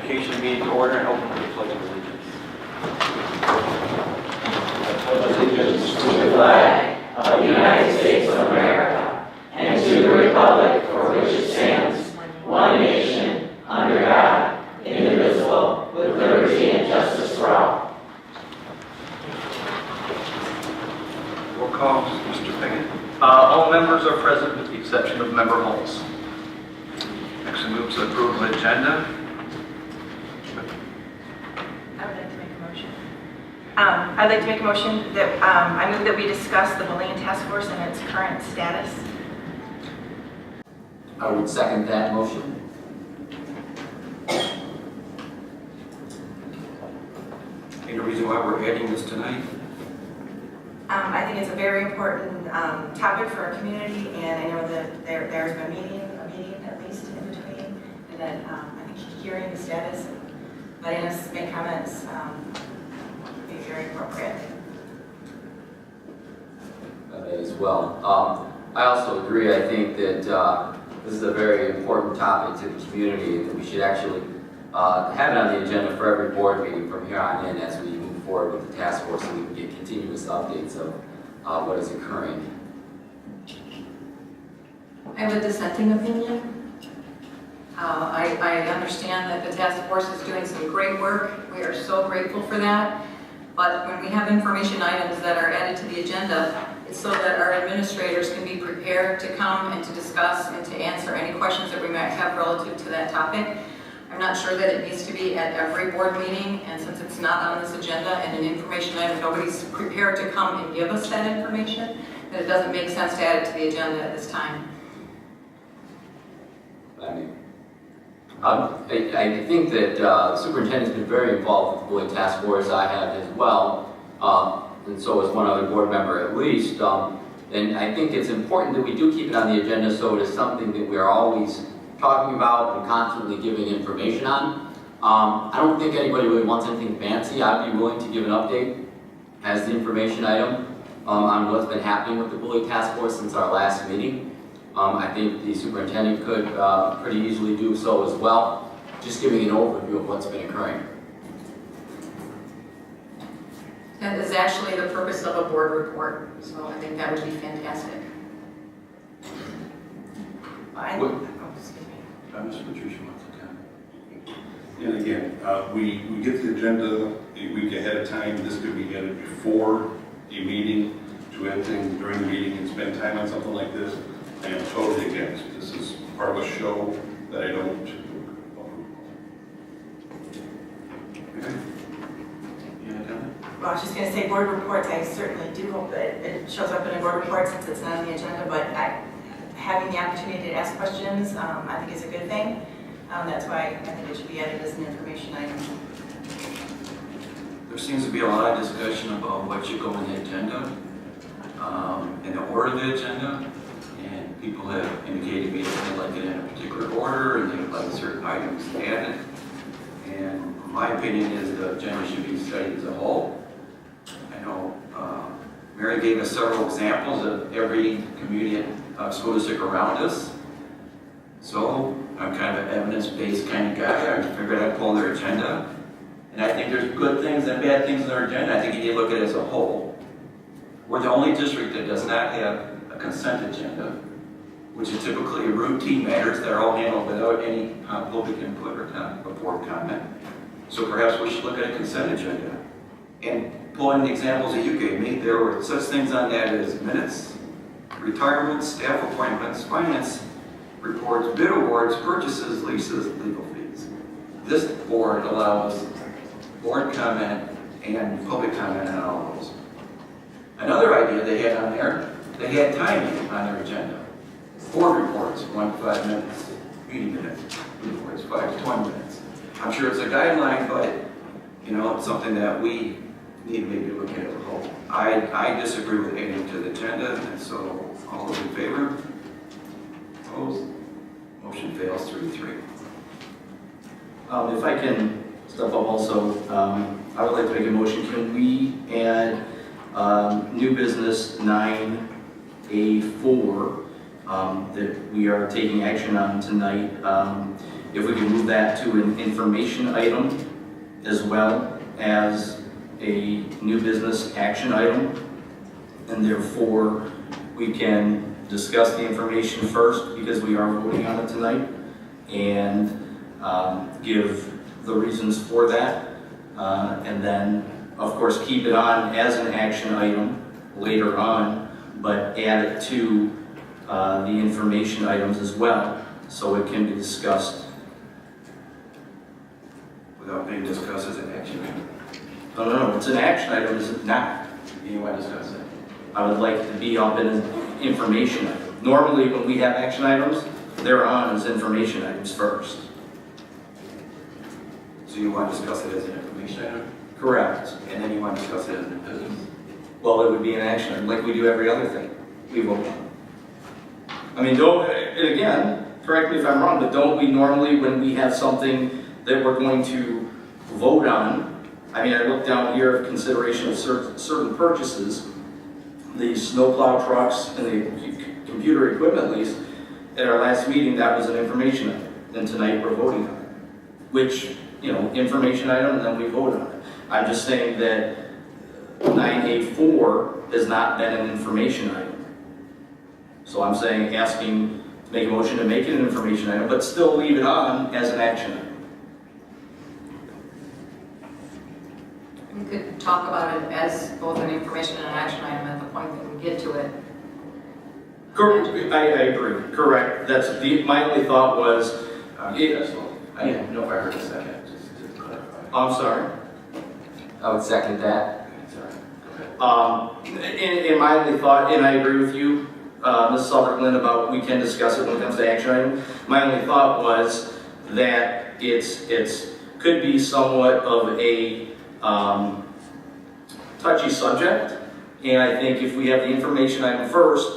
Education meeting to order and open for the pledge of allegiance. Allegiance to the flag of the United States of America and to the republic for which it stands, one nation, under God, indivisible, with liberty and justice for all. Roll call, Mr. Pickett. All members are present with the exception of Member Holmes. Next, we move to approval of agenda. I would like to make a motion. I'd like to make a motion that I move that we discuss the bullying task force and its current status. I would second that motion. Any reason why we're adding this tonight? I think it's a very important topic for our community, and I know that there's been a meeting at least in between, and that I think hearing the status and letting us make comments would be very appropriate. As well. I also agree. I think that this is a very important topic to the community, and that we should actually have it on the agenda for every board meeting from here on in as we move forward with the task force, so we can get continuous updates of what is occurring. I have a dissenting opinion. I understand that the task force is doing some great work. We are so grateful for that. But when we have information items that are added to the agenda, it's so that our administrators can be prepared to come and to discuss and to answer any questions that we might have relative to that topic. I'm not sure that it needs to be at every board meeting, and since it's not on this agenda and an information item, nobody's prepared to come and give us that information, that it doesn't make sense to add it to the agenda at this time. I think that the superintendent's been very involved with the bullying task force. I have as well, and so is one other board member at least. And I think it's important that we do keep it on the agenda, so it is something that we are always talking about and constantly giving information on. I don't think anybody really wants anything fancy. I'd be willing to give an update as the information item on what's been happening with the bullying task force since our last meeting. I think the superintendent could pretty easily do so as well, just giving an overview of what's been occurring. That is actually the purpose of a board report, so I think that would be fantastic. Excuse me. Mr. Patricia wants to comment. And again, we get the agenda a week ahead of time. This could be added before a meeting to add things during the meeting and spend time on something like this. I am totally against. This is part of a show that I don't approve. Okay. Yeah, Donna? Well, I was just going to say board reports, I certainly do hope that it shows up in a board report since it's not on the agenda, but having the opportunity to ask questions, I think is a good thing. That's why I think it should be added as an information item. There seems to be a lot of discussion about what should go in the agenda, in the order of the agenda, and people have indicated to me that they like it in a particular order and they would like certain items added. And my opinion is the agenda should be studied as a whole. I know Mary gave us several examples of every community school district around us. So I'm kind of an evidence-based kind of guy. I figured I'd pull their agenda. And I think there's good things and bad things in their agenda. I think you need to look at it as a whole. We're the only district that does not have a consent agenda, which is typically routine matters that are all handled without any public input or board comment. So perhaps we should look at a consent agenda. And pulling the examples that you gave me, there were such things on that as minutes, retirements, staff appointments, finance reports, bid awards, purchases, leases, legal fees. This board allows board comment and public comment on all those. Another idea they had on there, they had timing on their agenda. Board reports, 1 to 5 minutes. Meeting minutes, reports, 5 to 20 minutes. I'm sure it's a guideline, but you know, it's something that we need to maybe look at as a whole. I disagree with adding to the agenda, and so all those in favor? Opposed? Motion fails 3-3. If I can step up also, I would like to make a motion. Can we add new business 9A4 that we are taking action on tonight. If we can move that to an information item as well as a new business action item, and therefore we can discuss the information first because we are voting on it tonight, and give the reasons for that, and then of course keep it on as an action item later on, but add it to the information items as well, so it can be discussed. Without being discussed as an action item. No, it's an action item, is it not? You want to discuss it? I would like it to be up in an information item. Normally, when we have action items, they're on as information items first. So you want to discuss it as an information item, Correct. and then you want to discuss it as a business? Well, it would be an action item, like we do every other thing we vote on. I mean, and again, correct me if I'm wrong, but don't we normally, when we have something that we're going to vote on, I mean, I look down here of consideration of certain purchases, the snowplow trucks and the computer equipment lease, at our last meeting, that was an information item, and tonight we're voting on it. Which, information item, and then we vote on it. I'm just saying that 9A4 has not been an information item. So I'm saying, asking to make a motion to make it an information item, but still leave it on as an action item. We could talk about it as both an information and an action item at the point that we get to it. Correct. I agree. Correct. My only thought was, I didn't know if I heard a second, just to clarify. I'm sorry. I would second that. Sorry, go ahead. In my only thought, and I agree with you, Ms. Sutherland, about we can discuss it when it comes to action item. My only thought was that it's could be somewhat of a touchy subject, and I think if we have the information item first,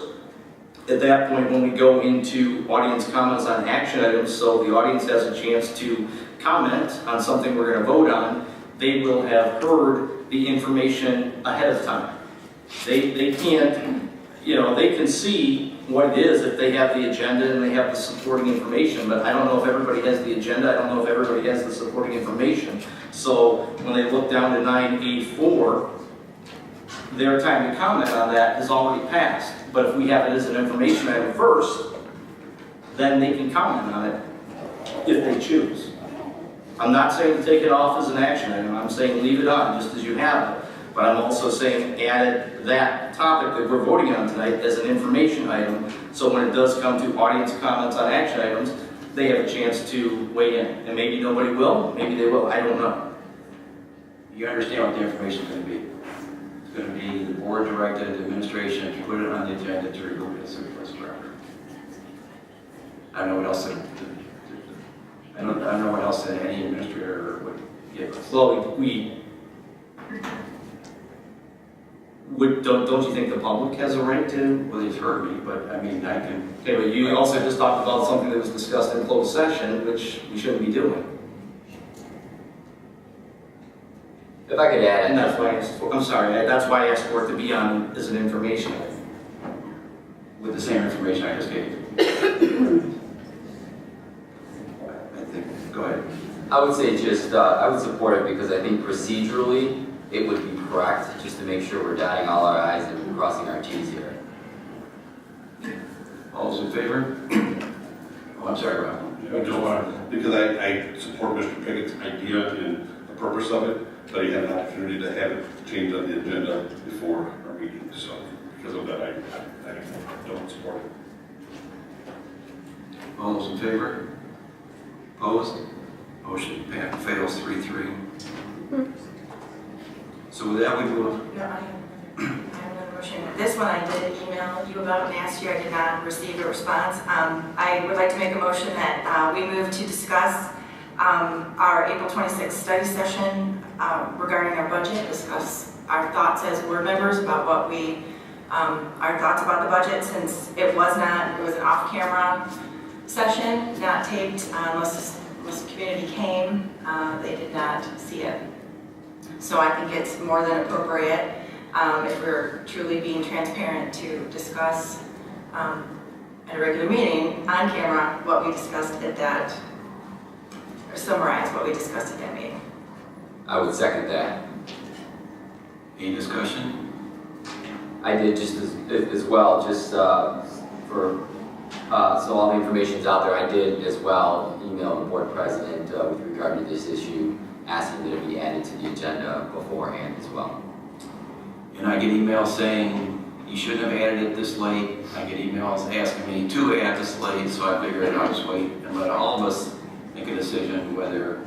at that point when we go into audience comments on action items, so the audience has a chance to comment on something we're going to vote on, they will have heard the information ahead of time. They can't, they can see what it is if they have the agenda and they have the supporting information, but I don't know if everybody has the agenda, I don't know if everybody has the supporting information. So when they look down to 9A4, their time to comment on that has already passed. But if we have it as an information item first, then they can comment on it if they choose. I'm not saying to take it off as an action item, I'm saying leave it on just as you have it. But I'm also saying add that topic that we're voting on tonight as an information item, so when it does come to audience comments on action items, they have a chance to weigh in. And maybe nobody will, maybe they will, I don't know. You understand what the information is going to be. It's going to be the board directed the administration to put it on the agenda to remove it as surplus property. I don't know what else, I don't know what else that any administrator would give us. Well, don't you think the public has a right to? Well, he's heard me, but I mean, I can, Okay, but you also just talked about something that was discussed in closed session, which we shouldn't be doing. If I could add, And that's why I asked for, I'm sorry, that's why I asked for it to be on as an information item. with the same information I just gave you. I think, go ahead. I would say just, I would support it because I think procedurally, it would be correct, just to make sure we're dotting all our i's and crossing our t's here. All those in favor? Oh, I'm sorry, Rob. I just want, because I support Mr. Pickett's idea and the purpose of it, but he had an opportunity to have it changed on the agenda before our meeting, so because of that, I don't support it. All those in favor? Opposed? Motion fails 3-3. So with that, we move. No, I have another motion. This one I did email you about and asked you. I did not receive a response. I would like to make a motion that we move to discuss our April 26th study session regarding our budget, discuss our thoughts as board members about what we, our thoughts about the budget, since it was an off-camera session, not taped, unless the community came, they did not see it. So I think it's more than appropriate if we're truly being transparent to discuss at a regular meeting, on camera, what we discussed at that, or summarize what we discussed at that meeting. I would second that. Any discussion? I did just as well, just for, so all the information's out there. I did as well email the board president with regard to this issue, asking that it be added to the agenda beforehand as well. And I get emails saying, you shouldn't have added it this late. I get emails asking me to add this late, so I figured I'll just wait and let all of us make a decision whether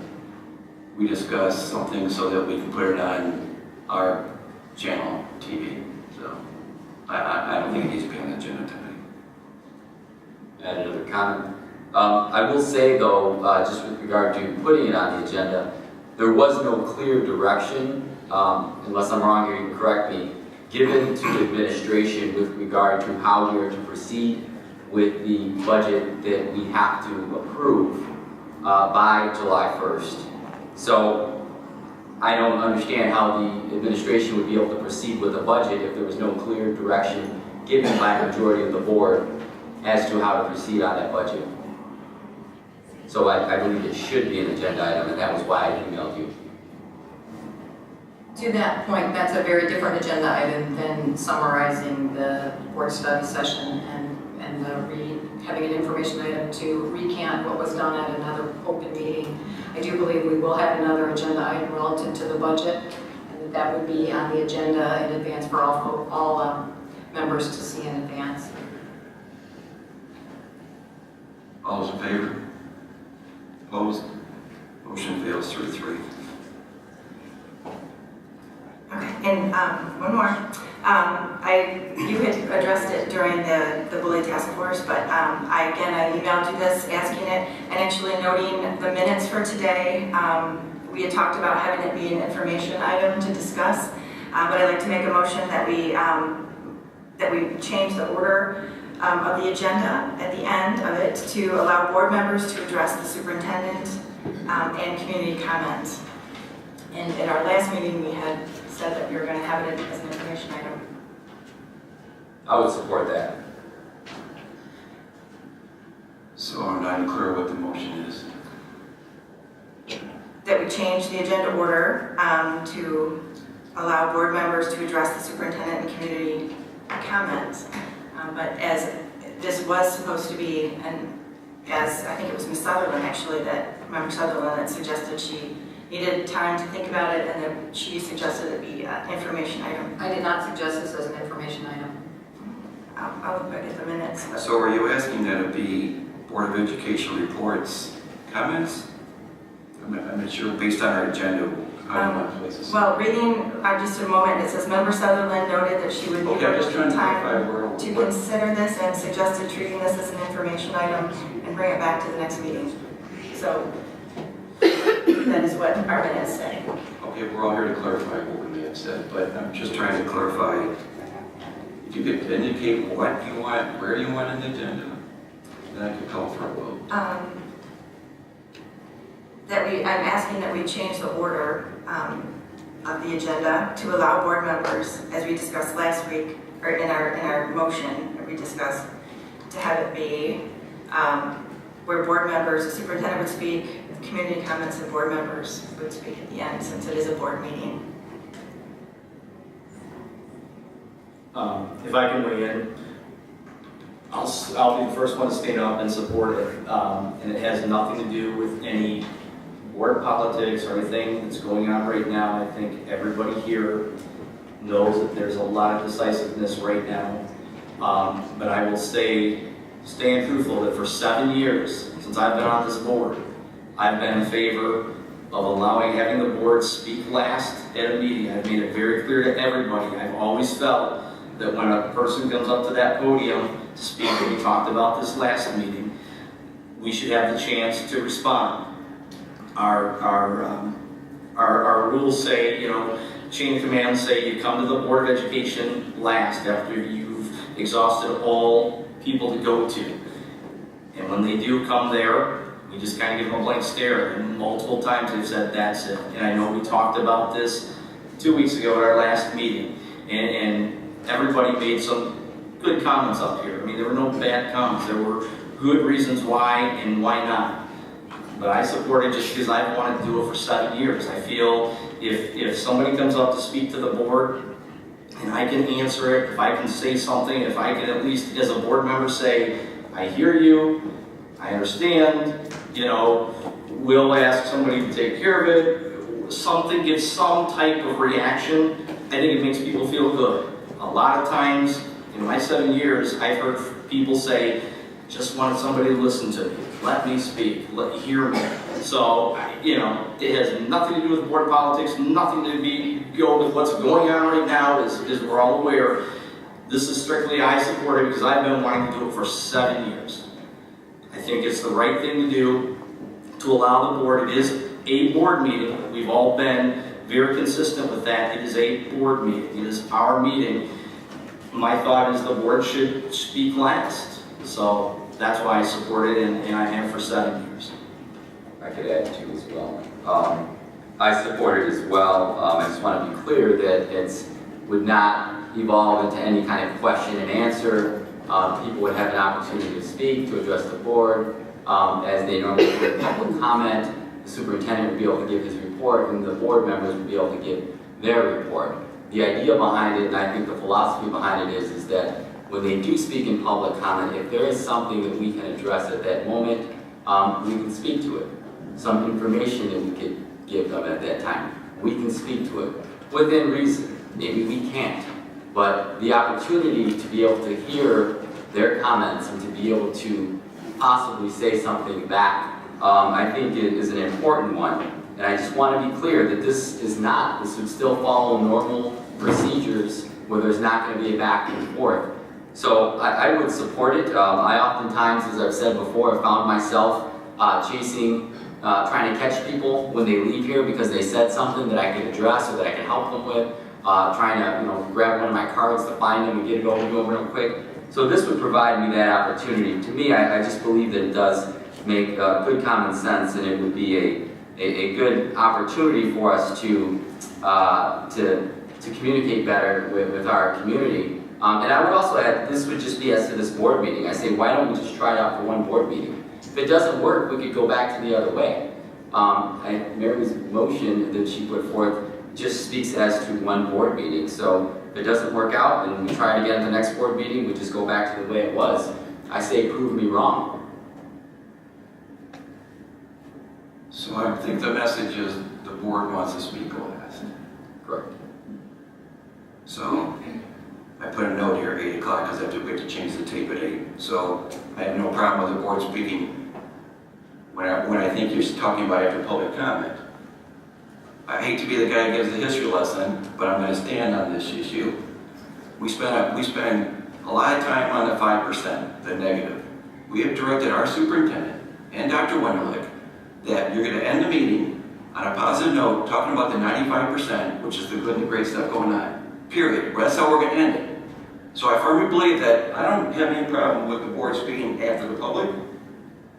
we discuss something so that we can put it on our channel TV. So I don't think it needs to be on the agenda tonight. Add another comment. I will say though, just with regard to putting it on the agenda, there was no clear direction, unless I'm wrong here, you can correct me, given to administration with regard to how we are to proceed with the budget that we have to approve by July 1st. So I don't understand how the administration would be able to proceed with the budget if there was no clear direction given by a majority of the board as to how to proceed on that budget. So I believe it should be an agenda item, and that was why I emailed you. To that point, that's a very different agenda item than summarizing the board study session and having an information item to recant what was done at another open meeting. I do believe we will have another agenda item relative to the budget, and that would be on the agenda in advance for all members to see in advance. All those in favor? Opposed? Motion fails 3-3. Okay, and one more. You had addressed it during the bully task force, but I emailed you this, asking it, and actually noting the minutes for today. We had talked about having it be an information item to discuss, but I'd like to make a motion that we change the order of the agenda at the end of it to allow board members to address the superintendent and community comments. And at our last meeting, we had said that we were going to have it as an information item. I would support that. So I'm not clear what the motion is. That we change the agenda order to allow board members to address the superintendent and community comments. But as this was supposed to be, and as I think it was Ms. Sutherland actually, Member Sutherland that suggested she needed time to think about it, and then she suggested it be an information item. I did not suggest this as an information item. I'll look back at the minutes. But So are you asking that it be Board of Education reports, comments? I'm not sure, based on our agenda, how you want to place this. Well, reading, just a moment, it says Member Sutherland noted that she would need Okay, I'm just trying to time clarify where. to consider this and suggested treating this as an information item and bring it back to the next meeting. So that is what our minutes say. Okay, we're all here to clarify what we may have said, but I'm just trying to clarify. If you could indicate what you want, where you want in the agenda, then I could call for a vote. I'm asking that we change the order of the agenda to allow board members, as we discussed last week, or in our motion that we discussed, to have it be where board members, the superintendent would speak, community comments, and board members would speak at the end, since it is a board meeting. If I can weigh in, I'll be the first one to stand up and support it. And it has nothing to do with any board politics or anything that's going on right now. I think everybody here knows that there's a lot of decisiveness right now. But I will stand truthful that for 7 years, since I've been on this board, I've been in favor of having the board speak last at a meeting. I've made it very clear to everybody. I've always felt that when a person comes up to that podium to speak, and we talked about this last meeting, we should have the chance to respond. Our rules say, chain of command say you come to the Board of Education last after you've exhausted all people to go to. And when they do come there, we just kind of give them a blank stare. And multiple times they've said, that's it. And I know we talked about this 2 weeks ago at our last meeting. And everybody made some good stupid comments up here. I mean, there were no bad comments. There were good reasons why and why not. But I support it just because I've wanted to do it for 7 years. I feel if somebody comes up to speak to the board and I can answer it, if I can say something, if I can at least as a board member say, I hear you, I understand, you know, we'll ask somebody to take care of it, something, give some type of reaction, I think it makes people feel good. A lot of times in my 7 years, I've heard people say, just wanted somebody to listen to me, let me speak, hear me. So, you know, it has nothing to do with board politics, nothing to go with what's going on right now, as we're all aware. This is strictly I support it because I've been wanting to do it for 7 years. I think it's the right thing to do to allow the board. It is a board meeting. We've all been very consistent with that. It is a board meeting. It is our meeting. My thought is the board should speak last. So that's why I support it, and I have for 7 years. I could add to as well. I support it as well. I just want to be clear that it would not evolve into any kind of question and answer. People would have an opportunity to speak, to address the board, as they normally do with public comment. The superintendent would be able to give his report, and the board members would be able to give their report. The idea behind it, and I think the philosophy behind it is that when they do speak in public comment, if there is something that we can address at that moment, we can speak to it. Some information that we could give them at that time, we can speak to it within reason. Maybe we can't, but the opportunity to be able to hear their comments and to be able to possibly say something back, I think it is an important one. And I just want to be clear that this would still follow normal procedures where there's not going to be a back and forth. So I would support it. I oftentimes, as I've said before, have found myself trying to catch people when they leave here because they said something that I could address or that I could help them with, trying to grab one of my cards to find them and get it over to them real quick. So this would provide me that opportunity. To me, I just believe that it does make good common sense, and it would be a good opportunity for us to communicate better with our community. And I would also add, this would just be as to this board meeting. I say, why don't we just try it out for one board meeting? If it doesn't work, we could go back to the other way. Mary's motion that she put forth just speaks as to one board meeting. So if it doesn't work out and we try it again at the next board meeting, we just go back to the way it was. I say, prove me wrong. So I think the message is the board wants to speak last. Correct. So I put a note here, 8 o'clock, because I have to wait to change the tape at 8. So I have no problem with the board speaking when I think you're talking about after public comment. I hate to be the guy who gives the history lesson, but I'm going to stand on this issue. We spend a lot of time on the 5%, the negative. We have directed our superintendent and Dr. Wenderlich that you're going to end the meeting on a positive note, talking about the 95%, which is the good and the great stuff going on. Period. That's how we're going to end it. So I firmly believe that I don't have any problem with the board speaking after the public,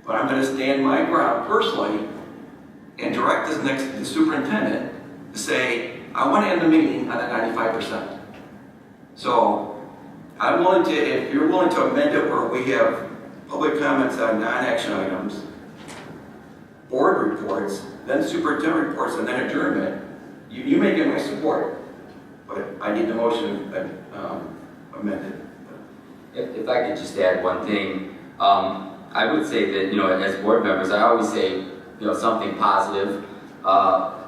but I'm going to stand my ground personally and direct the superintendent to say, I want to end the meeting on the 95%. So I'm willing to, if you're willing to amend it where we have public comments on non-action items, board reports, then superintendent reports, and then adjournment, you may get my support. But I need the motion amended. If I could just add one thing, I would say that, as board members, I always say, something positive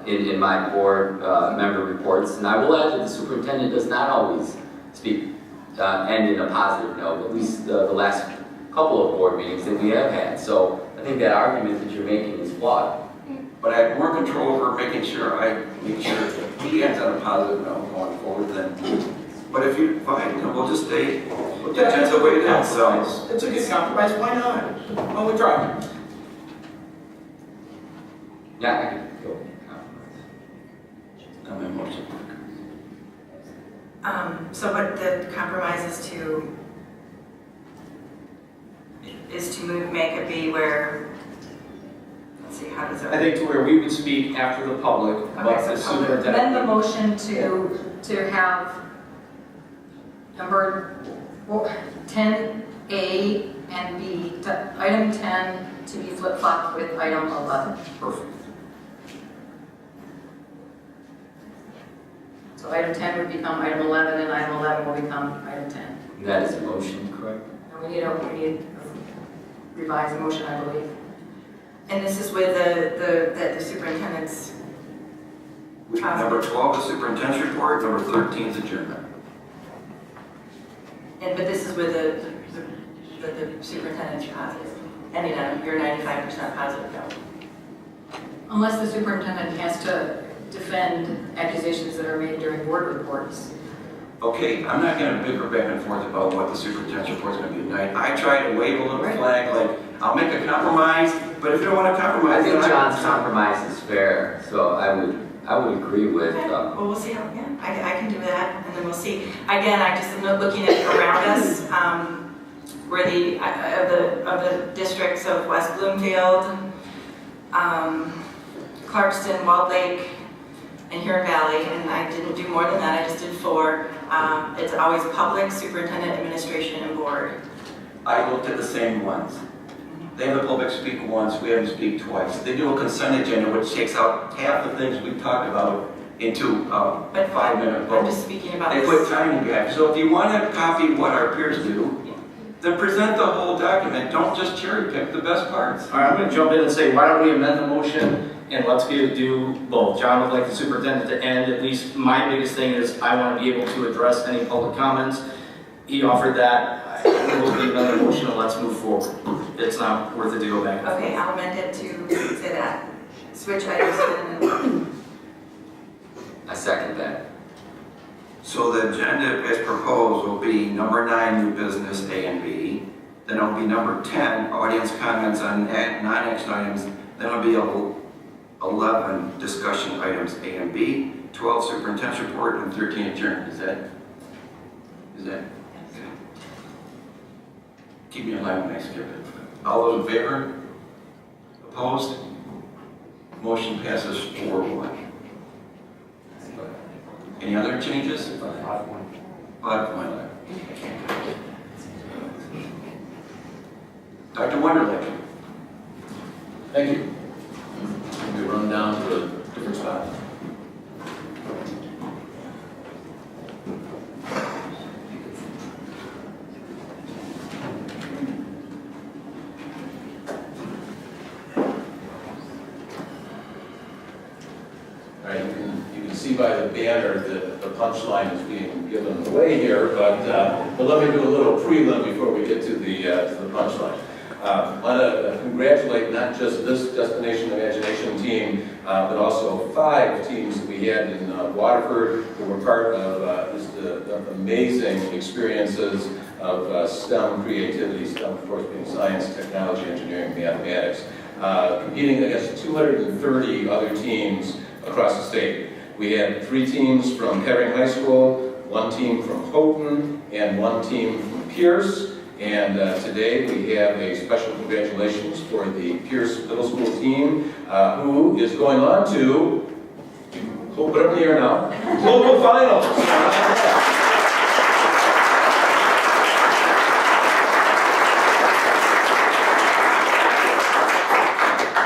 in my board member reports. And I will add that the superintendent does not always speak end in a positive note, at least the last couple of board meetings that we have had. So I think that argument that you're making is flawed. But I have more control over making sure that he ends on a positive note going forward than. But if you, fine, we'll just stay with the agenda the way it is. So It's a good compromise, why not? Why don't we try it? Yeah, I could go compromise. I'm in motion. So what the compromise is to make it be where, let's see, how does it? I think to where we would speak after the public, but Okay, the so public. superintendent. Amend the motion to have number, well, 10A and B, item 10 to be flip-flopped with item 11. Perfect. So item 10 would become item 11, and item 11 will become item 10. And that is a motion, correct? And we need a revised motion, I believe. And this is with the superintendent's, Number 12 is superintendent's report, number 13 is adjournment. but this is with the superintendent's positive, ending on your 95% positive note. Unless the superintendent has to defend accusations that are made during board reports. Okay, I'm not gonna bicker back and forth about what the superintendent's report is gonna be tonight. I try to wave a little flag, like, I'll make a compromise, but if you don't wanna I compromise, think then John's compromise is fair, so I would agree with, Okay, well, we'll see how, yeah, I can do that, and then we'll see. Again, I just am looking at around us, where of the districts of West Bloomfield, Clarkston, Walled Lake, and Huron Valley, and I didn't do more than that, I just did 4. It's always public, superintendent, administration, and board. I looked at the same ones. They have the public speak once, we have them speak twice. They do a consent agenda, which takes out half the things we've talked about into But 5-minute I'm vote. just speaking about They this. put timing gaps. So if you want to copy what our peers do, then present the whole document. Don't just cherry pick the best parts. All right, I'm going to jump in and say, why don't we amend the motion and let's do both. John would like the superintendent to end. At least my biggest thing is I want to be able to address any public comments. He offered that. We'll do another motion and let's move forward. It's not worth a deal back and forth. Okay, I'll amend it to say that. Switch items to I second that. So the agenda as proposed will be number 9, new business A and B. Then it'll be number 10, audience comments on non-action items. Then it'll be 11, discussion items A and B, 12, superintendent's report, and 13, adjournment. Is that? Okay. Keep me alive when I skip it. All those in favor? Opposed? Motion passes 4-1. Any other changes? 5-1. Dr. Wonderlich. Thank you. We run down to a different spot. All right, you can see by the banner that the punchline is being given away here, but let me do a little prelim before we get to the punchline. I want to congratulate not just this Destination Imagination team, but also 5 teams that we had in Waterford who were part of the amazing experiences of STEM creativity, STEM of course being science, technology, engineering, mathematics, competing against 230 other teams across the state. We had 3 teams from Herring High School, 1 team from Houghton, and 1 team from Pierce. And today we have a special congratulations for the Pierce Middle School team, who is going on to, put up in the air now, global finals.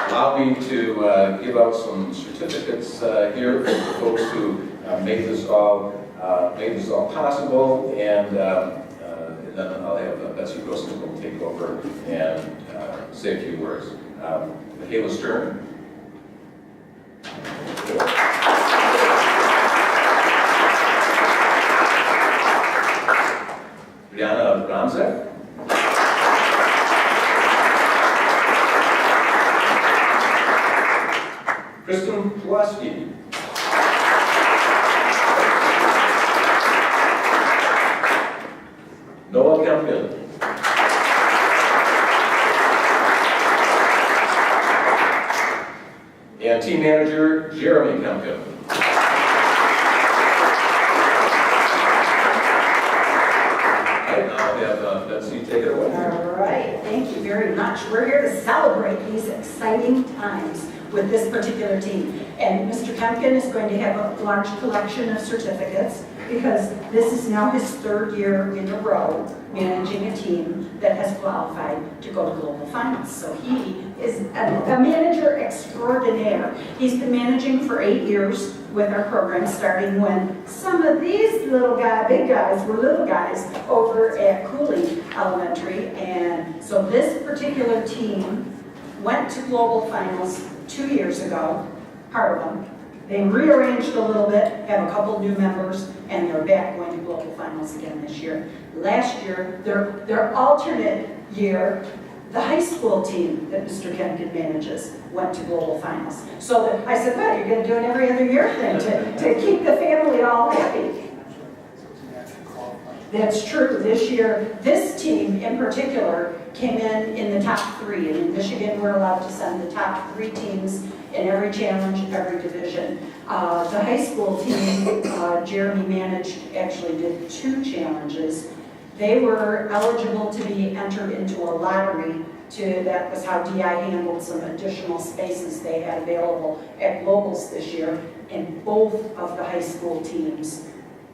Allow me to give out some certificates here for the folks who made this all possible, and then I'll have Betsy Grossman will take over and say a few words. Michaela Stern. Brianna Bronzek. Kristen Pulaski. Noah Kempkin. And team manager, Jeremy Kempkin. I'll have Betsy take it away. All right, thank you very much. We're here to celebrate these exciting times with this particular team. And Mr. Kempkin is going to have a large collection of certificates. because this is now his third year in a row managing a team that has qualified to go to global finals. So he is a manager extraordinaire. He's been managing for 8 years with our program, starting when some of these little big guys were little guys over at Cooley Elementary. And so this particular team went to global finals 2 years ago, part of them. They rearranged a little bit, have a couple new members, and they're back going to global finals again this year. Last year, their alternate year, the high school team that Mr. Kempkin manages went to global finals. So I said, well, you're going to do an every other year thing to keep the family all happy. That's true. This year, this team in particular came in the top 3. And in Michigan, we're allowed to send the top 3 teams in every challenge, every division. The high school team, Jeremy managed, actually did 2 challenges. They were eligible to be entered into a lottery. That was how DI handled some additional spaces they had available at globals this year. And both of the high school teams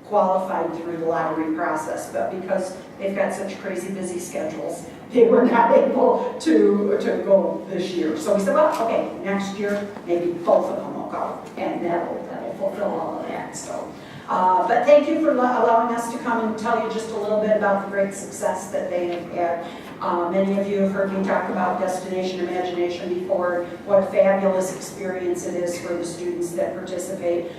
qualified through the lottery process, but because they've got such crazy busy schedules, they were not able to go this year. So we said, well, okay, next year, maybe both of them will go, and that'll fulfill all of that. So, but thank you for allowing us to come and tell you just a little bit about the great success that they have had. Many of you have heard me talk about Destination Imagination before, what a fabulous experience it is for the students that participate.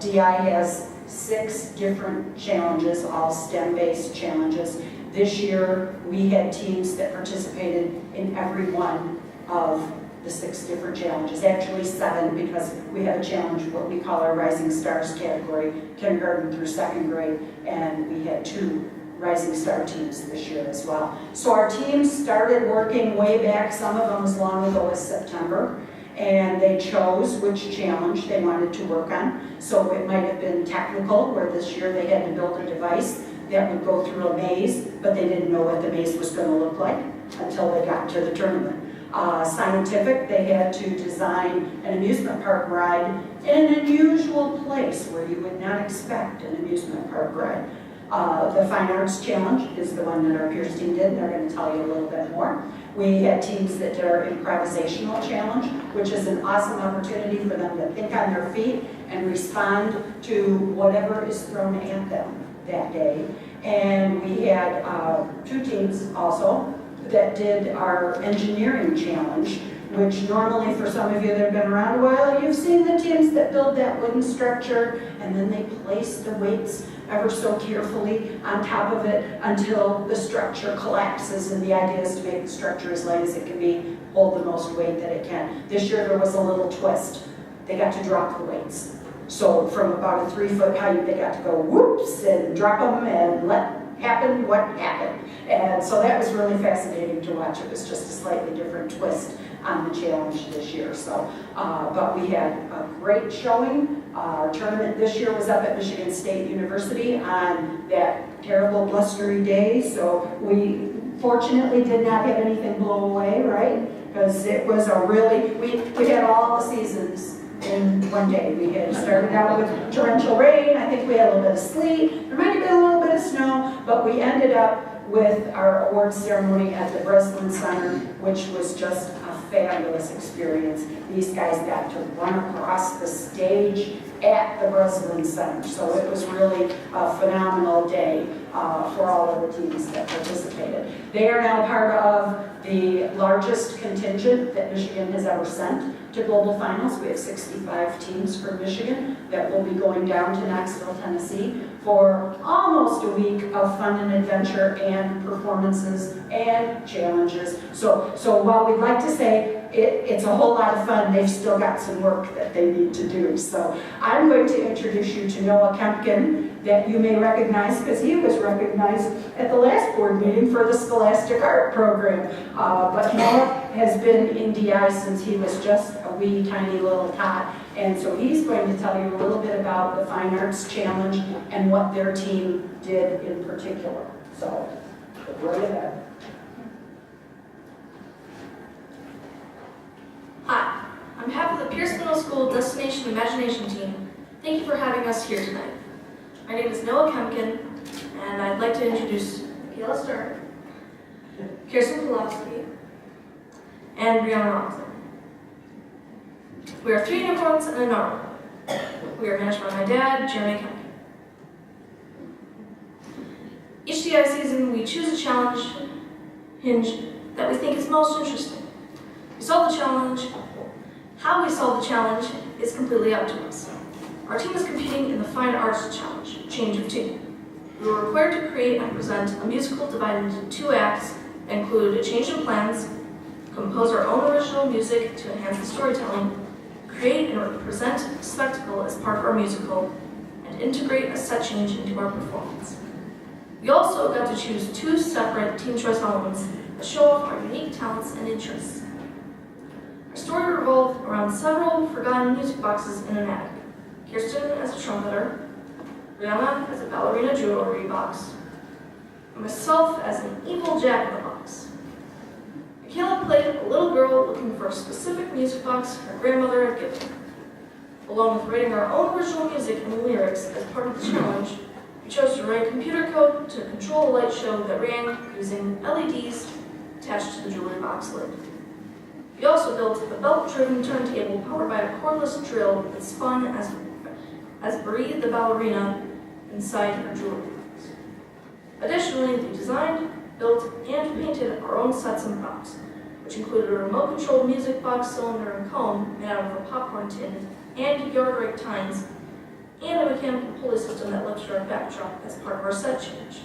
DI has 6 different challenges, all STEM-based challenges. This year, we had teams that participated in every one of the 6 different challenges, actually 7, because we have a challenge, what we call our Rising Stars category, kindergarten through 2nd grade, and we had 2 Rising Star teams this year as well. So our teams started working way back, some of them as long ago as September, and they chose which challenge they wanted to work on. So it might have been technical, where this year they had to build a device that would go through a maze, but they didn't know what the maze was going to look like until they got to the tournament. Scientific, they had to design an amusement park ride in an unusual place where you would not expect an amusement park ride. The Fine Arts Challenge is the one that our peers team did, and they're going to tell you a little bit more. We had teams that did our Improvisational Challenge, which is an awesome opportunity for them to think on their feet and respond to whatever is thrown at them that day. And we had 2 teams also that did our Engineering Challenge, which normally for some of you that have been around a while, you've seen the teams that build that wooden structure and then they place the weights ever so carefully on top of it until the structure collapses, and the idea is to make the structure as light as it can be, hold the most weight that it can. This year there was a little twist. They got to drop the weights. So from about a 3-foot height, they got to go whoops and drop them and let happen what happened. And so that was really fascinating to watch. It was just a slightly different twist on the challenge this year. So, but we had a great showing. Our tournament this year was up at Michigan State University on that terrible blustery day. So we fortunately did not have anything blow away, right? Because it was a really, we had all the seasons in one day. We had started out with torrential rain. I think we had a little bit of sleet. There might have been a little bit of snow, but we ended up with our award ceremony at the Breslin Center, which was just a fabulous experience. These guys got to run across the stage at the Breslin Center, so it was really a phenomenal day for all of the teams that participated. They are now part of the largest contingent that Michigan has ever sent to global finals. We have 65 teams from Michigan that will be going down to Knoxville, Tennessee for almost a week of fun and adventure and performances and challenges. So while we'd like to say it's a whole lot of fun, they've still got some work that they need to do. So I'm going to introduce you to Noah Kempkin, that you may recognize because he was recognized at the last board meeting for the Scholastic Art Program. But Noah has been in DI since he was just a wee tiny little tot. And so he's going to tell you a little bit about the Fine Arts Challenge and what their team did in particular. So, go right ahead. Hi, on behalf of the Pierce Middle School Destination Imagination team, thank you for having us here tonight. My name is Noah Kemkin, and I'd like to introduce Michaela Stern, Kirsten Pulowski, and Brianna Robinson. We are 3 unicorns and a narwhal. We are managed by my dad, Jeremy Kemkin. Each DI season, we choose a challenge hinge that we think is most interesting. We solve the challenge. How we solve the challenge is completely up to us. Our team is competing in the Fine Arts Challenge, Change of Tune. We were required to create and present a musical divided into 2 acts that include a change in plans, compose our own original music to enhance the storytelling, create and present a spectacle as part of our musical, and integrate a set change into our performance. We also got to choose 2 separate Teen Choice elements that show off our unique talents and interests. Our story revolved around several forgotten music boxes in an attic. Kirsten as a trumpeter, Brianna as a ballerina jewelry box, and myself as an evil jack in the box. Michaela played a little girl looking for a specific music box her grandmother had given her. Along with writing our own original music and lyrics as part of the challenge, we chose to write computer code to control a light show that ran using LEDs attached to the jewelry box lid. We also built a belt-driven turntable powered by a cordless drill that spun as Brie the ballerina inside her jewelry box. Additionally, we designed, built, and painted our own sets and props, which included a remote-controlled music box cylinder and comb made out of a popcorn tin and yard-rake tines, and a mechanical pulley system that lifted our backdrop as part of our set change.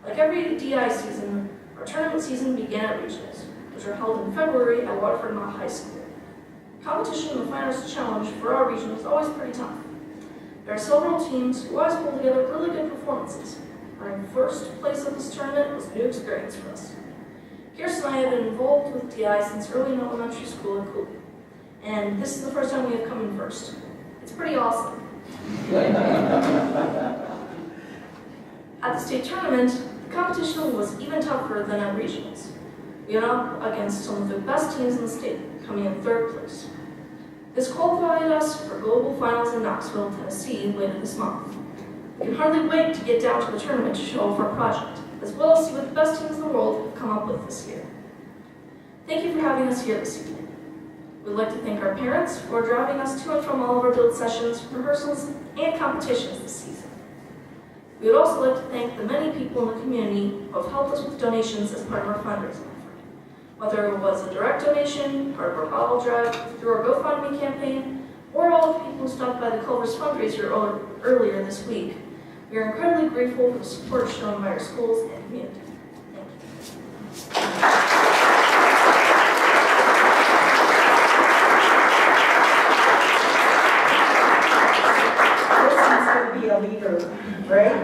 Like every DI season, our tournament season began at regionals, which are held in February at Waterford Mott High School. Competition in the Fine Arts Challenge for our region is always pretty tough. There are several teams who always pull together really good performances. Earning first place at this tournament was a new experience for us. Kirsten and I have been involved with DI since early in elementary school at Cooley, and this is the first time we have come in first. It's pretty awesome. At the state tournament, the competition was even tougher than at regionals. We went up against some of the best teams in the state, coming in 3rd place. This qualified us for global finals in Knoxville, Tennessee later this month. We can hardly wait to get down to the tournament to show off our project, as well as see what the best teams in the world have come up with this year. Thank you for having us here this evening. We'd like to thank our parents for driving us to and from all of our build sessions, rehearsals, and competitions this season. We would also like to thank the many people in the community who have helped us with donations as part of our fundraising effort. Whether it was a direct donation, part of our bottle drive, through our GoFundMe campaign, or all the people who stopped by the Culver's fundraiser earlier this week, we are incredibly grateful for the support shown by our schools and community. Thank you. A leader, right?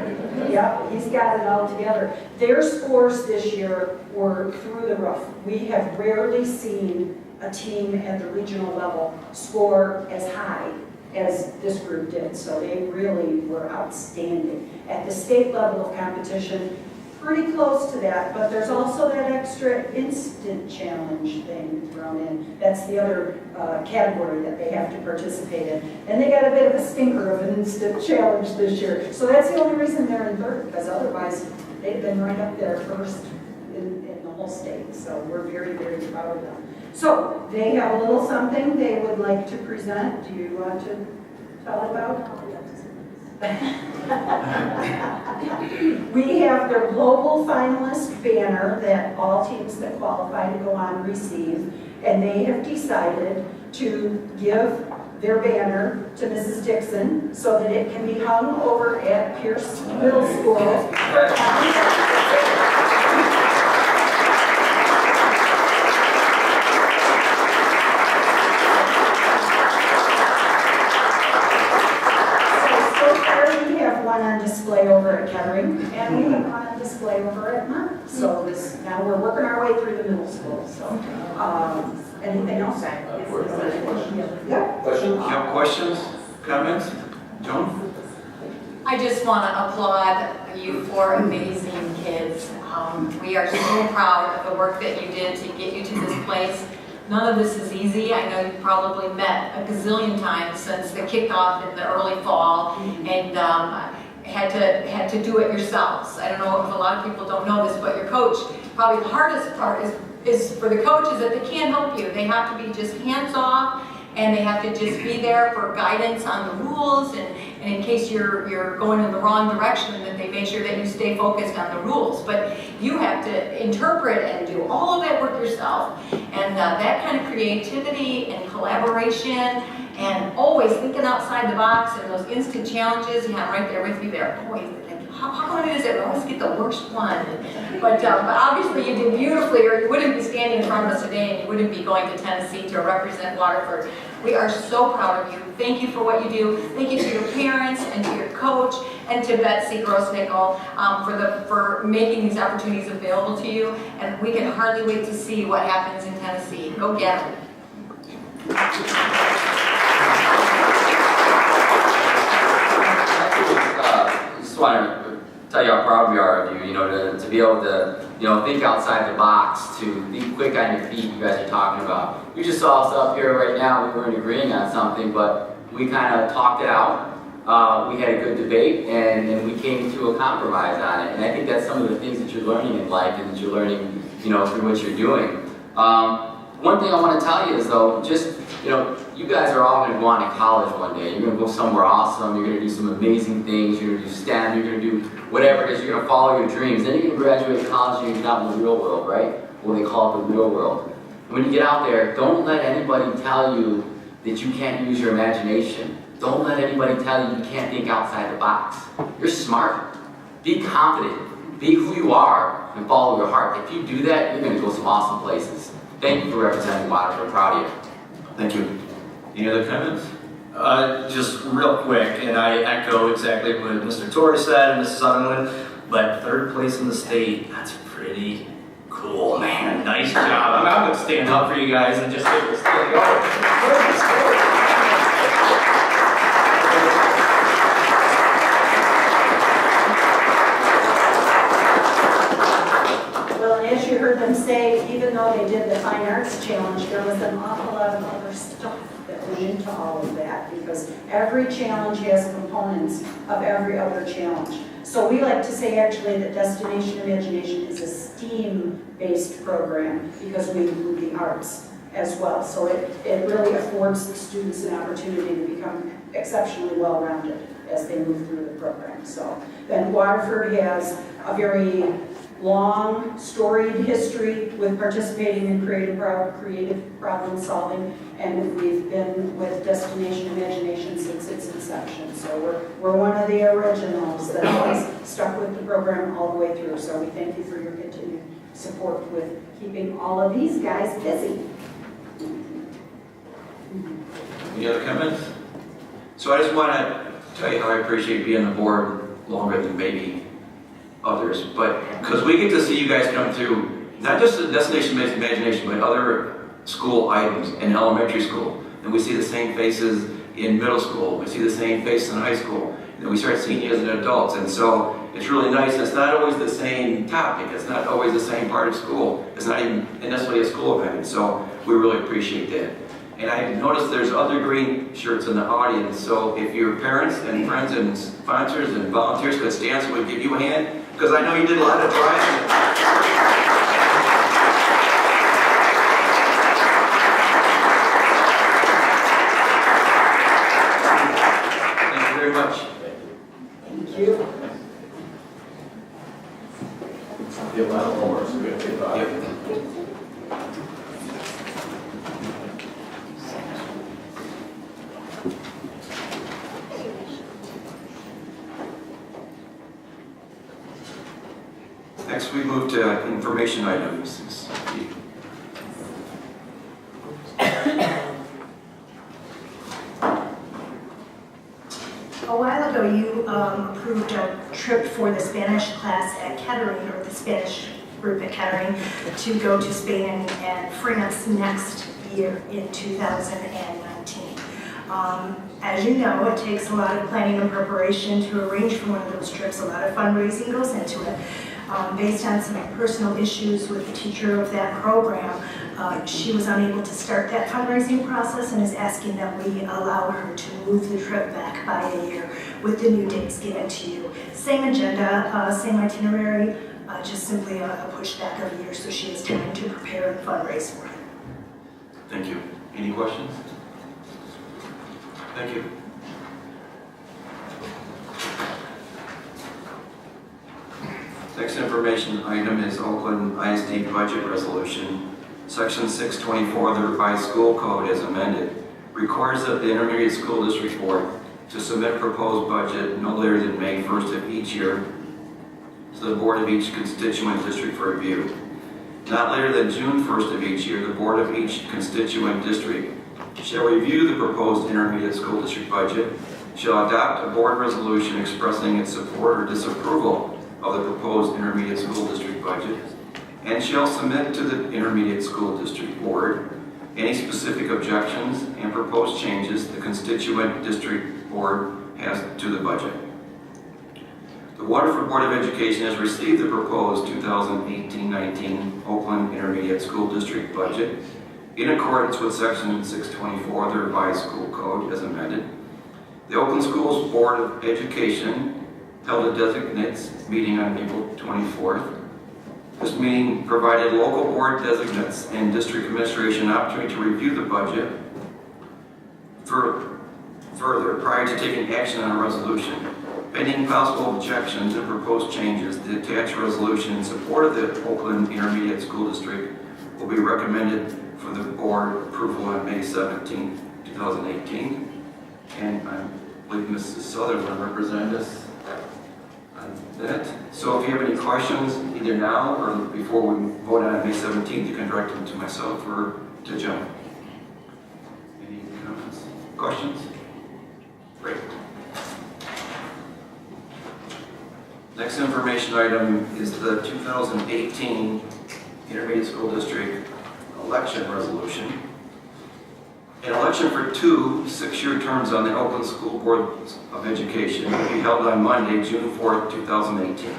Yep, he's got it all together. Their scores this year were through the roof. We have rarely seen a team at the regional level score as high as this group did, so they really were outstanding. At the state level of competition, pretty close to that, but there's also that extra instant challenge thing thrown in. That's the other category that they have to participate in. And they got a bit of a stinker of an instant challenge this year. So that's the only reason they're in 3rd, because otherwise they've been right up there first in the whole state. So we're very, very proud of them. So they have a little something they would like to present. Do you want to tell about? We have their global finalist banner that all teams that qualify to go on receive, and they have decided to give their banner to Mrs. Dixon so that it can be hung over at Pierce Middle School. Display over at Kettering, and we have one on display over at Mott. So now we're working our way through the middle school. So anything else? Yeah. Questions? You have questions, comments? Joan? I just want to applaud you for amazing kids. We are so proud of the work that you did to get you to this place. None of this is easy. I know you've probably met a gazillion times since the kickoff in the early fall, and had to do it yourselves. I don't know if a lot of people don't know this, but your coach, probably the hardest part is for the coaches that they can't help you. They have to be just hands off, and they have to just be there for guidance on the rules, and in case you're going in the wrong direction, that they make sure that you stay focused on the rules. But you have to interpret and do all of that work yourself, and that kind of creativity and collaboration, and always thinking outside the box, and those instant challenges, yeah, I'm right there with you there. Boy, how come it is that we always get the worst one? But obviously you did beautifully, or you wouldn't be standing in front of us today, and you wouldn't be going to Tennessee to represent Waterford. We are so proud of you. Thank you for what you do. Thank you to your parents and to your coach and to Betsy Grossnickel for making these opportunities available to you. And we can hardly wait to see what happens in Tennessee. Go get them. Just want to tell you how proud we are of you, to be able to, think outside the box, to be quick on your feet, you guys are talking about. You just saw us up here right now, we weren't agreeing on something, but we kind of talked it out. We had a good debate, and we came to a compromise on it. And I think that's some of the things that you're learning in life and that you're learning, through what you're doing. One thing I want to tell you is, though, just, you guys are all going to go on to college one day. You're going to go somewhere awesome. You're going to do some amazing things. You're going to do STEM. You're going to do whatever it is. You're going to follow your dreams. Then you're going to graduate college and you're out in the real world, right? What they call it the real world. And when you get out there, don't let anybody tell you that you can't use your imagination. Don't let anybody tell you you can't think outside the box. You're smart. Be confident. Be who you are and follow your heart. If you do that, you're going to go some awesome places. Thank you for representing Waterford. We're proud of you. Thank you. Any other comments? Just real quick, and I echo exactly what Mr. Torres said and Mrs. Sutherland, but third place in the state, that's pretty cool, man. Nice job. I'm going to stand up for you guys and just get this thing going. Well, and as you heard them say, even though they did the Fine Arts Challenge, there was an awful lot of other stuff that went into all of that, because every challenge has components of every other challenge. So we like to say actually that Destination Imagination is a STEAM-based program, because we include the arts as well. So it really affords the students an opportunity to become exceptionally well-rounded as they move through the program. So then Waterford has a very long, storied history with participating in creative problem solving, and we've been with Destination Imagination since its inception. So we're one of the originals that always stuck with the program all the way through. So we thank you for your continued support with keeping all of these guys busy. Any other comments? So I just want to tell you how I appreciate being on the board longer than maybe others, but because we get to see you guys come through, not just the Destination Imagination, but other school items in elementary school. And we see the same faces in middle school, we see the same faces in high school, and we start seeing you as an adult. And so it's really nice. It's not always the same topic, it's not always the same part of school, it's not even necessarily a school event. And so we really appreciate that. And I noticed there's other green shirts in the audience, so if your parents and friends and sponsors and volunteers could stand so we'd give you a hand, because I know you did a lot of driving. Thank you very much. Thank you. Get a lot of homework, so we have to get by. Yep. Next, we move to information items. A while ago, you approved a trip for the Spanish class at Kettering, or the Spanish group at Kettering, to go to Spain and France next year in 2019. As you know, it takes a lot of planning and preparation to arrange for one of those trips. A lot of fundraising goes into it. Based on some personal issues with the teacher of that program, she was unable to start that fundraising process and is asking that we allow her to move the trip back by a year with the new dates given to you. Same agenda, same itinerary, just simply a pushback of a year so she has time to prepare and fundraise for it. Thank you. Any questions? Thank you. Next information item is Oakland ISD Budget Resolution. Section 624 of the revised school code as amended requires that the Intermediate School District Board to submit proposed budget no later than May 1st of each year to the board of each constituent district for review. Not later than June 1st of each year, the board of each constituent district shall review the proposed intermediate school district budget, shall adopt a board resolution expressing its support or disapproval of the proposed intermediate school district budget, and shall submit to the intermediate school district board any specific objections and proposed changes the constituent district board has to the budget. The Waterford Board of Education has received the proposed 2018-19 Oakland Intermediate School District budget in accordance with Section 624 of the revised school code as amended. The Oakland Schools Board of Education held a designates meeting on April 24th. This meeting provided local board designates and district administration an opportunity to review the budget further prior to taking action on a resolution. Pending possible objections and proposed changes, the attached resolution in support of the Oakland Intermediate School District will be recommended for the board approval on May 17, 2018. And I believe Mrs. Sutherland represented us on that. So if you have any questions, either now or before we vote on May 17th, you can direct them to myself or to John. Any comments? Questions? Great. Next information item is the 2018 Intermediate School District election resolution. An election for 2 6-year terms on the Oakland School Board of Education will be held on Monday, June 4th, 2018.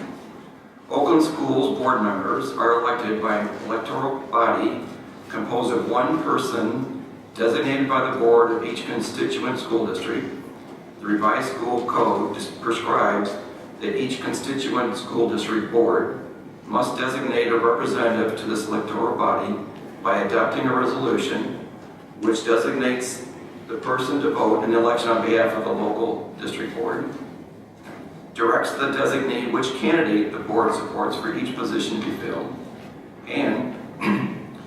Oakland Schools Board members are elected by an electoral body composed of 1 person designated by the board of each constituent school district. The revised school code prescribes that each constituent school district board must designate a representative to this electoral body by adopting a resolution which designates the person to vote in the election on behalf of the local district board, directs the designee which candidate the board supports for each position to be filled, and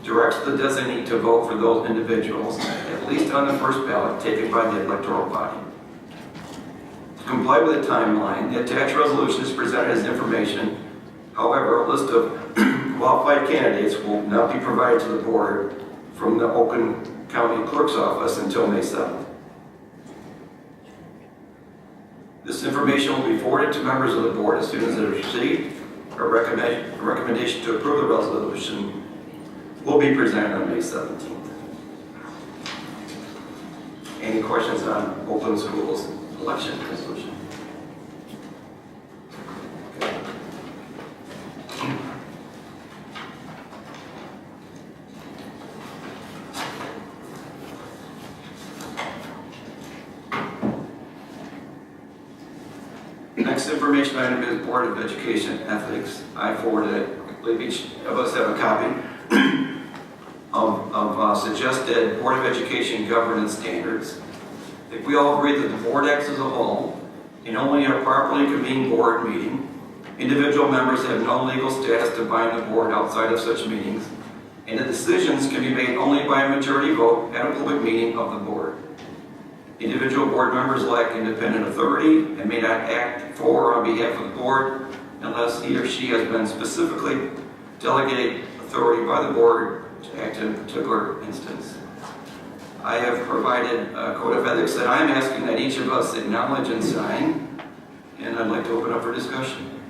directs the designee to vote for those individuals, at least on the first ballot taken by the electoral body. To comply with the timeline, the attached resolution is presented as information. However, a list of qualified candidates will not be provided to the board from the Oakland County Clerk's Office until May 7th. This information will be forwarded to members of the board as soon as it is received. A recommendation to approve the resolution will be presented on May 17th. Any questions on Oakland Schools election resolution? Next information item is Board of Education Ethics. I forwarded it. I believe each of us have a copy of suggested Board of Education governance standards. I think we all agree that the board acts as a whole in only a properly convened board meeting. Individual members have no legal status to bind the board outside of such meetings, and the decisions can be made only by a majority vote at a public meeting of the board. Individual board members lack independent authority and may not act for or on behalf of the board unless he or she has been specifically delegated authority by the board to act in a particular instance. I have provided a code of ethics that I'm asking that each of us acknowledge and sign, and I'd like to open up for discussion.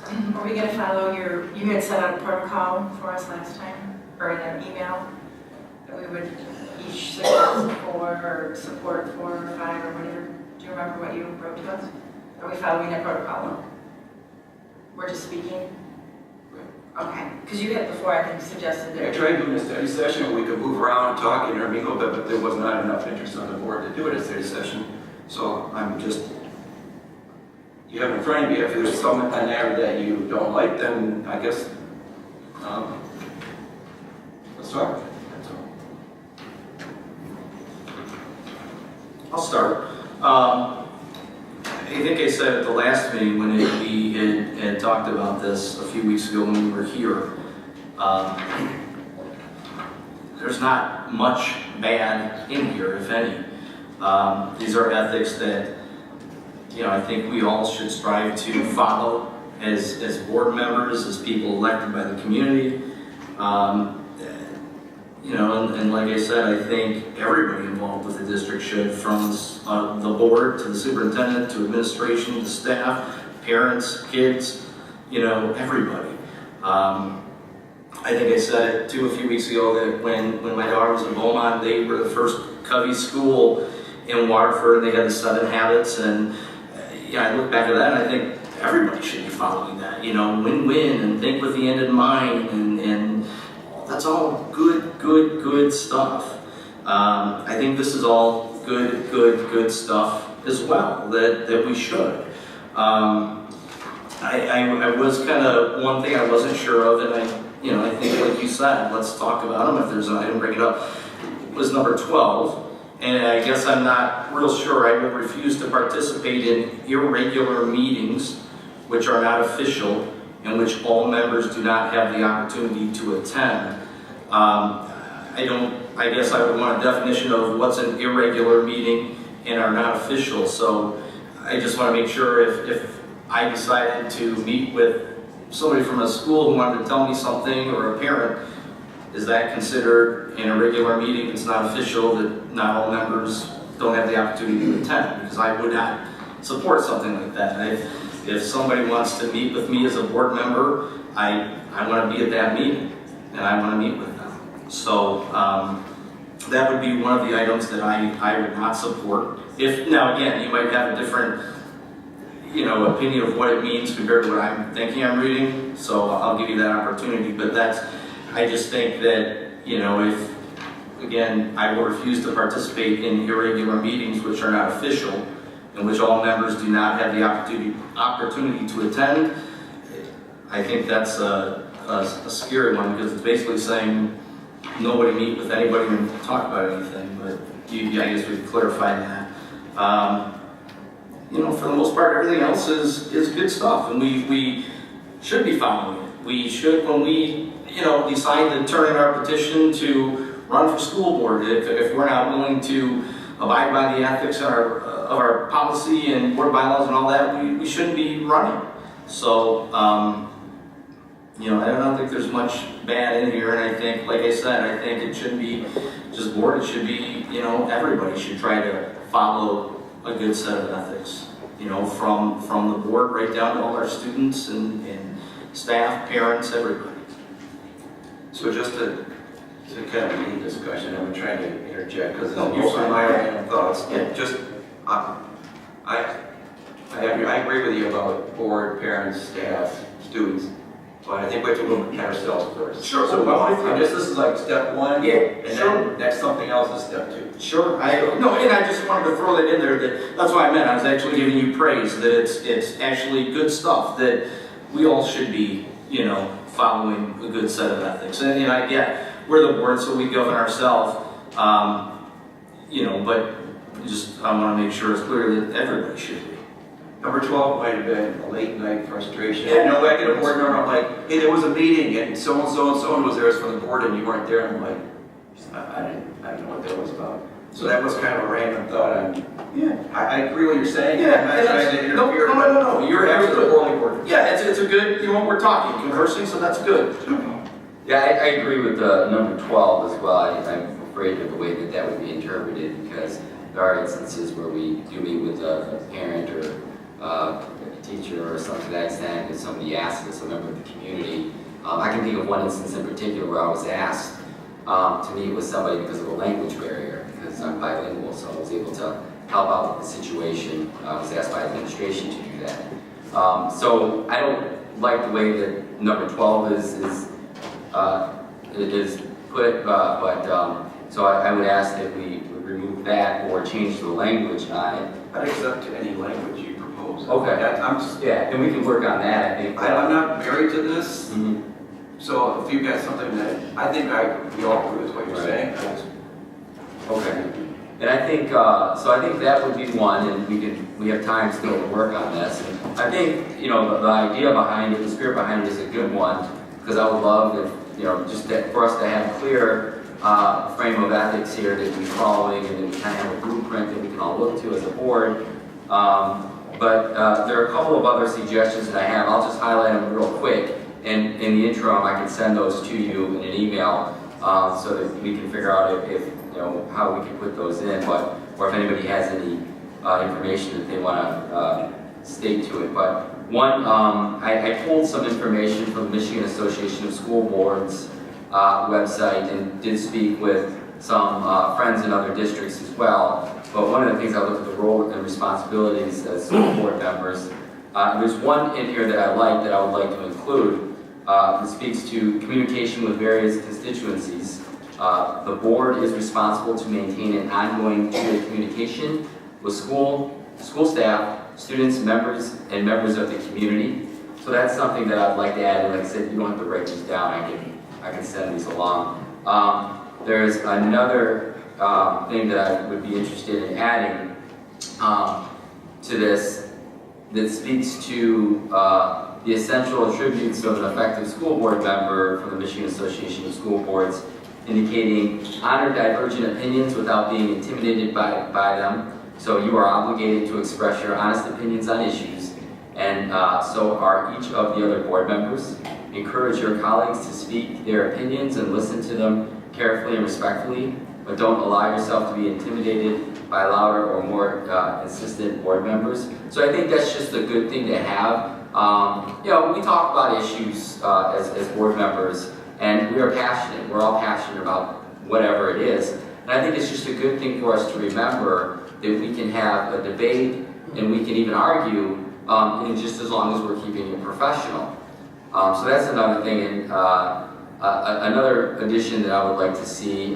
Are we going to follow you had set out a protocol for us last time, or in an email, that we would each suggest 4 or support 4 or 5 or whatever. Do you remember what you wrote to us? Are we following that protocol? We're just speaking? Okay, because you had before, I think, suggested I that. tried doing a study session, we could move around, talk, intermingle, but there was not enough interest on the board to do it as a study session. So I'm just, you have in front of you, if there's something on there that you don't like, then I guess, let's talk. That's all. I'll start. I think I said at the last meeting when we had talked about this a few weeks ago when we were here, there's not much bad in here, if any. These are ethics that, I think we all should strive to follow as board members, as people elected by the community. And like I said, I think everybody involved with the district should, from the board to the superintendent to administration to staff, parents, kids, everybody. I think I said it too a few weeks ago that when my daughter was in Beaumont, they were the first Covey school in Waterford, and they had the 7 habits, and I look back at that and I think everybody should be following that, win-win and think with the end in mind, and that's all good stuff. I think this is all good stuff as well, that we should. I was kind of, one thing I wasn't sure of, and I think like you said, let's talk about them if there's an item, bring it up, was number 12. And I guess I'm not real sure. I would refuse to participate in irregular meetings which are not official and which all members do not have the opportunity to attend. I guess I would want a definition of what's an irregular meeting and are not official. So I just want to make sure if I decided to meet with somebody from a school who wanted to tell me something, or a parent, is that considered an irregular meeting? It's not official, that not all members don't have the opportunity to attend, because I would not support something like that. If somebody wants to meet with me as a board member, I want to be at that meeting, and I want to meet with them. So that would be one of the items that I would not support. Now again, you might have a different opinion of what it means compared to what I'm thinking I'm reading, so I'll give you that opportunity. But I just think that, if, again, I will refuse to participate in irregular meetings which are not official, in which all members do not have the opportunity to attend, I think that's a scary one, because it's basically saying nobody meet with anybody and talk about anything. But I guess we clarify that. For the most part, everything else is good stuff, and we should be following it. We should, when we decide to turn in our petition to run for school board, if we're not willing to abide by the ethics of our policy and board bylaws and all that, we shouldn't be running. So, I don't think there's much bad in here, and I think, like I said, I think it shouldn't be just board, it should be, everybody should try to follow a good set of ethics, from the board right down to all our students and staff, parents, everybody. So just to kind of lead discussion, I'm trying to interject, because No, it's usually my own thoughts. Yeah. Just, I agree with you about board, parents, staff, students, but I think we have to look at ourselves first. Sure. So this is like step 1, Yeah, and sure. then next something else is step 2. Sure. And I just wanted to throw that in there. That's what I meant. I was actually giving you praise that it's actually good stuff that we all should be, following a good set of ethics. And I get we're the board, so we govern ourselves, but just I want to make sure it's clear that everybody should be. Number 12 might have been a late night frustration. Yeah. I get a board member, I'm like, hey, there was a meeting, and so-and-so and so-and was there from the board, and you weren't there, and I'm like, I didn't know what that was about. So that was kind of a random thought. Yeah. I agree what you're saying. Yeah, I'm not trying to interfere. No. You're absolutely poorly worded. Yeah, it's a good, we're talking, conversing, so that's good. Yeah, I agree with number 12 as well. I'm afraid of the way that would be interpreted, because there are instances where we do meet with a parent or a teacher or something to that extent, and somebody asks us, a member of the community. I can think of one instance in particular where I was asked to meet with somebody because of a language barrier, because I'm bilingual, so I was able to help out with the situation. I was asked by administration to do So I don't like the way that number 12 is put, so I would ask that we remove that or change the language on it. I'd accept any language you propose. Okay. I'm just, Yeah, and we can work on that, I think. I'm not married to this, Mhm. so if you've got something that, I think we all agree with what you're Right. saying. I just- Okay. And I think, so I think that would be one, and we have time still to work on this. And I think, the idea behind it, the spirit behind it is a good one, because I would love if, just that for us to have clear frame of ethics here that we're following, and then we kind of have a blueprint that we can all look to as a board. But there are a couple of other suggestions that I have. I'll just highlight them real quick. And in the interim, I can send those to you in an email so that we can figure out if how we can put those in, or if anybody has any information that they want to state to it. But one, I pulled some information from the Michigan Association of School Boards website and did speak with some friends in other districts as well. But one of the things I looked at the role and responsibilities as school board members. There's one in here that I would like to include. It speaks to communication with various constituencies. The board is responsible to maintain an ongoing communication with school staff, students, members of the community. So that's something that I'd like to add. And like I said, you don't have to write these down. I can send these along. There's another thing that I would be interested in adding to this that speaks to the essential attributes of an effective school board member for the Michigan Association of School Boards, indicating honor divergent opinions without being intimidated by them. So you are obligated to express your honest opinions on issues, and so are each of the other board members. Encourage your colleagues to speak their opinions and listen to them carefully and respectfully, but don't allow yourself to be intimidated by louder or more insistent board members. So I think that's just a good thing to have. We talk about issues as board members, and we are passionate. We're all passionate about whatever it is. And I think it's just a good thing for us to remember that we can have a debate and we can even argue, and just as long as we're keeping it professional. So that's another thing. And another addition that I would like to see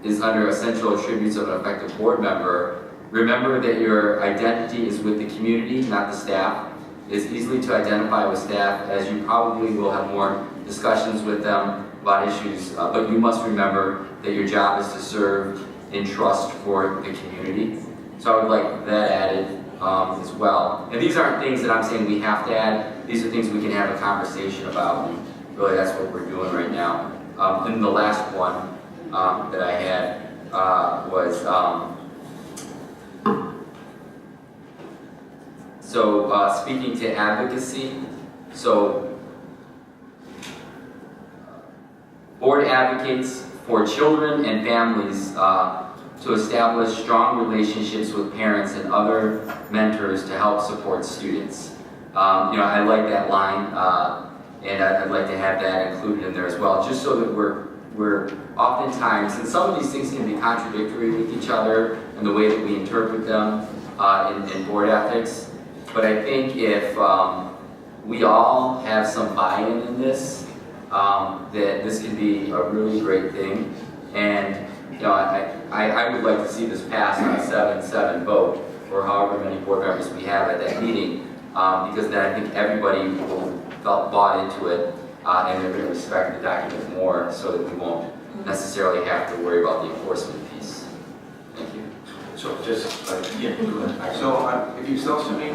is under essential attributes of an effective board member. Remember that your identity is with the community, not the staff. It's easy to identify with staff, as you probably will have more discussions with them about issues, but you must remember that your job is to serve in trust for the community. So I would like that added as well. And these aren't things that I'm saying we have to add. These are things we can have a conversation about. And really, that's what we're doing right now. And the last one that I had was speaking to advocacy. So board advocates for children and families to establish strong relationships with parents and other mentors to help support students. I like that line, and I'd like to have that included in there as well, just so that we're oftentimes, and some of these things can be contradictory with each other and the way that we interpret them in board ethics. But I think if we all have some buy-in in this, that this can be a really great thing. And I would like to see this pass on a 7-7 vote, or however many board members we have at that meeting, because then I think everybody will bought into it, and they're going to respect the document more, so that we won't necessarily have to worry about the enforcement piece. Thank you. So just, go ahead. So if you sell to me,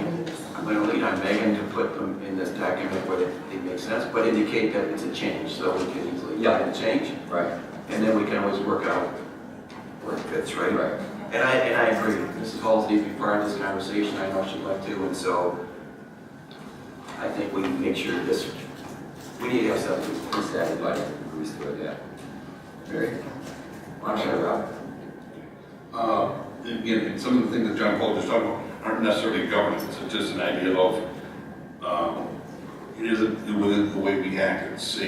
I'm going to lean on Megan to put them in this document where it makes sense, but indicate that it's a change, so we can easily find the change. Right. And then we can always work out where it fits, right? Right. And I agree. Mrs. Halsey would be part of this conversation. I know she'd like to, and so I think we make sure this, we need to have something. At least everybody agrees to it, yeah. Very. I'm sorry, Rob. Again, some of the things that John Paul just talked about aren't necessarily governance. It's just an idea of it isn't within the way we act. It's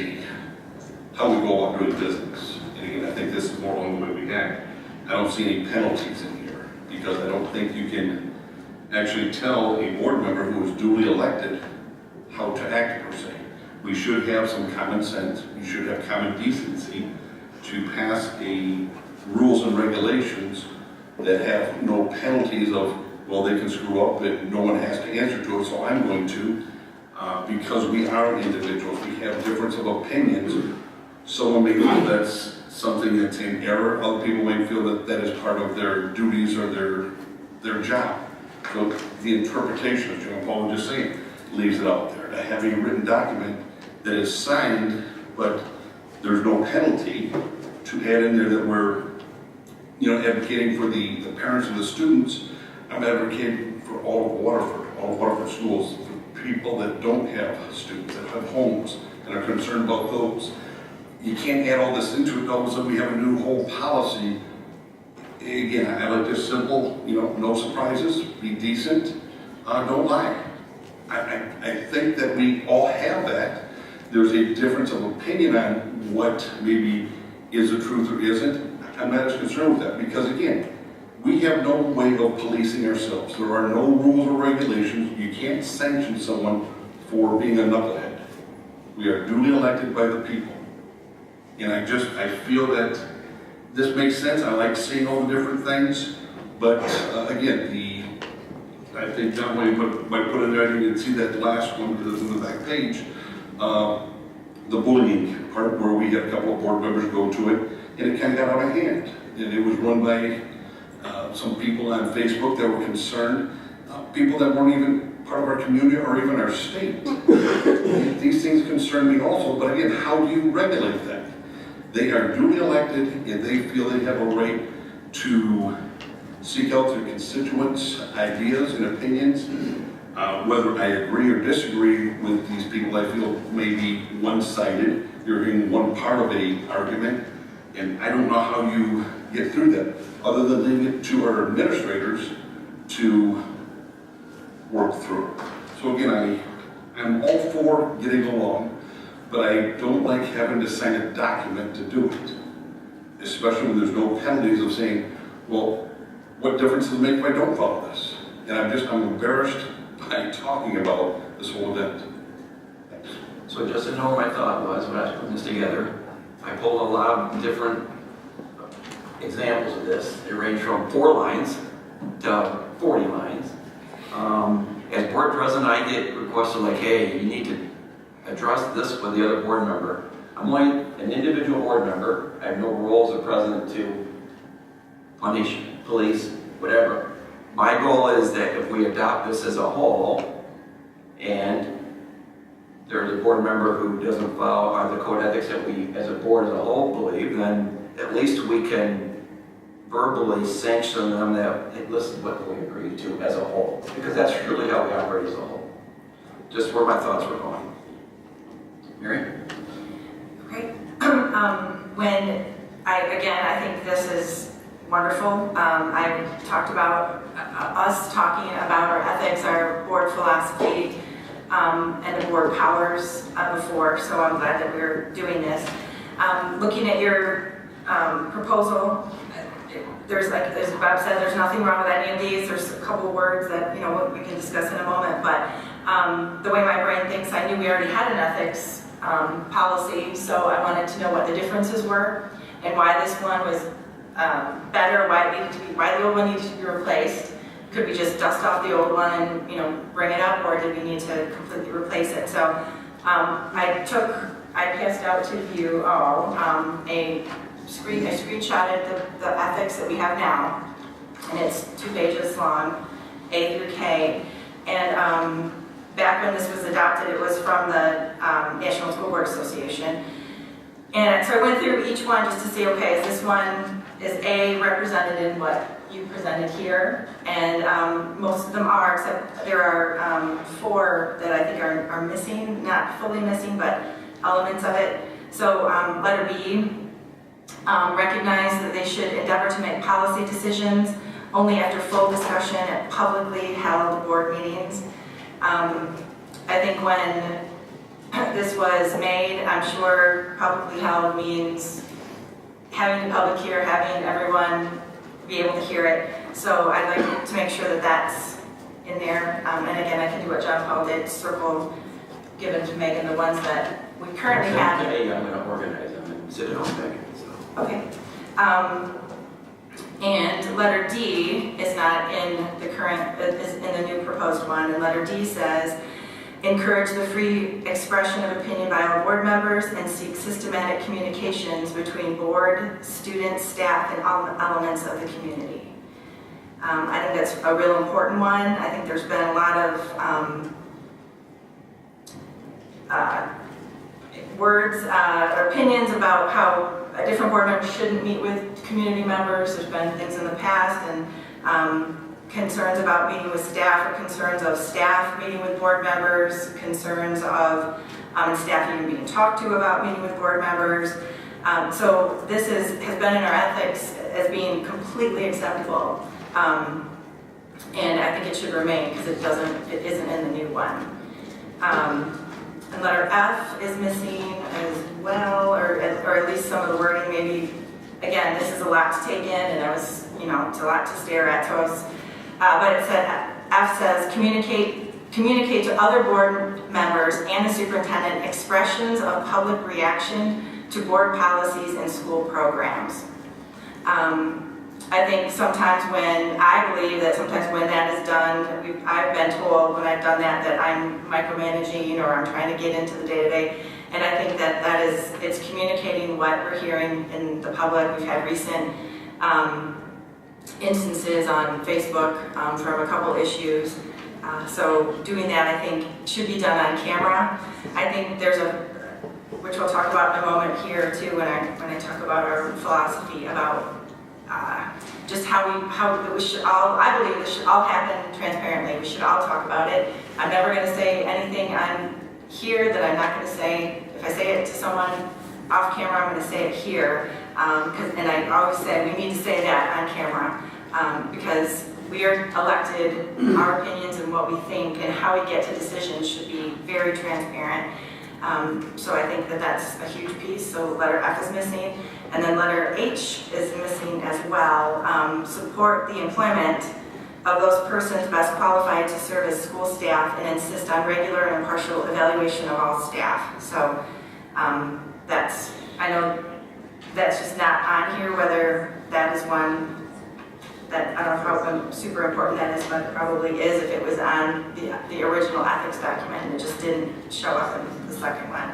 how we go about doing business. And again, I think this is more along the way we act. I don't see any penalties in here, because I don't think you can actually tell a board member who is duly elected how to act per se. We should have some common sense, we should have common decency to pass a rules and regulations that have no penalties of, well, they can screw up and no one has to answer to it, so I'm going to. Because we are individuals, we have difference of opinions. Someone may feel that's something that's in error, other people may feel that that is part of their duties or their job. So the interpretation, as John Paul was just saying, leaves it out there. To have a written document that is signed, but there's no penalty, to add in there that we're, advocating for the parents and the students. I'm advocating for all of Waterford schools, for people that don't have students, that have homes, and are concerned about those. You can't add all this into it, all of a sudden we have a new whole policy. Again, I like this simple, no surprises, be decent, don't lie. I think that we all have that. There's a difference of opinion on what maybe is the truth or isn't. I'm not as concerned with that because, again, we have no way of policing ourselves. There are no rules or regulations. You can't sanction someone for being a knucklehead. We are duly elected by the people. And I feel that this makes sense. I like seeing all the different things. But again, I think John might put in there, I didn't see that last one because it's on the back page, the bullying part where we had a couple of board members go to it, and it kind of got out of hand. And it was run by some people on Facebook that were concerned, people that weren't even part of our community or even our state. These things concern me also, but again, how do you regulate that? They are duly elected and they feel they have a right to seek out their constituents' ideas and opinions. Whether I agree or disagree with these people, I feel may be one-sided. You're in one part of an argument, and I don't know how you get through that, other than leaving it to our administrators to work through. So again, I'm all for getting along, but I don't like having to sign a document to do it, especially when there's no penalties of saying, well, what difference does it make if I don't follow this? And I'm embarrassed by talking about this whole event. Thanks. So just to know what my thought was when I was putting this together, I pulled a lot of different examples of this. They range from 4 lines to 40 lines. As board president, I get requests like, hey, you need to address this with the other board member. I'm only an individual board member. I have no role as a president to punish, police, whatever. My goal is that if we adopt this as a whole, and there's a board member who doesn't follow the code ethics that we as a board as a whole believe, then at least we can verbally sanction them that, hey, listen, what do we agree to as a whole? Because that's really how we operate as a whole. Just where my thoughts were going. Mary? Okay. I think this is wonderful. I talked about us talking about our ethics, our board philosophy, and the board powers before, so I'm glad that we're doing this. Looking at your proposal, there's as Bob said, there's nothing wrong with any of these. There's a couple of words that we can discuss in a moment, but the way my brain thinks, I knew we already had an ethics policy, so I wanted to know what the differences were and why this one was better, why the old one needed to be replaced. Could we just dust off the old one and bring it up, or did we need to completely replace it? So I passed out to you all I screenshotted the ethics that we have now, and it's 2 pages long, A through K. And back when this was adopted, it was from the National School Board Association. And so I went through each one just to see, okay, is A represented in what you presented here? And most of them are, except there are 4 that I think are missing, not fully missing, but elements of it. So letter B, recognize that they should endeavor to make policy decisions only after full discussion at publicly held board meetings. I think when this was made, I'm sure publicly held means having the public hear, having everyone be able to hear it. So I'd like to make sure that that's there. And again, I can do what John Paul did, circle, given to Megan, the ones that we currently have. Today, I'm gonna organize them and sit it on back, so. Okay. And letter D is not in the current, is in the new proposed one. And letter D says, encourage the free expression of opinion by all board members and seek systematic communications between board, students, staff, and all elements of the community. I think that's a real important one. I think there's been a lot of words or opinions about how different board members shouldn't meet with community members. There's been things in the past, and concerns about meeting with staff, or concerns of staff meeting with board members, concerns of staff even being talked to about meeting with board members. So this has been in our ethics as being completely acceptable. And I think it should remain because it isn't in the new one. And letter F is missing as well, or at least some of the wording maybe. Again, this is a lot to take in, and it's a lot to stare at. So but it said, F says, communicate to other board members and the superintendent expressions of public reaction to board policies and school programs. I think sometimes I believe that sometimes when that is done, I've been told when I've done that I'm micromanaging or I'm trying to get into the day-to-day. And I think it's communicating what we're hearing in the public. We've had recent instances on Facebook from a couple issues. So doing that, I think, should be done on camera. I think there's which we'll talk about in a moment here too when I talk about our philosophy about just how we should all, I believe this should all happen transparently. We should all talk about it. I'm never going to say anything on here that I'm not going to say. If I say it to someone off camera, I'm going to say it here. And I always say we need to say that on camera because we are elected. Our opinions and what we think and how we get to decisions should be very transparent. So I think that's a huge piece. So letter F is missing. And then letter H is missing as well. Support the employment of those persons best qualified to serve as school staff and insist on regular and impartial evaluation of all staff. So I know that's just not on here, whether that is one that, I don't know how super important that is, but it probably is if it was on the original ethics document and it just didn't show up in the second one.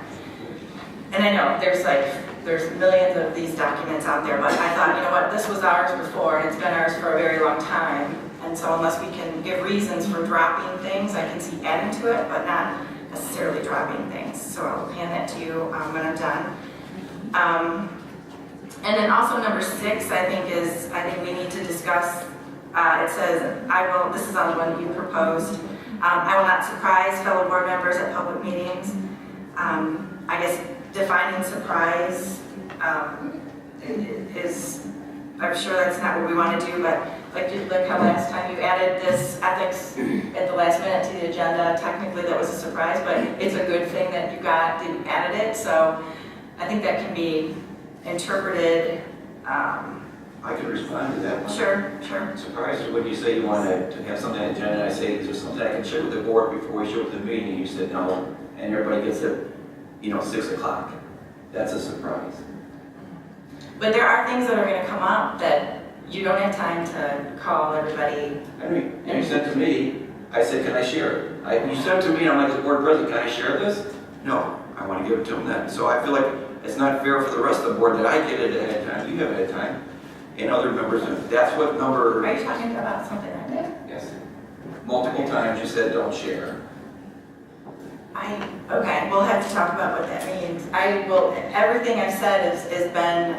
And I know there's millions of these documents out there, but I thought, you know what, this was ours before and it's been ours for a very long time. And so unless we can give reasons for dropping things, I can see adding to it, but not necessarily dropping things. So I'll hand that to you when I'm done. And then also number 6, I think we need to discuss, it says, this is on the one you proposed, I will not surprise fellow board members at public meetings. I guess defining surprise is, I'm sure that's not what we want to do, but like how last time you added this ethics at the last minute to the agenda, technically that was a surprise, but it's a good thing that you added it, so I think that can be interpreted. I could respond to that one. Sure. Surprised when you say you wanted to have something on the agenda, and I say, is there something I can share with the board before we show up to the meeting? And you said no, and everybody gets it, 6 o'clock. That's a surprise. But there are things that are going to come up that you don't have time to call everybody. I mean, you sent to me, I said, can I share it? You sent it to me, and I'm like, as board president, can I share this? No, I want to give it to them then. So I feel like it's not fair for the rest of the board that I get it ahead of time, you have it ahead of time, and other members, that's what number... Are you talking about something I did? Yes. Multiple times you said don't share. Okay, we'll have to talk about what that means. Everything I've said has been,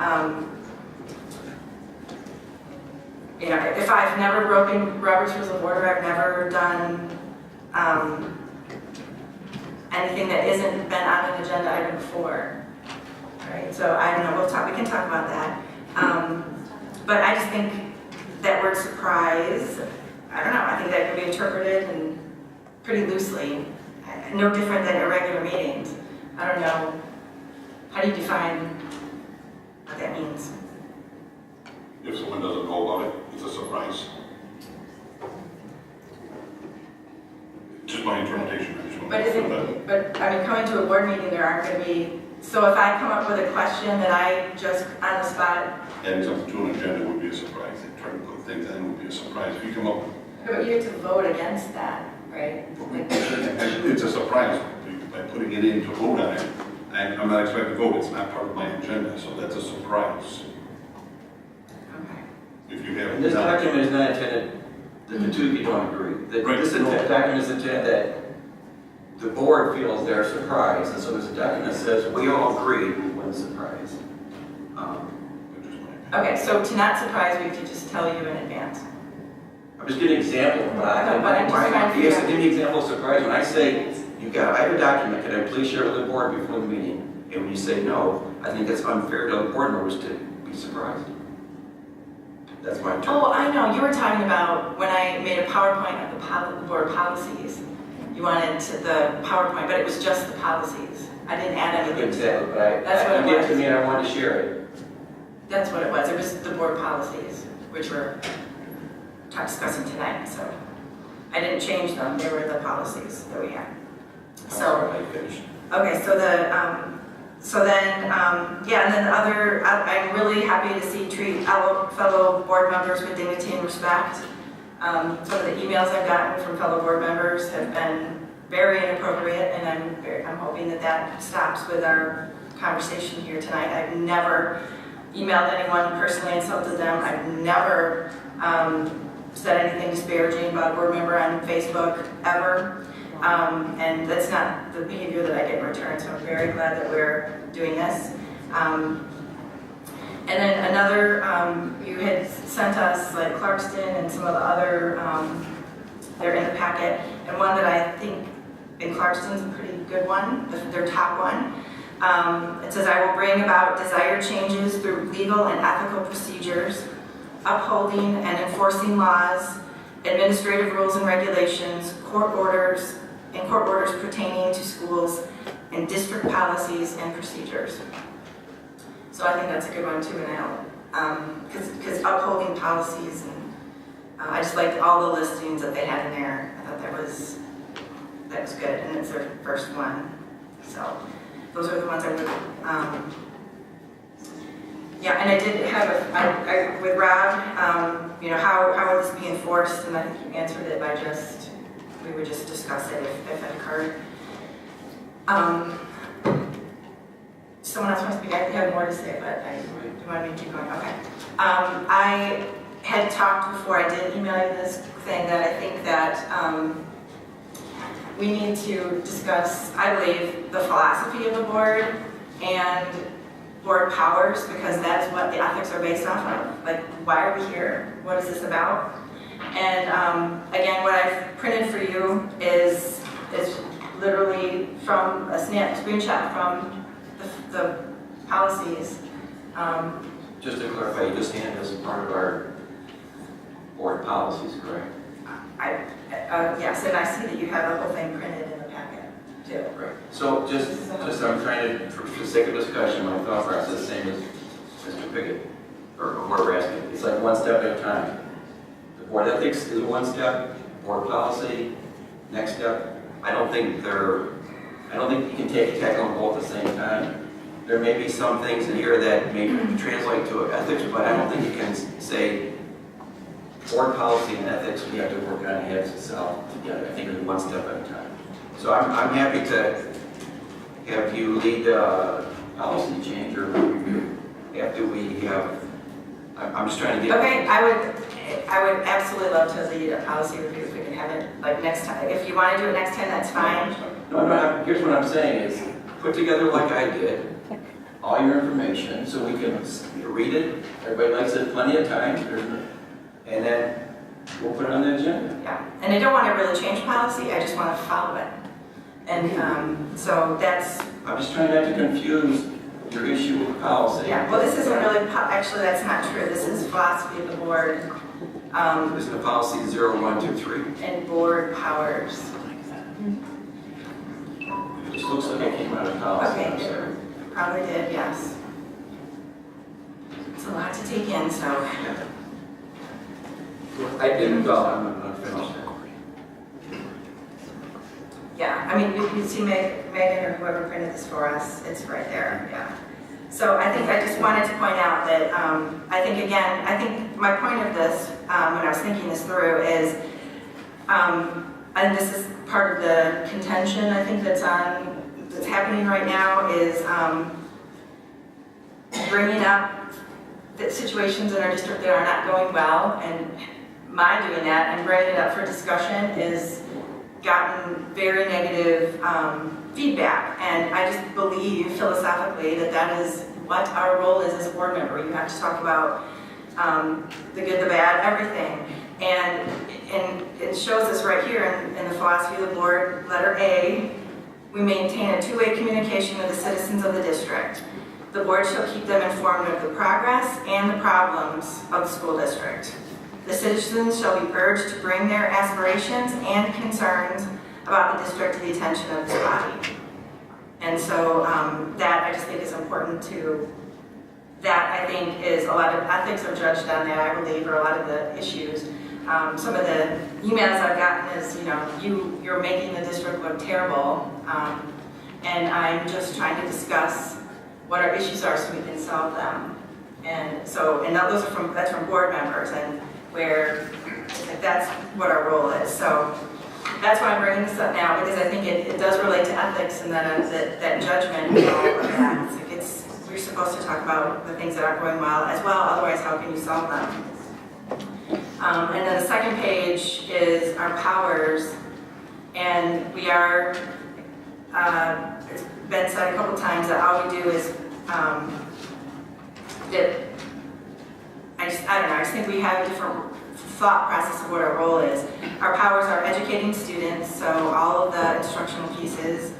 if I've never broken Robert's Rules of Order, I've never done anything that isn't been on an agenda item before. Right, so I don't know, we can talk about that. But I just think that word surprise, I don't know, I think that can be interpreted and pretty loosely. No different than irregular meetings. I don't know. How do you define what that means? If someone doesn't know about it, it's a surprise. But I mean, coming to a board meeting, there aren't gonna be, so if I come up with a question that I just on the spot, Adding something to an agenda would be a surprise. Trying to put things in would be a surprise. If you come up, but you have to vote against that, right? it's a surprise by putting it in to vote on it. I'm not expecting to vote, it's not part of my agenda, so that's a surprise. Okay. If you have. And this document is not intended that the two of you don't agree. Right. This document is intended that the board feels they're surprised, and so there's a document that says we all agree when surprised. Okay, so to not surprise, we could just tell you in advance. I'm just giving an example, but Okay, but I'm just trying to yes, figure out- give me an example of surprise. When I say, I have a document, can I please share with the board before the meeting? And when you say no, I think it's unfair to the board members to be surprised. That's my term. Oh, I know, you were talking about when I made a PowerPoint of the board policies. You wanted the PowerPoint, but it was just the policies. I didn't add anything to Exactly, it. but That's what it gave it was. to me and I wanted to share it. That's what it was. It was the board policies, which we're discussing tonight, so. I didn't change them, they were the policies that we had. So, I finished. okay, so yeah, and then the other, I'm really happy to see treat our fellow board members with dignity and respect. Some of the emails I've gotten from fellow board members have been very inappropriate, and I'm hoping that stops with our conversation here tonight. I've never emailed anyone, personally insulted them. I've never said anything disparaging about a board member on Facebook, ever. And that's not the behavior that I get in return, so I'm very glad that we're doing this. And then another, you had sent us like Clarkston and some of the other, they're in the packet, and one that I think in Clarkston's a pretty good one, their top one. It says, I will bring about desired changes through legal and ethical procedures, upholding and enforcing laws, administrative rules and regulations, court orders pertaining to schools, and district policies and procedures. So I think that's a good one too, and because upholding policies, and I just liked all the listings that they had in there. I thought that was good, and it's their first one. So those are the ones I would, yeah, and I did have with Rob, you know, how would this be enforced? And I think you answered it by we would just discuss it if it occurred. Someone else wants to speak. I have more to say, but do you want me to keep going? Okay. I had talked before, I did email you this thing that I think that we need to discuss, I believe, the philosophy of the board and board powers, because that's what the ethics are based off of. Like, why are we here? What is this about? And again, what I've printed for you is literally from a screenshot from the policies. Just to clarify, you just handed us part of our board policies, correct? Yes, and I see that you have the whole thing printed in the packet too. Right. So just I'm trying to, for the sake of discussion, my thought process is the same as Mr. Pickett, or whoever asked me. It's like one step at a time. The board ethics is one step, board policy, next step. I don't think you can tackle them both at the same time. There may be some things in here that may translate to ethics, but I don't think you can say board policy and ethics, we have to work on heads itself together. I think it's one step at a time. So I'm happy to have you lead the policy change or review after we have, I'm just trying to get. Okay, I would absolutely love to lead a policy review if we can have it like next time. If you want to do it next time, that's fine. No, here's what I'm saying is, put together like I did, all your information, so we can read it, everybody likes it plenty of times, and then we'll put it on the agenda. Yeah, and I don't want to really change policy, I just want to follow it. And so that's, I'm just trying not to confuse your issue with policy. yeah, well, this isn't really, actually, that's not true. This is philosophy of the board. This is the policy 0123. And board powers. It just looks like it came out of policy. I'm Okay, sorry. probably did, yes. It's a lot to take in, so. I didn't, I'm not finished. Yeah, I mean, you see Megan or whoever printed this for us, it's right there, yeah. So I think I just wanted to point out that I think my point of this, when I was thinking this through is, and this is part of the contention I think that's happening right now is bringing up the situations in our district that are not going well, and my doing that and bringing it up for discussion is gotten very negative feedback, and I just believe philosophically that that is what our role is as a board member. You have to talk about the good, the bad, everything, and it shows us right here in the philosophy of the board, letter A, we maintain a two-way communication with the citizens of the district. The board shall keep them informed of the progress and the problems of the school district. The citizens shall be urged to bring their aspirations and concerns about the district to the attention of this body. And so that I just think is important to, that I think is a lot of ethics are judged on that, I believe, or a lot of the issues. Some of the emails I've gotten is, you're making the district look terrible, and I'm just trying to discuss what our issues are so we can solve them. And so, and that's from board members, and where that's what our role is. So that's why I'm bringing this up now, because I think it does relate to ethics and that judgment and all of that. We're supposed to talk about the things that aren't going well as well, otherwise how can you solve them? And then the second page is our powers, and we are, it's been said a couple times that all we do is, I just think we have a different thought process of what our role is. Our powers are educating students, so all of the instructional pieces.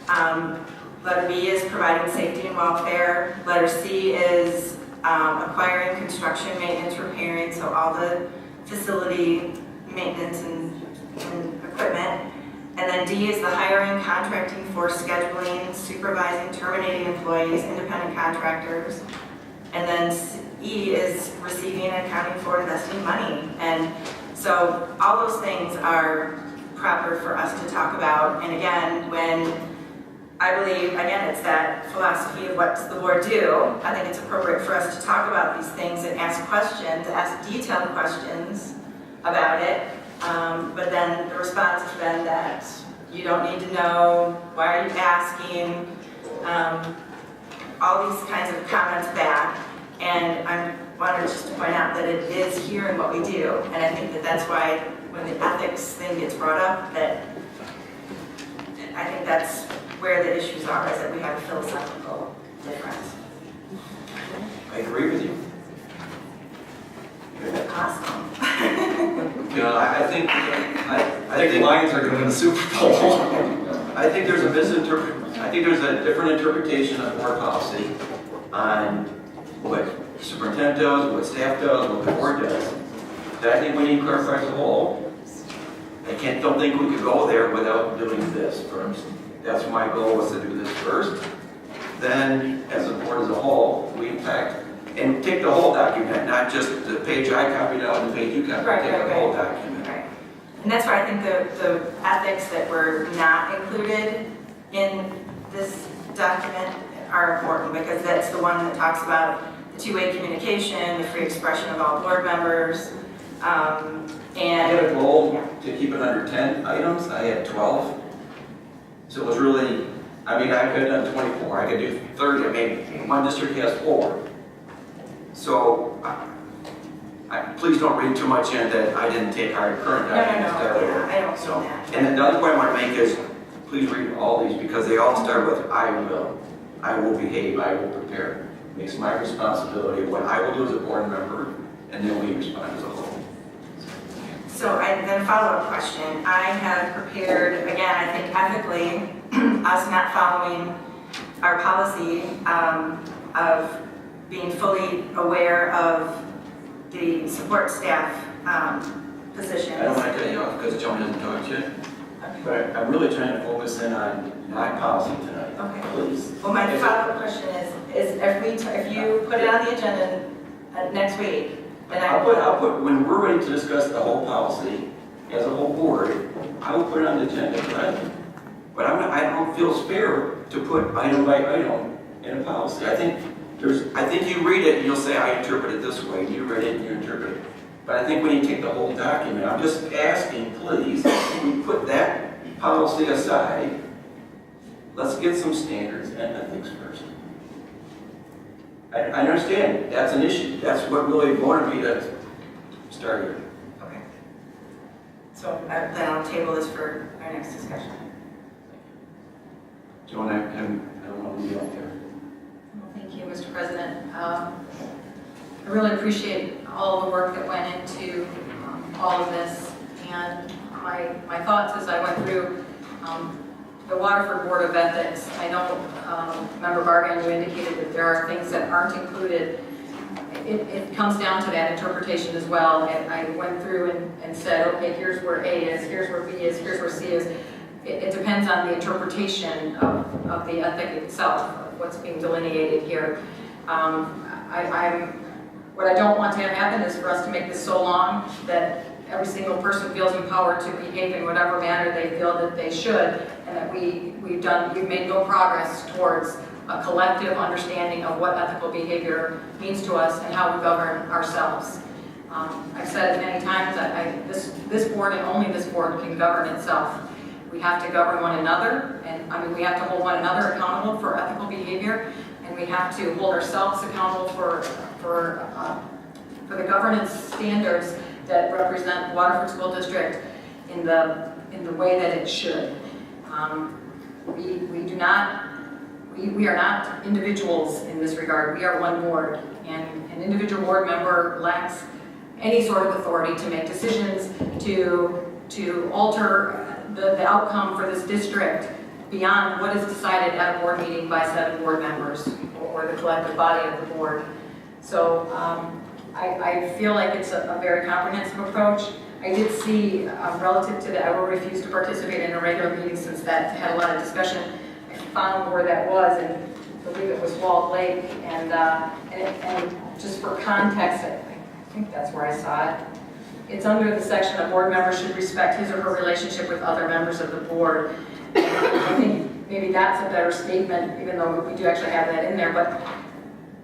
Letter B is providing safety and welfare. Letter C is acquiring, construction, maintenance, repairing, so all the facility maintenance and equipment. And then D is the hiring, contracting for scheduling, supervising, terminating employees, independent contractors. And then E is receiving, accounting for, investing money. And so all those things are proper for us to talk about. And again, when I believe, again, it's that philosophy of what does the board do, I think it's appropriate for us to talk about these things and ask questions, ask detailed questions about it. But then the response has been that you don't need to know, why are you asking, all these kinds of comments back. And I wanted just to point out that it is here in what we do. And I think that that's why when the ethics thing gets brought up, that I think that's where the issues are, is that we have a philosophical difference. I agree with you. Awesome. I think the Lions are going to win the Super Bowl. I think there's a different interpretation of board policy on what the superintendent does, what staff does, what the board does. That I think we need to clarify as a whole. Don't think we could go there without doing this first. That's my goal, was to do this first. Then, as a board as a whole, we impact and take the whole document, not just the page I copied out and the page you copied, take the whole document. Right. And that's why I think the ethics that were not included in this document are important, because that's the one that talks about the two-way communication, the free expression of all board members, I and had a goal to keep it under 10 items. I had 12. So it was really, I could have done 24. I could do 30. One district has 4. So please don't read too much in that I didn't take our current documents. No, I don't feel that. And the other point I want to make is, please read all these, because they all start with I will behave, I will prepare. It makes my responsibility of what I will do as a board member, and then we respond as a whole. So then a follow-up question. I have prepared, again, I think ethically, us not following our policy of being fully aware of the support staff positions. I don't want to cut you off because Joan hasn't talked yet, but I'm really trying to focus in on my policy tonight. Okay. Please. Well, my follow-up question is if you put it on the agenda next week, then I'll put, when we're ready to discuss the whole policy as a whole board, I will put it on the agenda, but But I don't feel it's fair to put item by item in a policy. I think you read it and you'll say, I interpret it this way, and you read it and you interpret it. But I think when you take the whole document, I'm just asking, please, can we put that policy aside? Let's get some standards and ethics first. I understand, that's an issue. That's what really wanted me to start here. Okay. So then I'll table this for our next discussion. Joan, I don't want to be out there. Well, thank you, Mr. President. I really appreciate all the work that went into all of this, and my thoughts as I went through the Waterford Board of Ethics. I know, Member Bargan, you indicated that there are things that aren't included. It comes down to that interpretation as well, and I went through and said, okay, here's where A is, here's where B is, here's where C is. It depends on the interpretation of the ethic itself, of what's being delineated here. What I don't want to have happen is for us to make this so long that every single person feels empowered to behave in whatever manner they feel that they should, and that we've made no progress towards a collective understanding of what ethical behavior means to us and how we govern ourselves. I've said it many times, this board and only this board can govern itself. We have to govern one another, and we have to hold one another accountable for ethical behavior, and we have to hold ourselves accountable for the governance standards that represent Waterford School District in the way that it should. We are not individuals in this regard. We are one board, and an individual board member lacks any sort of authority to make decisions, to alter the outcome for this district beyond what is decided at a board meeting by 7 board members or the collective body of the board. So I feel like it's a very comprehensive approach. I did see, relative to that, I will refuse to participate in a regular meeting since that had a lot of discussion. I found where that was, and I believe it was Walt Lake, and just for context, I think that's where I saw it. It's under the section that board members should respect his or her relationship with other members of the board. I think maybe that's a better statement, even though we do actually have that in there, but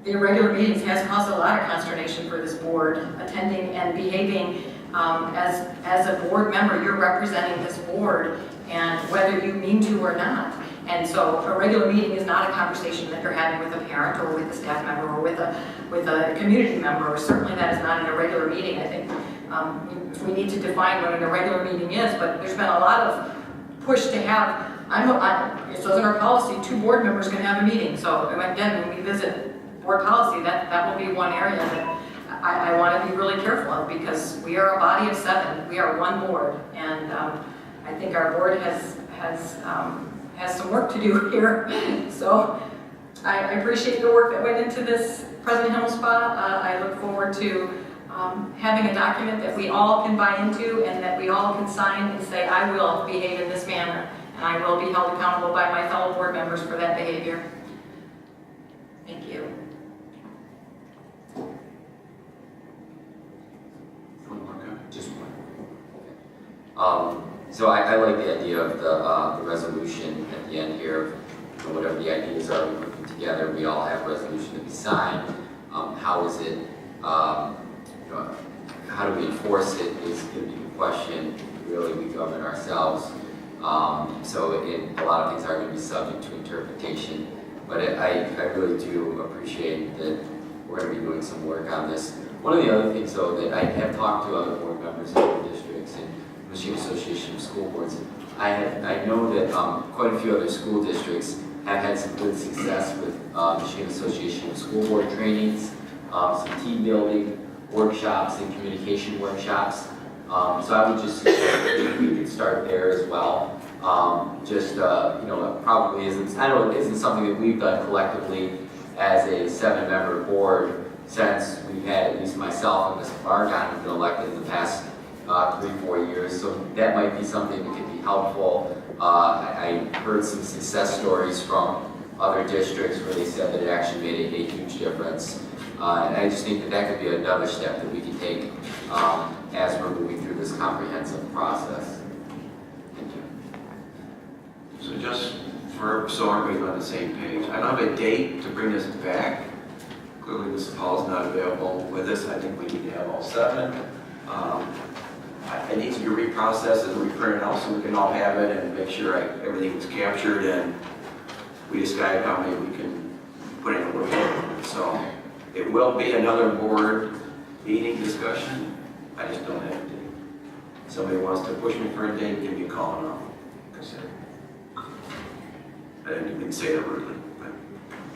the irregular meetings has caused a lot of consternation for this board. Attending and behaving as a board member, you're representing this board, and whether you mean to or not. And so a regular meeting is not a conversation that you're having with a parent or with a staff member or with a community member, or certainly that is not an irregular meeting. I think we need to define what an irregular meeting is, but there's been a lot of push to have, it says in our policy, 2 board members can have a meeting. So again, when we visit board policy, that will be one area that I want to be really careful of, because we are a body of 7. We are one board, and I think our board has some work to do here. So I appreciate the work that went into this, President Himmelsbach. I look forward to having a document that we all can buy into and that we all can sign and say, I will behave in this manner, and I will be held accountable by my fellow board members for that behavior. Thank you. Just one. So I like the idea of the resolution at the end here. Whatever the ideas are we're putting together, we all have a resolution to be signed. How is it? How do we enforce it is going to be the question. Really, we govern ourselves. So a lot of things are going to be subject to interpretation. But I really do appreciate that we're going to be doing some work on this. One of the other things, though, that I have talked to other board members in other districts and Michigan Association of School Boards, I know that quite a few other school districts have had some good success with Michigan Association of School Board trainings, some team building workshops and communication workshops. So I would just suggest we could start there as well. Probably isn't, I know it isn't something that we've done collectively as a 7-member board since we've had, at least myself and Ms. Bargan have been elected in the past 3-4 years. So that might be something that could be helpful. I heard some success stories from other districts where they said that it actually made a huge difference. And I just think that could be another step that we can take as we're moving through this comprehensive process. Thank you. So so everybody's on the same page. I don't have a date to bring this back. Clearly, Mrs. Hall is not available with us. I think we need to have all 7. It needs to be reprocessed and reprinted out so we can all have it and make sure everything was captured, and we decide how many we can put in a report. So it will be another board meeting discussion. I just don't have a date. If somebody wants to push me for a date, give me a call and I'll consider. I didn't even say that rudely. But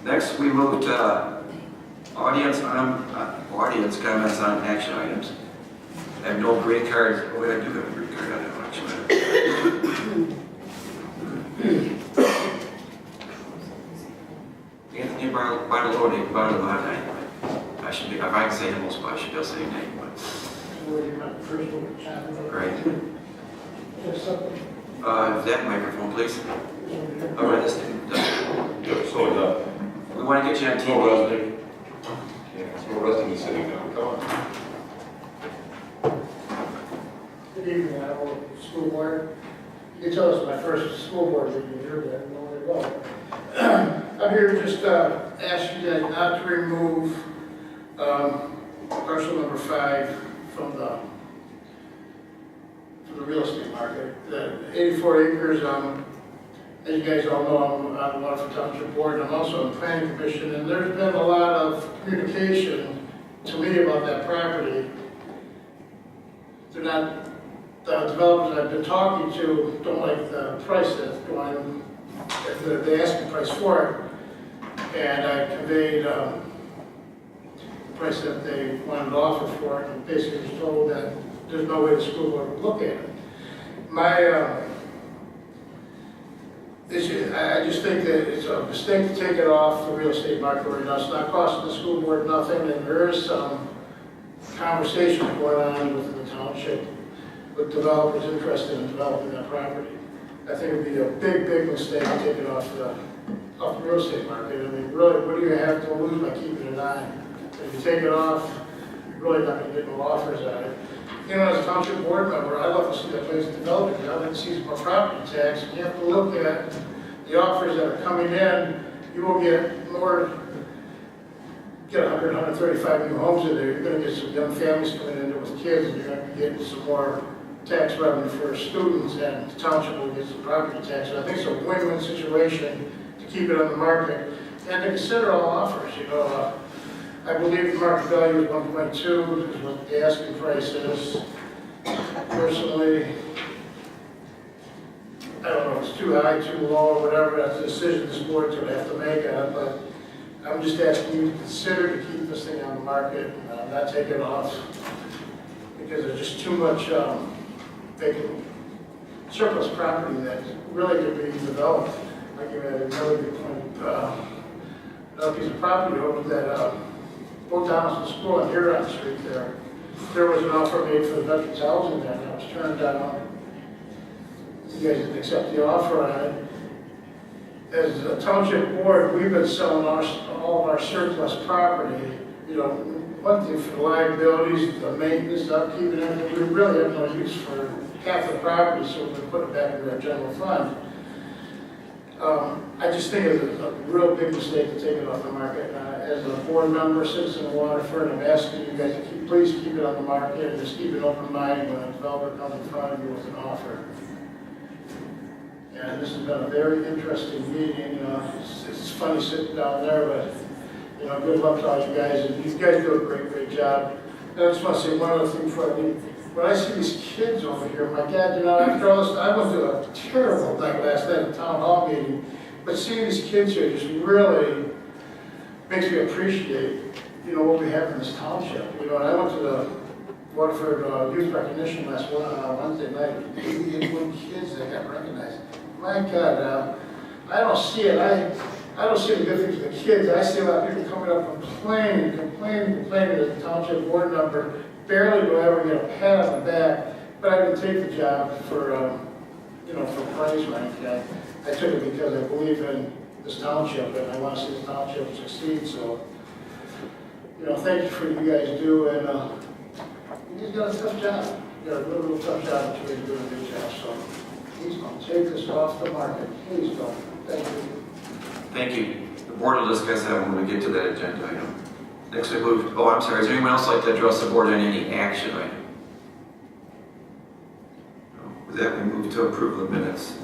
next, we move to audience comments on action items. I have no green cards. Oh, I do have a green card on that action item. Anthony Bartolone. I should be, if I can say the most, I should be able to say his name. Right. That microphone, please. All right, this thing. We want to get you on TV. So Rusty is sitting down. Come on. Good evening, I will school board. You can tell us my first school board meeting here, but I don't know where to go. I'm here to just ask you guys not to remove parcel number 5 from the real estate market. The 84 acres, as you guys all know, I'm on the Waterford Township Board, and I'm also on the Planning Commission, and there's been a lot of communication to me about that property. They're not, the developers I've been talking to don't like the price that's going, the asking price for it, and I conveyed the price that they wanted to offer for it, and basically was told that there's no way the school board would look at it. My issue, I just think that it's a mistake to take it off the real estate market right now. It's not costing the school board nothing, and there is some conversation going on within the township with developers interested in developing that property. I think it would be a big, big mistake to take it off the real estate market. I mean, really, what do you have to lose by keeping it on? If you take it off, you're really not going to get no offers on it. You know, as a township board member, I'd love to see that place developed. I'd like to see some more property tax. You have to look at the offers that are coming in. You will get more, get 100, 135 new homes in there. You're going to get some young families coming in there with kids, and you're going to be getting some more tax revenue for students, and the township will get some property tax. So I think it's a win-win situation to keep it on the market and to consider all offers. You know, I believe the market value is 1.2 is what the asking price is. Personally, I don't know if it's too high, too low, or whatever. That's a decision this board's going to have to make on it, but I'm just asking you to consider to keep this thing on the market, not take it off, because there's just too much vacant surplus property that really could be developed. Like you had a really good point. Another piece of property over that Old Donaldson School on Huron Street there. There was an offer made for the veterans housing there, and that was turned down. You guys didn't accept the offer on it. As a township board, we've been selling all of our surplus property. You know, one thing for the liabilities, the maintenance, upkeep, and everything. We really have no use for half the property, so we're putting it back into our general fund. I just think it's a real big mistake to take it off the market. As a board member, citizen of Waterford, I'm asking you guys to please keep it on the market and just keep an open mind when a developer comes in front of you with an offer. And this has been a very interesting meeting. It's funny sitting down there, but you know, good luck to all you guys. And you guys do a great, great job. And I just want to say one other thing before I leave. When I see these kids over here, my God, you know, after all this, I went through a terrible night last night at the town hall meeting, but seeing these kids here just really makes me appreciate, you know, what we have in this township. You know, and I went to the Waterford Youth Recognition last Wednesday night, 81 kids that got recognized. My God, I don't see it. I don't see the good things for the kids. I see a lot of people coming up complaining as a township board member. Barely do I ever get a pat on the back, but I would take the job for, you know, for praise rank. I took it because I believe in this township and I want to see this township succeed. So, you know, thank you for what you guys do, and you guys got a tough job. You got a real tough job, but you're doing a good job. So please don't take this off the market. Please don't. Thank you. Thank you. The board will discuss that when we get to that agenda item. Next we move, oh, I'm sorry, is there anyone else like to address the board on any action item? No. With that, we move to approve the minutes.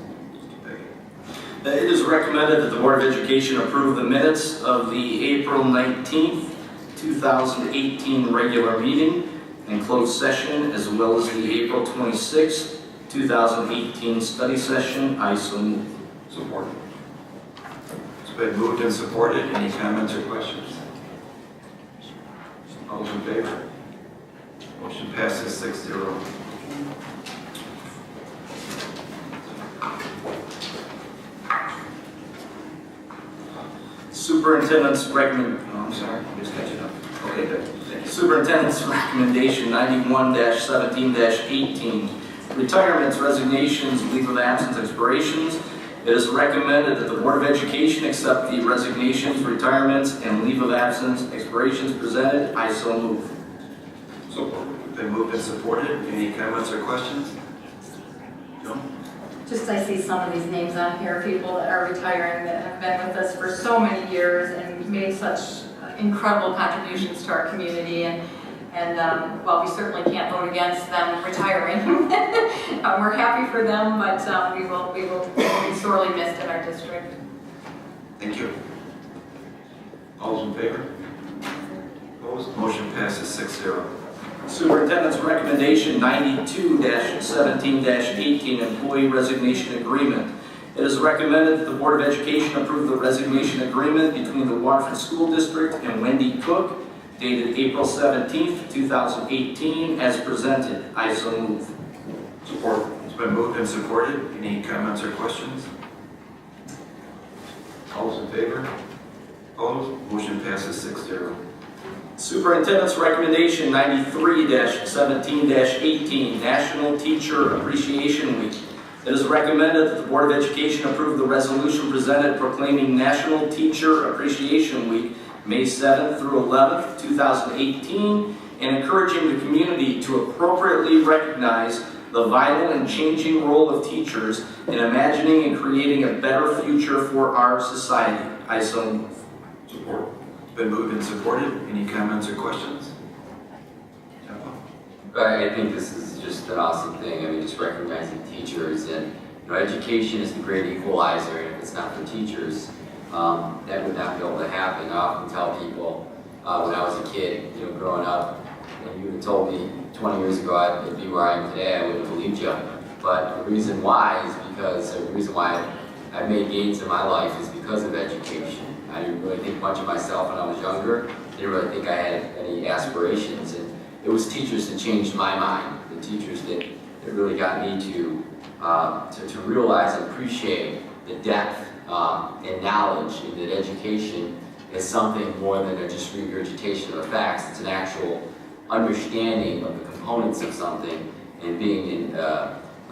It is recommended that the Board of Education approve the minutes of the April 19th, 2018 regular meeting and closed session, as well as the April 26th, 2018 study session. I so move. Support. It's been moved and supported. Any comments or questions? All those in favor? Motion passes 6-0. Superintendent's Superintendent's recommendation 91-17-18, retirements, resignations, leave of absence, expirations. It is recommended that the Board of Education accept the resignations, retirements, and leave of absence, expirations presented. I so move. Support. Been moved and supported. Any comments or questions? Joe? Just I see some of these names on here, people that are retiring that have been with us for so many years and made such incredible contributions to our community. And while we certainly can't vote against them retiring, we're happy for them, but we will be sorely missed in our district. Thank you. All those in favor? Opposed? Motion passes 6-0. Superintendent's recommendation 92-17-18, employee resignation agreement. It is recommended that the Board of Education approve the resignation agreement between the Waterford School District and Wendy Cook, dated April 17th, 2018, as presented. I so move. Support. It's been moved and supported. Any comments or questions? All those in favor? Opposed? Motion passes 6-0. Superintendent's recommendation 93-17-18, National Teacher Appreciation Week. It is recommended that the Board of Education approve the resolution presented proclaiming National Teacher Appreciation Week, May 7th through 11th, 2018, and encouraging the community to appropriately recognize the vital and changing role of teachers in imagining and creating a better future for our society. I so move. Support. Been moved and supported. Any comments or questions? I think this is just an awesome thing. I mean, just recognizing teachers and, education is the great equalizer. And if it's not for teachers, that would not be able to happen. I often tell people when I was a kid, growing up, and you would have told me 20 years ago I'd be where I am today, I wouldn't have believed you. But the reason why is because the reason why I've made gains in my life is because of education. I didn't really think much of myself when I was younger. I didn't really think I had any aspirations. And it was teachers that changed my mind. The teachers that really got me to realize and appreciate the depth and knowledge in that education is something more than just regurgitation of the facts. It's an actual understanding of the components of something and being in,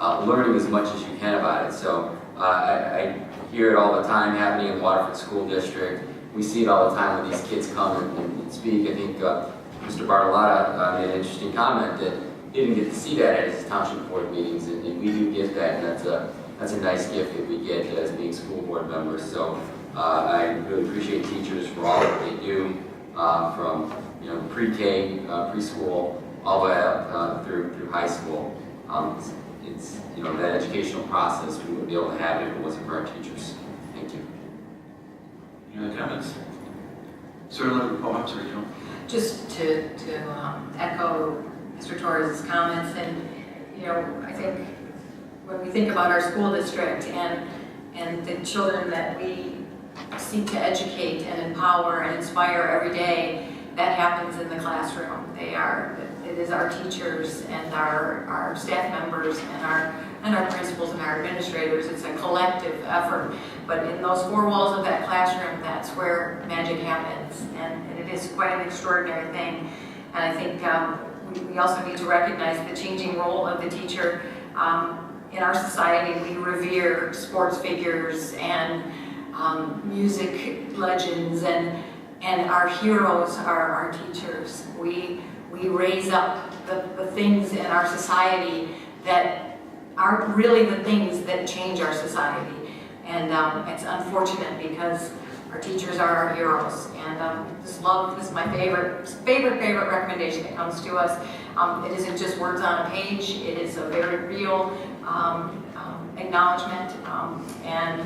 learning as much as you can about it. So I hear it all the time happening in the Waterford School District. We see it all the time when these kids come and speak. I think Mr. Bartolotta made an interesting comment that he didn't get to see that at his township board meetings, and we do get that, and that's a nice gift that we get as being school board members. So I really appreciate teachers for all that they do, from pre-K, preschool, all the way up through high school. It's that educational process we wouldn't be able to have if it wasn't for our teachers. Thank you. Any other comments? Certainly. Oh, I'm sorry, Joe. Just to echo Mr. Torres' comments, and I think when we think about our school district and the children that we seek to educate and empower and inspire every day, that happens in the classroom. It is our teachers and our staff members and our principals and our administrators. It's a collective effort. But in those four walls of that classroom, that's where magic happens. And it is quite an extraordinary thing. And I think we also need to recognize the changing role of the teacher. In our society, we revere sports figures and music legends, and our heroes are our teachers. We raise up the things in our society that are really the things that change our society. And it's unfortunate because our teachers are our heroes. And this is my favorite recommendation that comes to us. It isn't just words on a page. It is a very real acknowledgement. And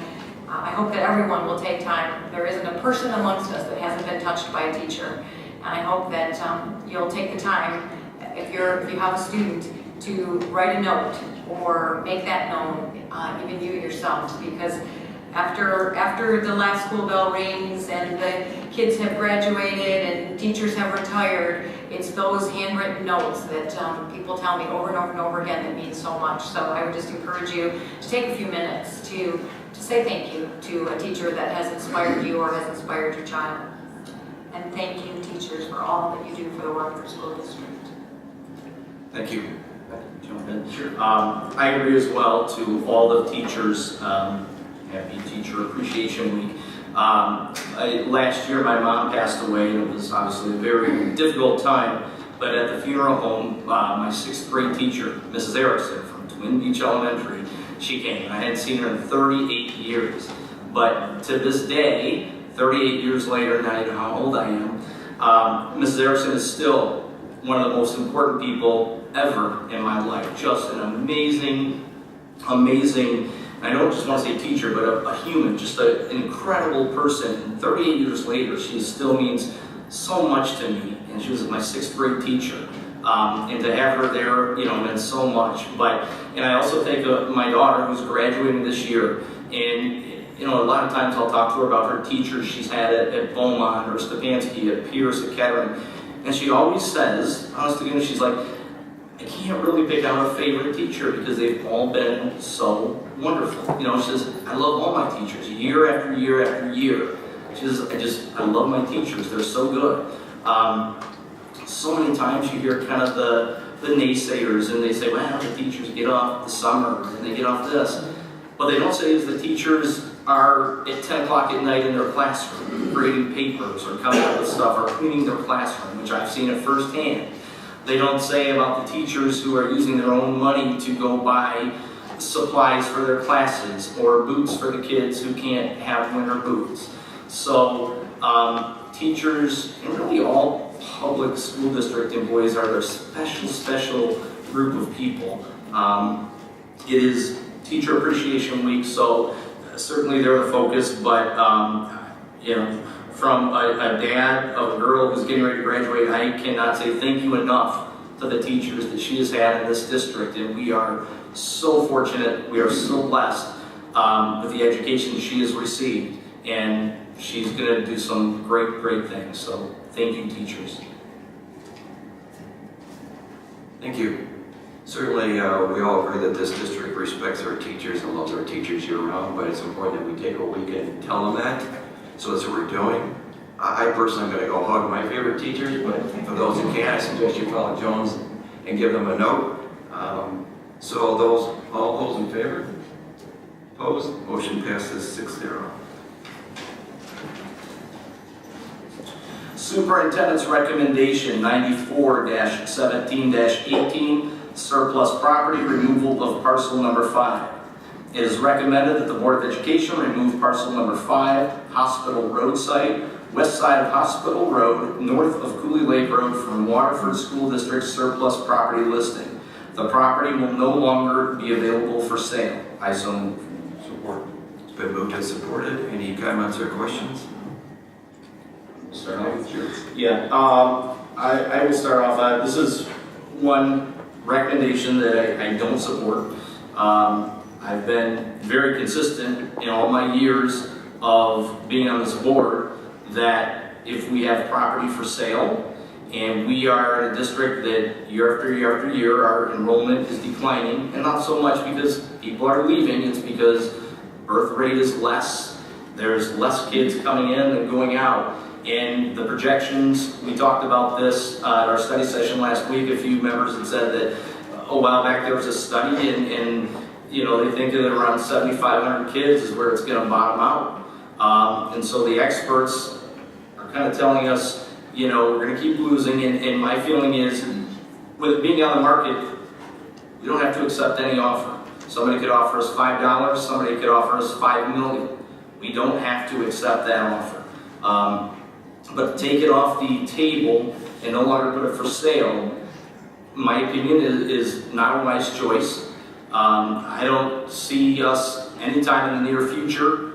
I hope that everyone will take time. There isn't a person amongst us that hasn't been touched by a teacher. And I hope that you'll take the time, if you have a student, to write a note or make that known, even you yourselves, because after the last school bell rings and the kids have graduated and teachers have retired, it's those handwritten notes that people tell me over and over and over again that mean so much. So I would just encourage you to take a few minutes to say thank you to a teacher that has inspired you or has inspired your child. And thank you, teachers, for all that you do for the Waterford School District. Thank you. Jump in. Sure. I agree as well to all the teachers. Happy Teacher Appreciation Week. Last year my mom passed away, and it was obviously a very difficult time, but at the funeral home, my 6th grade teacher, Mrs. Erickson from Twin Beach Elementary, she came, and I hadn't seen her in 38 years. But to this day, 38 years later, now you know how old I am, Mrs. Erickson is still one of the most important people ever in my life. Just an amazing, I don't just want to say teacher, but a human, just an incredible person. And 38 years later, she still means so much to me. And she was my 6th grade teacher. And to have her there, meant so much. And I also think of my daughter who's graduating this year. And, a lot of times I'll talk to her about her teachers she's had at Beaumont or Stefanski, at Pierce, at Kettering. And she always says, honest to goodness, she's like, I can't really pick out a favorite teacher because they've all been so wonderful. She says, I love all my teachers, year after year after year. She says, I love my teachers, they're so good. So many times you hear kind of the naysayers, and they say, well, the teachers get off the summer, and they get off this. What they don't say is the teachers are at 10 o'clock at night in their classroom, grading papers, or coming up with stuff, or cleaning their classroom, which I've seen it firsthand. They don't say about the teachers who are using their own money to go buy supplies for their classes or boots for the kids who can't have winter boots. So teachers, and really all public school district employees, are their special group of people. It is Teacher Appreciation Week, so certainly they're the focus, but from a dad of a girl who's getting ready to graduate, I cannot say thank you enough to the teachers that she has had in this district, and we are so fortunate, we are so blessed with the education she has received, and she's going to do some great things, so thank you, teachers. Thank you. Certainly, we all agree that this district respects our teachers and loves our teachers year-round, but it's important that we take a week and tell them that. So that's what we're doing. I personally am going to go hug my favorite teachers, but for those who can't, I suggest you call Jones and give them a note. So all those in favor? Opposed? Motion passes 6-0. Superintendent's recommendation 94-17-18, surplus property, removal of parcel number 5. It is recommended that the Board of Education remove parcel number 5, Hospital Road site, west side of Hospital Road, north of Cooley Lake Road, from Waterford School District surplus property listing. The property will no longer be available for sale. I so move. Support. It's been moved and supported. Any comments or questions? Start off with yours. Yeah, I will start off. This is one recommendation that I don't support. I've been very consistent in all my years of being on this board that if we have property for sale and we are in a district that year after year after year our enrollment is declining, and not so much because people are leaving, it's because birth rate is less, there's less kids coming in than going out. And the projections, we talked about this at our study session last week. A few members had said that a while back there was a study and they think that around 7,500 kids is where it's going to bottom out. And so the experts are kind of telling us, we're going to keep losing. And my feeling is, with it being on the market, we don't have to accept any offer. Somebody could offer us $5, somebody could offer us $5 million. We don't have to accept that offer. But to take it off the table and no longer put it for sale, my opinion is not a wise choice. I don't see us anytime in the near future,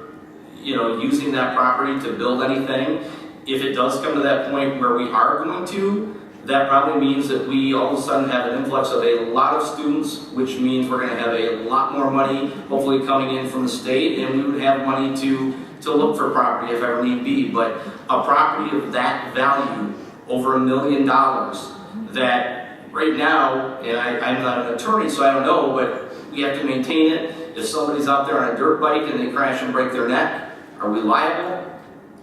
using that property to build anything. If it does come to that point where we are going to, that probably means that we all of a sudden have an influx of a lot of students, which means we're going to have a lot more money hopefully coming in from the state, and we would have money to look for property if ever need be. But a property of that value, over $1 million, that right now, and I'm not an attorney so I don't know, but we have to maintain it. If somebody's out there on a dirt bike and they crash and break their neck, are we liable?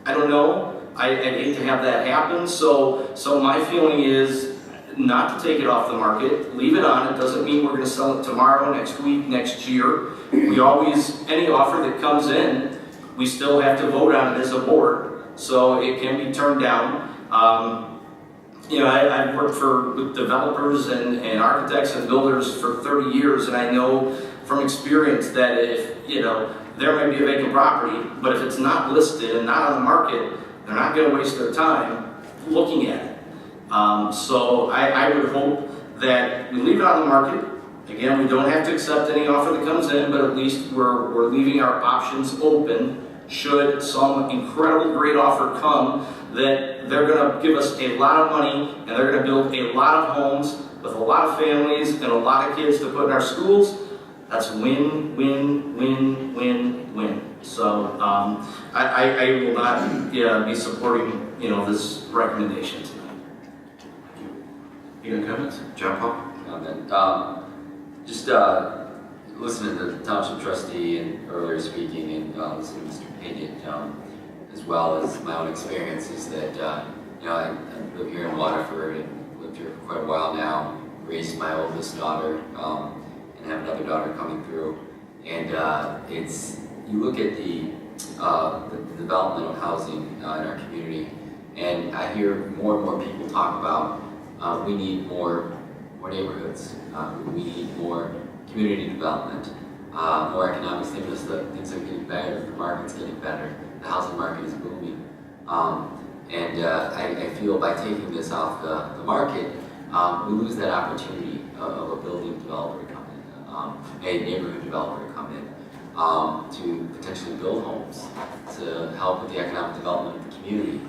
I don't know. I'd hate to have that happen, so my feeling is not to take it off the market, leave it on. It doesn't mean we're going to sell it tomorrow, next week, next year. We always, any offer that comes in, we still have to vote on it as a board, so it can be turned down. I've worked with developers and architects and builders for 30 years, and I know from experience that if, there might be a vacant property, but if it's not listed and not on the market, they're not going to waste their time looking at it. So I would hope that we leave it on the market. Again, we don't have to accept any offer that comes in, but at least we're leaving our options open should some incredible great offer come that they're going to give us a lot of money and they're going to build a lot of homes with a lot of families and a lot of kids to put in our schools. That's win, win, win, win, win. So I will not be supporting this recommendation tonight. Any comments? John Paul? Just listening to the township trustee and earlier speaking and listening to Mr. Piggott, as well as my own experiences that, I live here in Waterford and lived here for quite a while now, raised my oldest daughter, and have another daughter coming through. And you look at the development of housing in our community, and I hear more and more people talk about we need more neighborhoods, we need more community development, more economic stimulus. Things are getting better, the market's getting better, the housing market is booming. I feel by taking this off the market, we lose that opportunity of a building developer to come in, a neighborhood developer to come in, to potentially build homes, to help with the economic development of the community,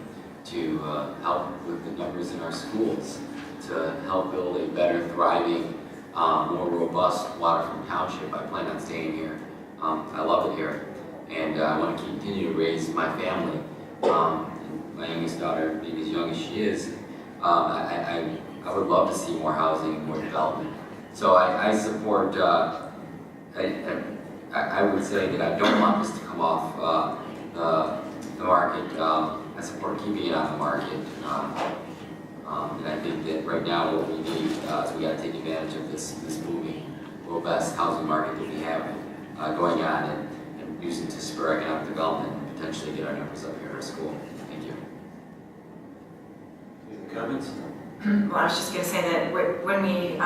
to help with the numbers in our schools, to help build a better, thriving, more robust Waterford Township. I plan on staying here. I love it here, and I want to continue to raise my family. My youngest daughter, being as young as she is, I would love to see more housing and more development. So I support. I would say that I don't want this to come off the market. I support keeping it on the market. And I think that right now what we need is we got to take advantage of this booming, robust housing market that we have going on and use it to spur economic development and potentially get our numbers up here at our school. Thank you. Any comments? Well, I was just going to say that when we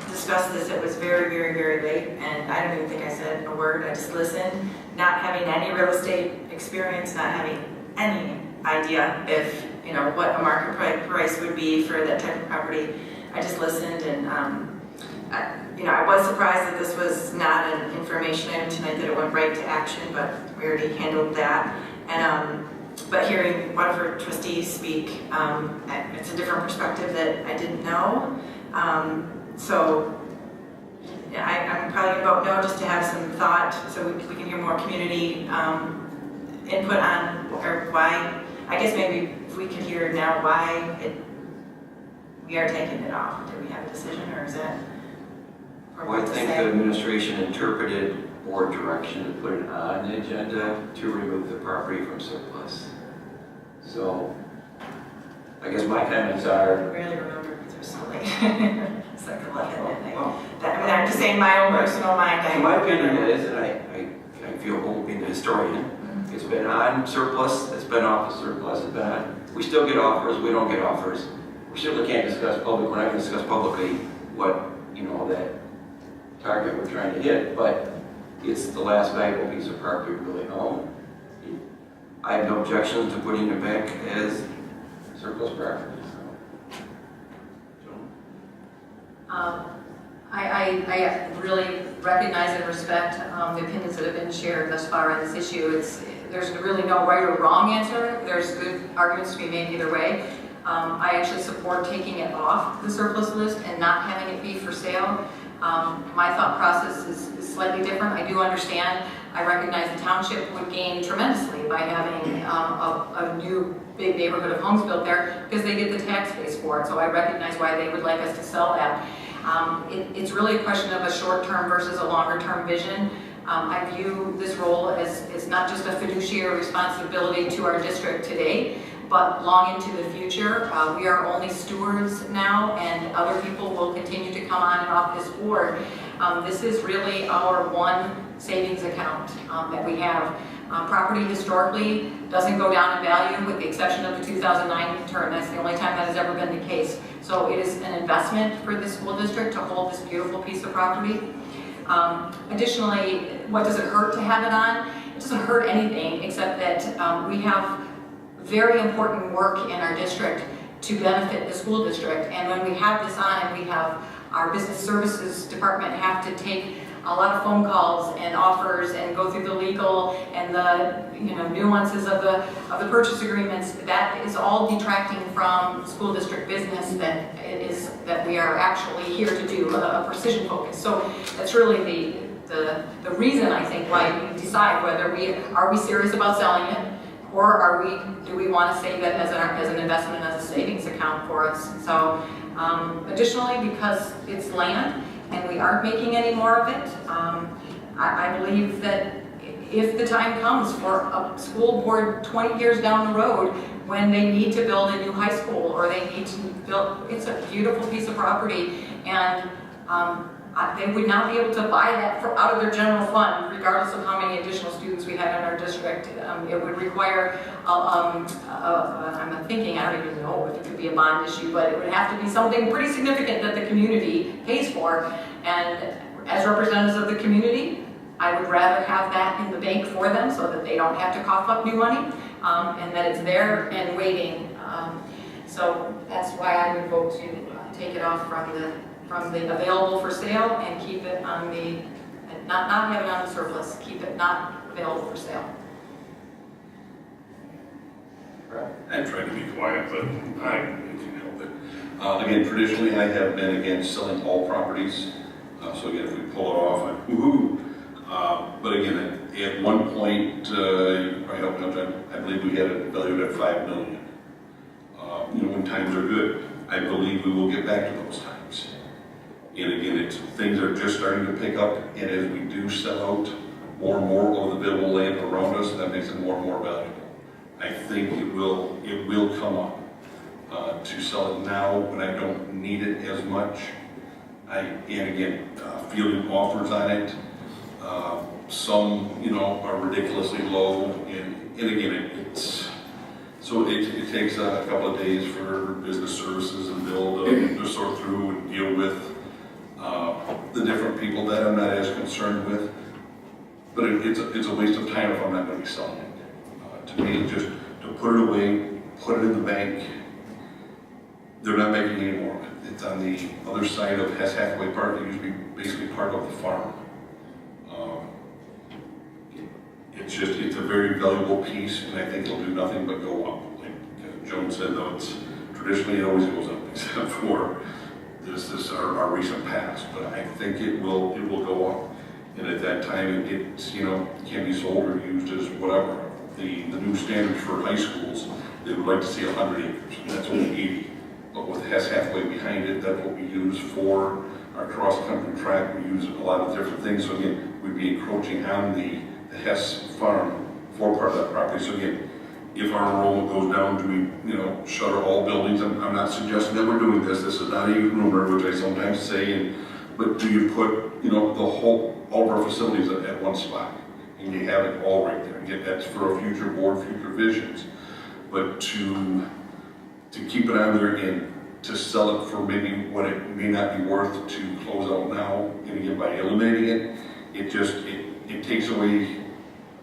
discussed this, it was very, very, very late, and I don't even think I said a word. I just listened, not having any real estate experience, not having any idea if, what a market price would be for that type of property. I just listened, and I was surprised that this was not an information item tonight, that it went right to action, but we already handled that. And but hearing Waterford trustees speak, it's a different perspective that I didn't know. So I'm probably going to vote no, just to have some thought, so we can hear more community input on, or why. I guess maybe if we could hear now why we are taking it off. Do we have a decision, or is that? Well, I think the administration interpreted board direction to put it on the agenda to remove the property from surplus. So, I guess my comments are... I rarely remember because it was so late. It's like 11 at night. I'm just saying my own personal mind. So my opinion is, and I feel old being a historian, it's been on surplus, it's been off the surplus, it's been on. We still get offers, we don't get offers. We certainly can't discuss public, we're not going to discuss publicly what, that target we're trying to hit, but it's the last valuable piece of property we really own. I have no objections to putting it back as surplus property. I really recognize and respect the opinions that have been shared thus far on this issue. There's really no right or wrong answer. There's good arguments to be made either way. I actually support taking it off the surplus list and not having it be for sale. My thought process is slightly different. I do understand. I recognize the township would gain tremendously by having a new big neighborhood of homes built there because they get the tax base for it. So I recognize why they would like us to sell that. It's really a question of a short-term versus a longer-term vision. I view this role as not just a fiduciary responsibility to our district today, but long into the future. We are only stewards now, and other people will continue to come on and off this board. This is really our one savings account that we have. Property historically doesn't go down in value with the exception of the 2009 turn. That's the only time that has ever been the case. So it is an investment for the school district to hold this beautiful piece of property. Additionally, what does it hurt to have it on? It doesn't hurt anything except that we have very important work in our district to benefit the school district. And when we have this on and we have our business services department have to take a lot of phone calls and offers and go through the legal and the nuances of the purchase agreements, that is all detracting from school district business that we are actually here to do, a precision focus. So that's really the reason I think why we decide whether are we serious about selling it, or do we want to save it as an investment, as a savings account for us. So additionally, because it's land and we aren't making any more of it, I believe that if the time comes for a school board 20 years down the road when they need to build a new high school or they need to build, it's a beautiful piece of property, and they would not be able to buy that out of their general fund, regardless of how many additional students we have in our district. It would require, I'm thinking, I don't even know if it could be a bond issue, but it would have to be something pretty significant that the community pays for. And as representatives of the community, I would rather have that in the bank for them so that they don't have to cough up new money, and that it's there and waiting. So that's why I would vote to take it off from the available for sale and keep it on the, not have it on the surplus, keep it not available for sale. I'm trying to be quiet, but I can't help it. Again, traditionally, I have been against selling all properties. So again, if we pull it off, woohoo. But again, at one point, you probably helped me out, I believe we had it valued at $5 million. When times are good, I believe we will get back to those times. And again, things are just starting to pick up, and as we do sell out more and more of the buildable land around us, that makes it more and more valuable. I think it will come up. To sell it now when I don't need it as much. Fielding offers on it. Some, are ridiculously low, and again, it takes a couple of days for business services and Bill to sort through and deal with the different people that I'm not as concerned with. But it's a waste of time if I'm not going to be selling it. To me, just to put it away, put it in the bank. They're not making any more of it. It's on the other side of Hess Hathaway Park. It used to be basically part of the farm. It's a very valuable piece, and I think it'll do nothing but go up. Like Joan said, though, traditionally it always goes up, except for this our recent past. But I think it will go up, and at that time it can be sold or used as whatever. The new standards for high schools, they would like to see 100 acres, and that's only 80. But with Hess Hathaway behind it, that's what we use for our cross-country track. We use a lot of different things. So again, we'd be encroaching on the Hess farm for part of that property. So again, if our enrollment goes down, do we, shutter all buildings? I'm not suggesting that we're doing this. This is not a rumor, which I sometimes say. But do you put, all of our facilities at one spot, and you have it all right there? Again, that's for a future board, future visions. But to keep it on there and to sell it for maybe what it may not be worth to close out now, and again, by eliminating it, it takes away,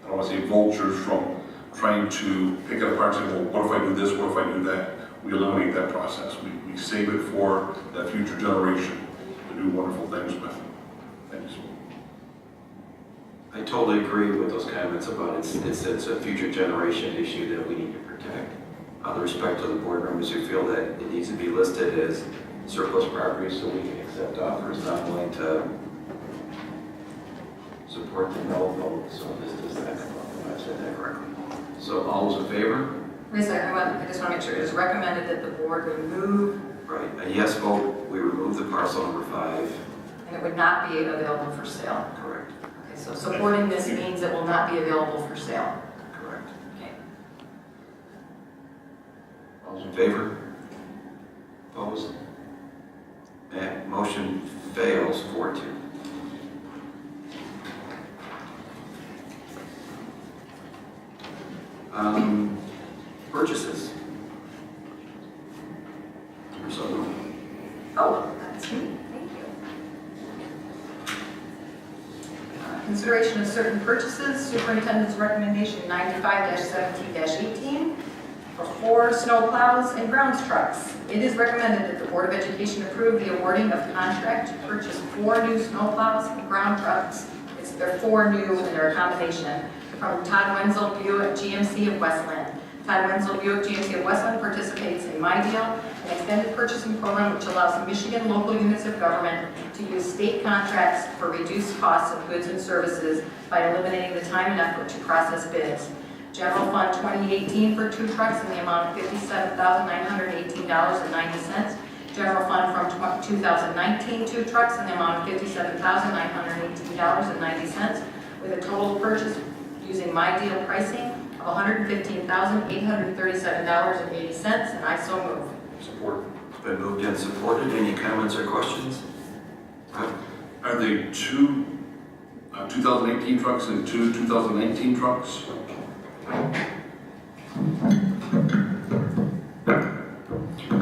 I don't want to say vultures from trying to pick it apart and say, well, what if I do this, what if I do that? We eliminate that process. We save it for that future generation to do wonderful things with. Thanks. I totally agree with those comments about it's a future generation issue that we need to protect. Out of respect to the board members who feel that it needs to be listed as surplus property so we can accept offers, I'm willing to support the no vote. So this does that come up, if I said that correctly. So all those in favor? Wait a second, I just want to make sure it is recommended that the board remove, Right, a yes vote, we remove the parcel number 5. and it would not be available for sale. Correct, Okay, so supporting this means it will not be available for sale. correct. Okay. All those in favor? Opposed? That motion fails 4-2. Purchases. So, Oh, that's me, thank you. Consideration of certain purchases, superintendent's recommendation 95-17-18 for 4 snow plows and grounds trucks. It is recommended that the Board of Education approve the awarding of contract to purchase 4 new snow plows and ground trucks. They're 4 new and they're a combination from Todd Wenzel Buick GMC of Westland. Todd Wenzel Buick GMC of Westland participates in My Deal, an extended purchasing program which allows Michigan local units of government to use state contracts for reduced costs of goods and services by eliminating the time and effort to process bids. General Fund 2018 for 2 trucks in the amount of $57,918.90. General Fund from 2019 2 trucks in the amount of $57,918.90 with a total purchase using My Deal pricing of $115,837.80, and I so move. Support. it's been moved and supported. Any comments or questions? Are they 2 2018 trucks and 2 2019 trucks?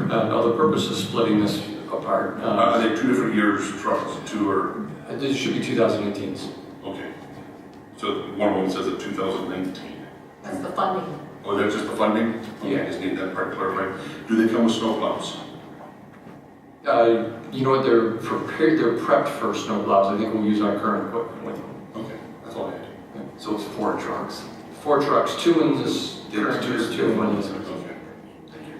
No, the purpose of splitting this apart, Are they 2 different years trucks? 2 are, this should be 2018s. okay. So one of them says a 2019. That's the funding. Oh, that's just the funding? Okay, I Yeah. just need that part clarified. Do they come with snowplows? You know what, they're prepared, they're prepped for snow plows. I think we'll use our current equipment with them. Okay, that's all I had. So it's 4 trucks. 4 trucks, 2 in this Yeah, current 2 year, is 2 in one Okay. year. Thank you.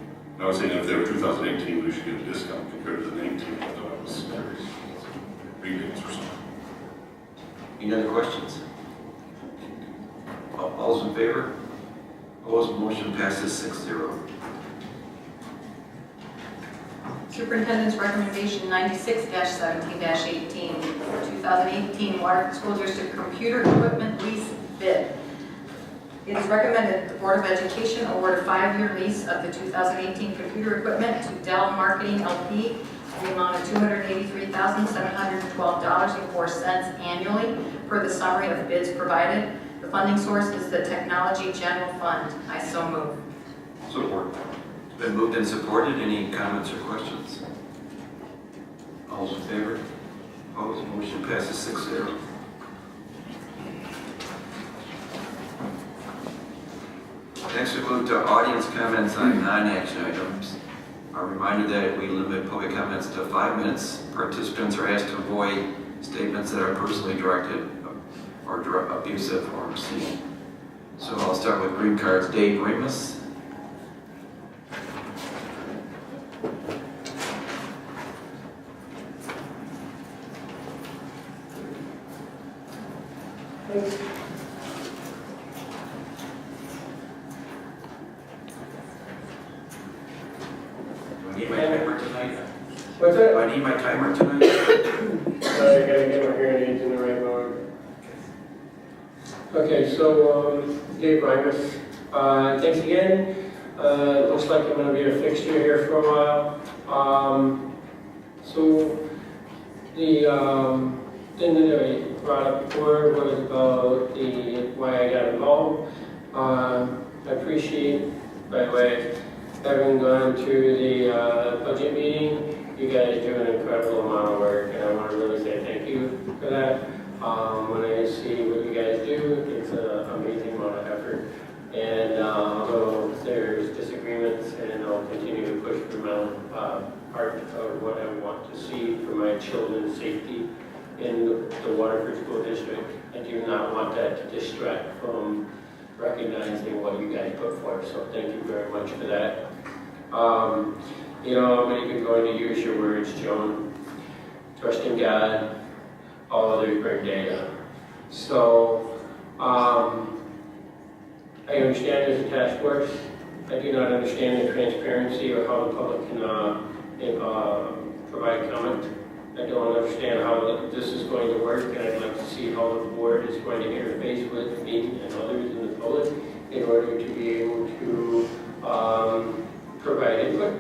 I was saying if they were 2018, we should get a discount compared to the 19. I thought it was rebates or something. Any other questions? All those in favor? Opposed, motion passes 6-0. Superintendent's recommendation 96-17-18 for 2018 Waterford School District computer equipment lease bid. It is recommended that the Board of Education award a 5-year lease of the 2018 computer equipment to Dell Marketing LP in the amount of $283,712.04 annually per the summary of bids provided. The funding source is the Technology General Fund. I so move. Support. It's been moved and supported. Any comments or questions? All those in favor? Opposed, motion passes 6-0. Next, we move to audience comments on non-action items. A reminder that we limit public comments to 5 minutes. Participants are asked to avoid statements that are personally directed or abusive or obscene. So I'll start with green cards. Dave Remus. Do I need my timer tonight? What's that? Do I need my timer tonight? I gotta get my hearing aids in the right mode. Okay, so, Dave Remus, thanks again. Looks like I'm gonna be a fixture here for a while. So, the thing that I brought up before was about why I got involved. I appreciate, by the way, having gone to the budget meeting, you guys do an incredible amount of work, and I want to really say thank you for that. When I see what you guys do, it's an amazing amount of effort. And although there's disagreements, and I'll continue to push for my part of what I want to see for my children's safety in the Waterford School District, I do not want that to distract from recognizing what you guys put forth. So thank you very much for that. You know, I'm even going to use your words, Joan. Trust in God, all others bring data. So, I understand there's a task force. I do not understand the transparency or how the public can provide comment. I don't understand how this is going to work, and I'd like to see how the board is going to interface with me and others in the public in order to be able to provide input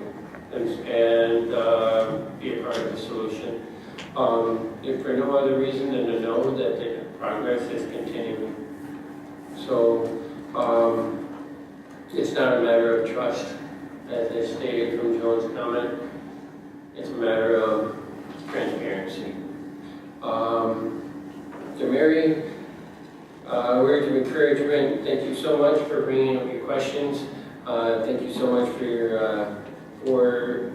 and be a part of the solution. If for no other reason than to know that the progress is continuing. So it's not a matter of trust, as I stated from Joan's comment. It's a matter of transparency. To Mary, words of encouragement. Thank you so much for bringing up your questions. Thank you so much for your for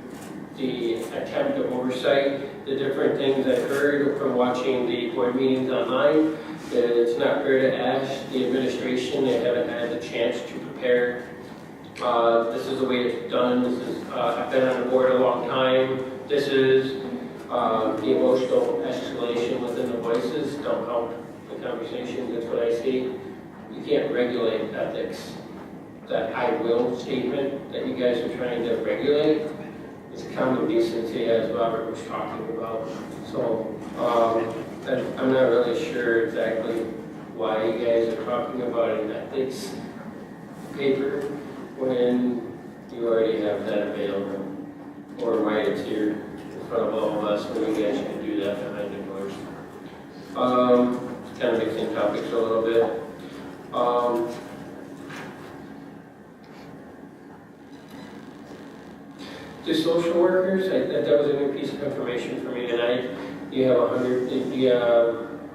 the attempt of oversight. The different things I've heard from watching the board meetings online, that it's not fair to ask the administration. They haven't had the chance to prepare. This is the way it's done. This is I've been on the board a long time. This is the emotional escalation within the voices don't help the conversation. That's what I see. You can't regulate ethics. That I will statement that you guys are trying to regulate is common decency, as Robert was talking about. So I'm not really sure exactly why you guys are talking about an ethics paper when you already have that available, or why it's here in front of all of us when you guys can do that behind the doors. Kind of mixing topics a little bit. The social workers, that was a new piece of information for me tonight. You have 100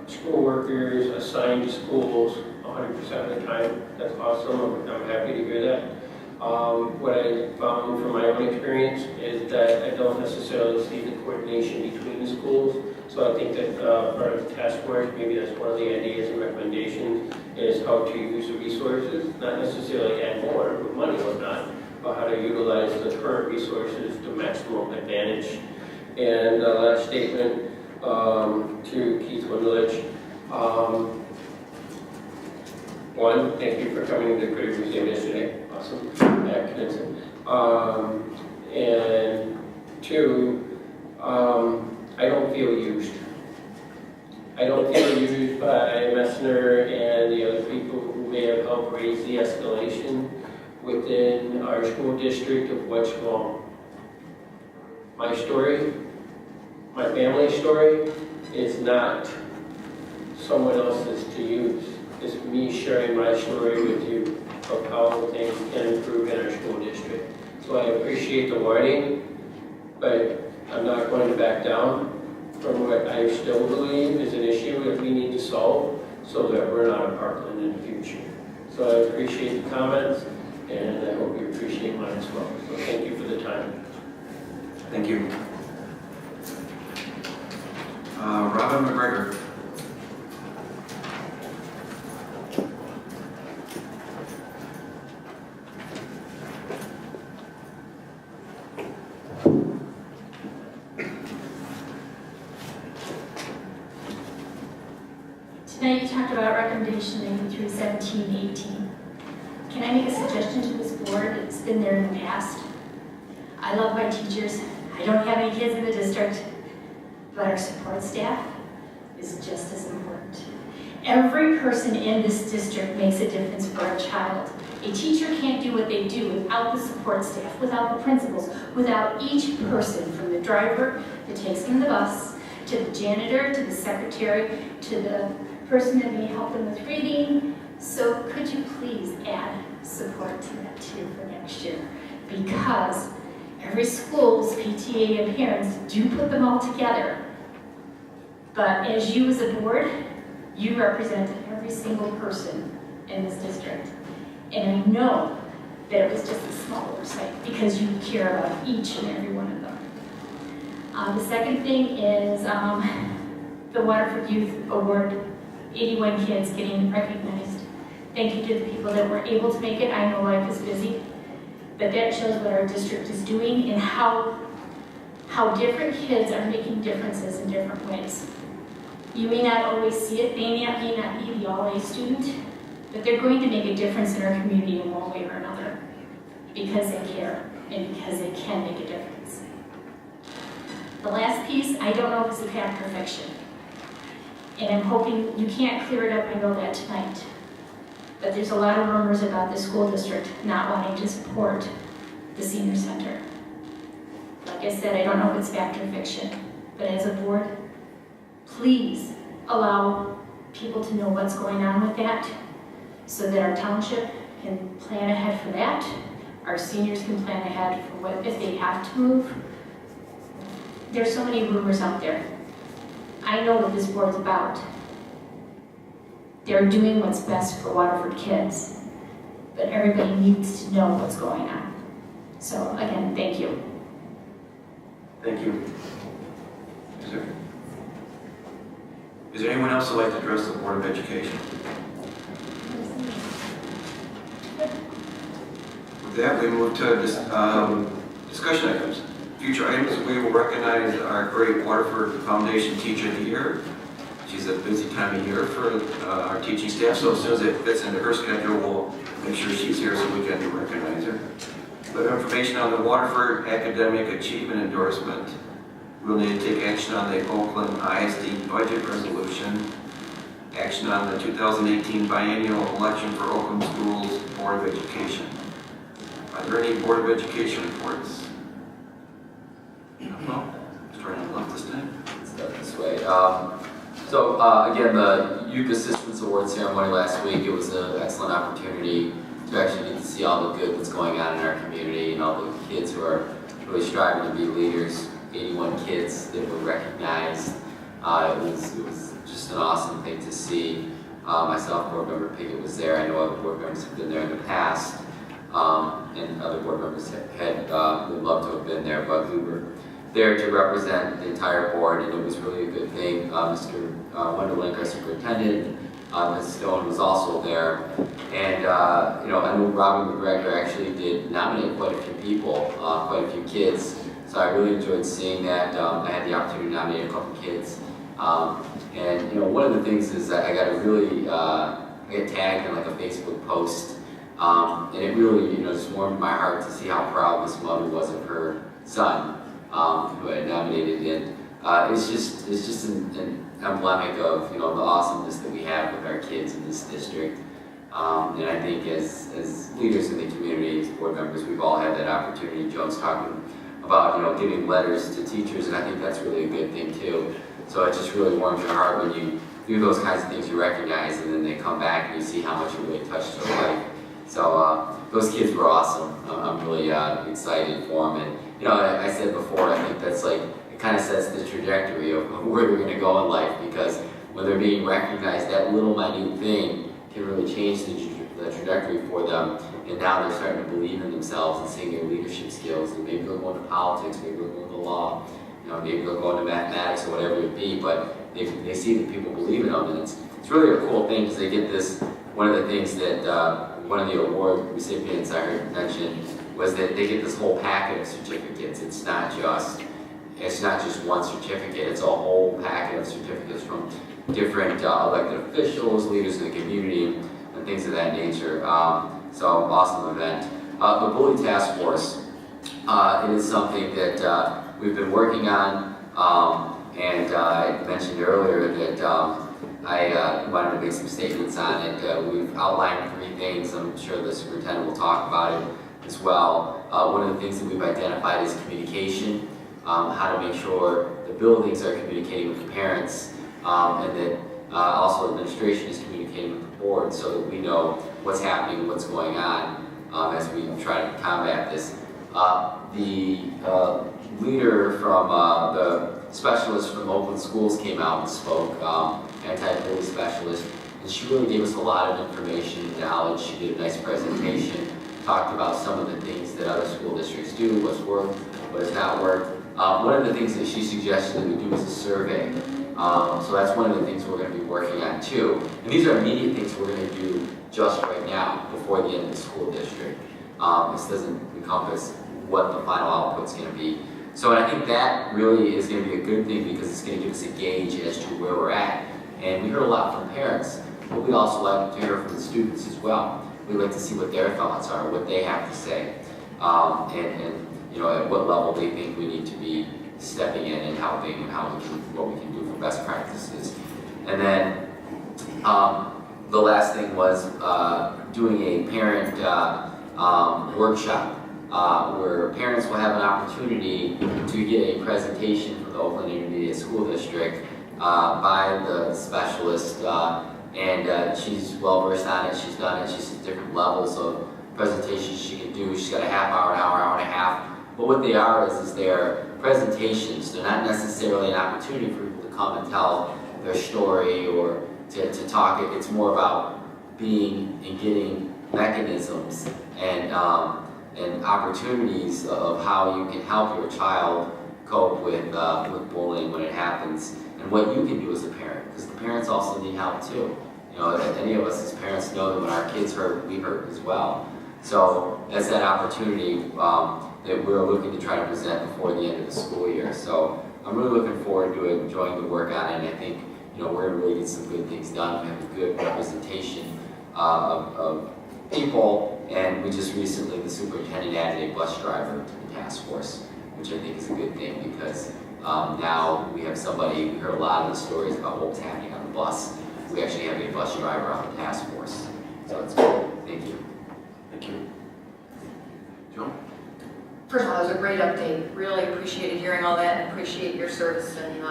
school workers assigned to schools 100% of the time. That's awesome. I'm happy to hear that. What I found from my own experience is that I don't necessarily see the coordination between the schools. So I think that part of the task force, maybe that's one of the ideas and recommendations, is how to use the resources, not necessarily add more with money or not, but how to utilize the current resources to maximum advantage. And last statement to Keith Wunderlich. One, thank you for coming to the Critical Museum yesterday. Awesome. At Knudsen. And two, I don't feel used. I don't feel used by Messner and the other people who may have helped raise the escalation within our school district of what's wrong. My story, my family's story, is not someone else's to use. It's me sharing my story with you of how things can improve in our school district. So I appreciate the warning, but I'm not going to back down from what I still believe is an issue that we need to solve so that we're not a Parkland in the future. So I appreciate the comments, and I hope you appreciate mine as well. So thank you for the time. Thank you. Robin McGregor. Tonight you talked about recommendation 93, 17, 18. Can I make a suggestion to this board? It's been there in the past. I love my teachers. I don't have any kids in the district, but our support staff is just as important. Every person in this district makes a difference for a child. A teacher can't do what they do without the support staff, without the principals, without each person, from the driver that takes them to the bus, to the janitor, to the secretary, to the person that may help them with reading. So could you please add support to that too for next year? because every school's PTA and parents do put them all together. But as you as a board, you represent every single person in this district. And I know that it was just a small oversight because you care about each and every one of them. The second thing is the Waterford Youth Award, 81 kids getting recognized. Thank you to the people that were able to make it. I know life is busy, but that shows what our district is doing and how different kids are making differences in different ways. You may not always see it, they may not be the all-A student, but they're going to make a difference in our community in one way or another because they care and because they can make a difference. The last piece, I don't know if it's a fact or fiction. And I'm hoping you can't clear it up, I know that tonight. But there's a lot of rumors about the school district not wanting to support the senior center. Like I said, I don't know if it's fact or fiction, but as a board, please allow people to know what's going on with that so that our township can plan ahead for that. Our seniors can plan ahead for what if they have to move. There's so many rumors out there. I know what this board's about. They're doing what's best for Waterford kids, but everybody needs to know what's going on. So again, thank you. Thank you. Is there anyone else who would like to address the Board of Education? With that, we move to discussion items. Future items, we will recognize our great Waterford Foundation Teacher of the Year. She's a busy time of year for our teaching staff, so as soon as it fits into her schedule, we'll make sure she's here so we can recognize her. We have information on the Waterford Academic Achievement Endorsement. We'll need to take action on the Oakland ISD budget resolution, action on the 2018 biennial election for Oakland Schools Board of Education. Are there any Board of Education reports? No? Starting on the left this time. Let's start this way. Again, the Youth Assistance Award ceremony last week, it was an excellent opportunity to actually get to see all the good that's going on in our community and all the kids who are really striving to be leaders. 81 kids that were recognized. It was just an awesome thing to see. Myself, Board Member Pickett was there. I know other board members have been there in the past, and other board members would love to have been there, but we were there to represent the entire board, and it was really a good thing. Mr. Wendell Link, our superintendent, Ms. Stone was also there, and I know Robin McGregor actually did nominate quite a few people, quite a few kids. So I really enjoyed seeing that. I had the opportunity to nominate a couple kids. And one of the things is that I got tagged in like a Facebook post. And it really, just warmed my heart to see how proud this mother was of her son, who I nominated. And it's just an emblematic of, the awesomeness that we have with our kids in this district. And I think as leaders in the community, as board members, we've all had that opportunity. Joe's talking about giving letters to teachers, and I think that's really a good thing too. So it just really warms your heart when you do those kinds of things you recognize, and then they come back and you see how much it really touched their life. So those kids were awesome. I'm really excited for them, and I said before, I think that's it kind of sets the trajectory of where they're going to go in life, because when they're being recognized, that little minute thing can really change the trajectory for them. And now they're starting to believe in themselves and seeing their leadership skills. And maybe they'll go into politics, maybe they'll go into law, maybe they'll go into mathematics or whatever it be. But they see that people believe in them, and it's really a cool thing because they get this. One of the things that one of the award recipients I heard mention was that they get this whole packet of certificates. It's not just one certificate. It's a whole packet of certificates from different elected officials, leaders in the community, and things of that nature. So awesome event. The Bully Task Force, it is something that we've been working on, and I mentioned earlier that I wanted to make some statements on it. We've outlined 3 things. I'm sure the superintendent will talk about it as well. One of the things that we've identified is communication, how to make sure the buildings are communicating with the parents, and that also administration is communicating with the board so that we know what's happening and what's going on as we try to combat this. The leader from the specialist from Oakland Schools came out and spoke, anti-bully specialist, and she really gave us a lot of information and knowledge. She did a nice presentation, talked about some of the things that other school districts do, what's worked, what has not worked. One of the things that she suggested that we do is a survey. So that's one of the things we're going to be working on too. And these are immediate things we're going to do just right now before the end of the school district. This doesn't encompass what the final output's going to be. So I think that really is going to be a good thing because it's going to give us a gauge as to where we're at. And we heard a lot from parents, but we'd also like to hear from the students as well. We'd like to see what their thoughts are, what they have to say, and you know, at what level they think we need to be stepping in and helping, and what we can do for best practices. And then the last thing was doing a parent workshop where parents will have an opportunity to get a presentation from the Oakland Intermediate School District by the specialist, and she's well versed on it. She's done it. She's at different levels of presentations she can do. She's got a half hour, an hour, hour and a half. But what they are is they're presentations. They're not necessarily an opportunity for people to come and tell their story or to talk. It's more about being and getting mechanisms and opportunities of how you can help your child cope with bullying when it happens, and what you can do as a parent, because the parents also need help too. You know, any of us as parents know that when our kids hurt, we hurt as well. So that's that opportunity that we're looking to try to present before the end of the school year. So I'm really looking forward to enjoying the work on it, and I think, you know, we're going to really get some good things done. We have a good representation of people, and we just recently, the superintendent added a bus driver to the task force, which I think is a good thing because now we have somebody. We heard a lot of the stories about what was happening on the bus. We actually have a bus driver on the task force, so it's good. Thank you. Thank you. Joe? First of all, it was a great update. Really appreciated hearing all that and appreciate your service and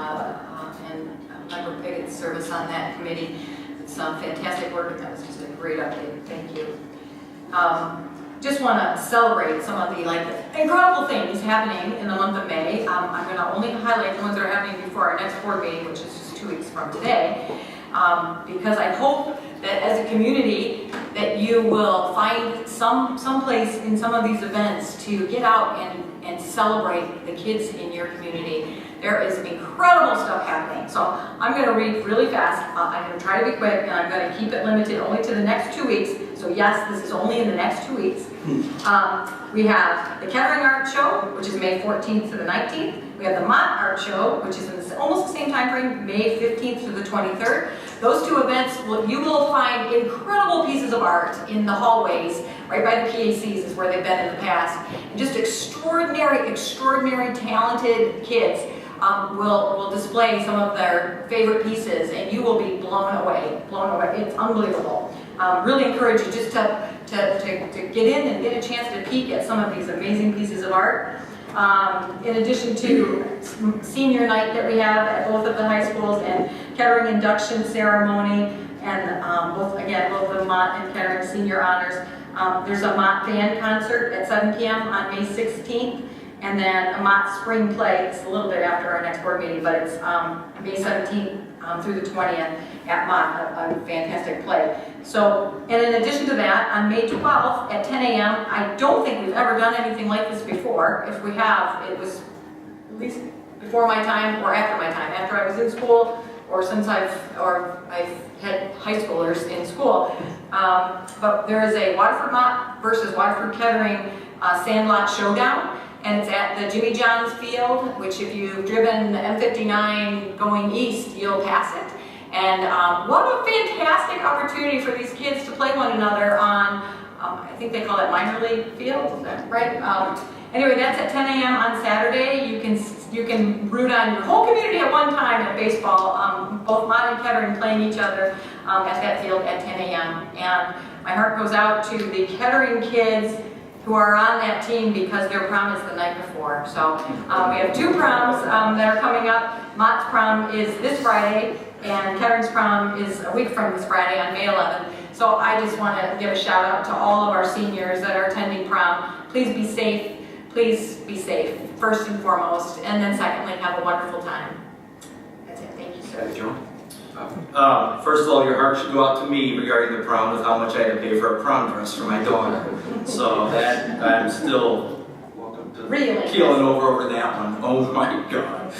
Member Piggott's service on that committee. It's fantastic work, and that was just a great update. Thank you. Just want to celebrate some of the incredible things happening in the month of May. I'm going to only highlight the ones that are happening before our next board meeting, which is just 2 weeks from today, because I hope that as a community that you will find some place in some of these events to get out and celebrate the kids in your community. There is incredible stuff happening. So I'm going to read really fast. I'm going to try to be quick, and I'm going to keep it limited only to the next 2 weeks. So yes, this is only in the next 2 weeks. We have the Kettering Art Show, which is May 14th to the 19th. We have the Mott Art Show, which is in almost the same time frame, May 15th to the 23rd. Those two events, you will find incredible pieces of art in the hallways, right by the PACs is where they've been in the past. And just extraordinary, extraordinary talented kids will display some of their favorite pieces, and you will be blown away, It's unbelievable. Really encourage you just to get in and get a chance to peek at some of these amazing pieces of art. In addition to senior night that we have at both of the high schools and Kettering induction ceremony, and both the Mott and Kettering senior honors. There's a Mott band concert at 7 p.m. on May 16th. And then a Mott spring play. It's a little bit after our next board meeting, but it's May 17th through the 20th at Mott, a fantastic play. So, and in addition to that, on May 12th at 10 a.m., I don't think we've ever done anything like this before. If we have, it was at least before my time or after my time, after I was in school, or since I've had high schoolers in school. But there is a Waterford Mott versus Waterford Kettering Sandlot Showdown. And it's at the Jimmy John's Field, which if you've driven the M59 going east, you'll pass it. And what a fantastic opportunity for these kids to play one another on, I think they call it minor league field, is that right? Anyway, that's at 10 a.m. on Saturday. You can root on your whole community at one time at baseball, both Mott and Kettering playing each other at that field at 10 a.m. And my heart goes out to the Kettering kids who are on that team because their prom is the night before. So we have two proms that are coming up. Mott's prom is this Friday, and Kettering's prom is a week from this Friday on May 11th. So I just want to give a shout out to all of our seniors that are attending prom. Please be safe. please be safe, first and foremost, and then secondly, have a wonderful time. That's it, thank you, sir. Joe? First of all, your heart should go out to me regarding the prom with how much I had to pay for a prom dress for my daughter. So that, I'm still Really? keeling over that one. Oh my God.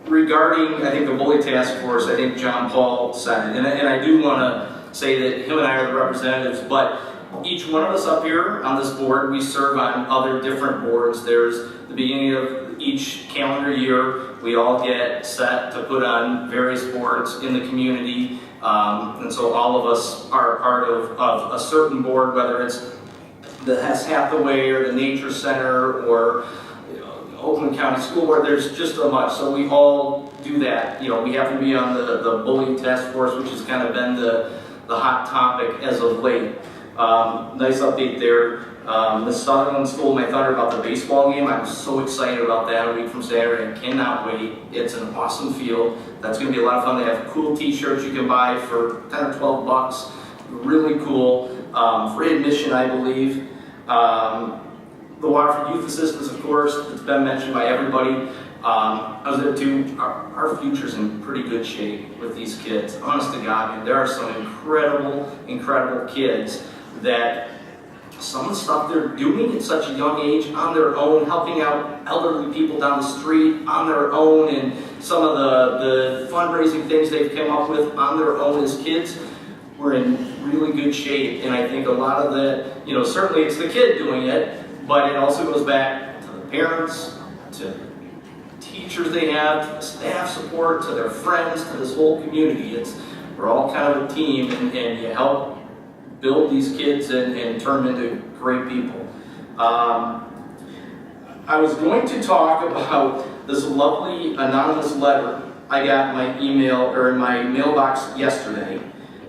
Regarding, I think, the bully task force, I think John Paul said it, and I do want to say that him and I are the representatives, but each one of us up here on this board, we serve on other different boards. There's the beginning of each calendar year, we all get set to put on various boards in the community, and so all of us are part of a certain board, whether it's the Hess Hathaway or the Nature Center or Oakland County School Board. There's just so much, so we all do that. We happen to be on the bullying task force, which has kind of been the hot topic as of late. Nice update there. Miss Sutherland stole my thunder about the baseball game. I'm so excited about that a week from Saturday. I cannot wait. It's an awesome field. That's going to be a lot of fun. They have cool t-shirts you can buy for 10 or 12 bucks. Really cool. Free admission, I believe. The Waterford Youth Assistance, of course, it's been mentioned by everybody. I was there too. Our future's in pretty good shape with these kids. Honest to God, man, there are some incredible kids that some of the stuff they're doing at such a young age on their own, helping out elderly people down the street on their own, and some of the fundraising things they've come up with on their own as kids, we're in really good shape. And I think a lot of that, certainly it's the kid doing it, but it also goes back to the parents, to teachers they have, to the staff support, to their friends, to this whole community. We're all kind of a team, and you help build these kids and turn them into great people. I was going to talk about this lovely anonymous letter I got in my email or in my mailbox yesterday,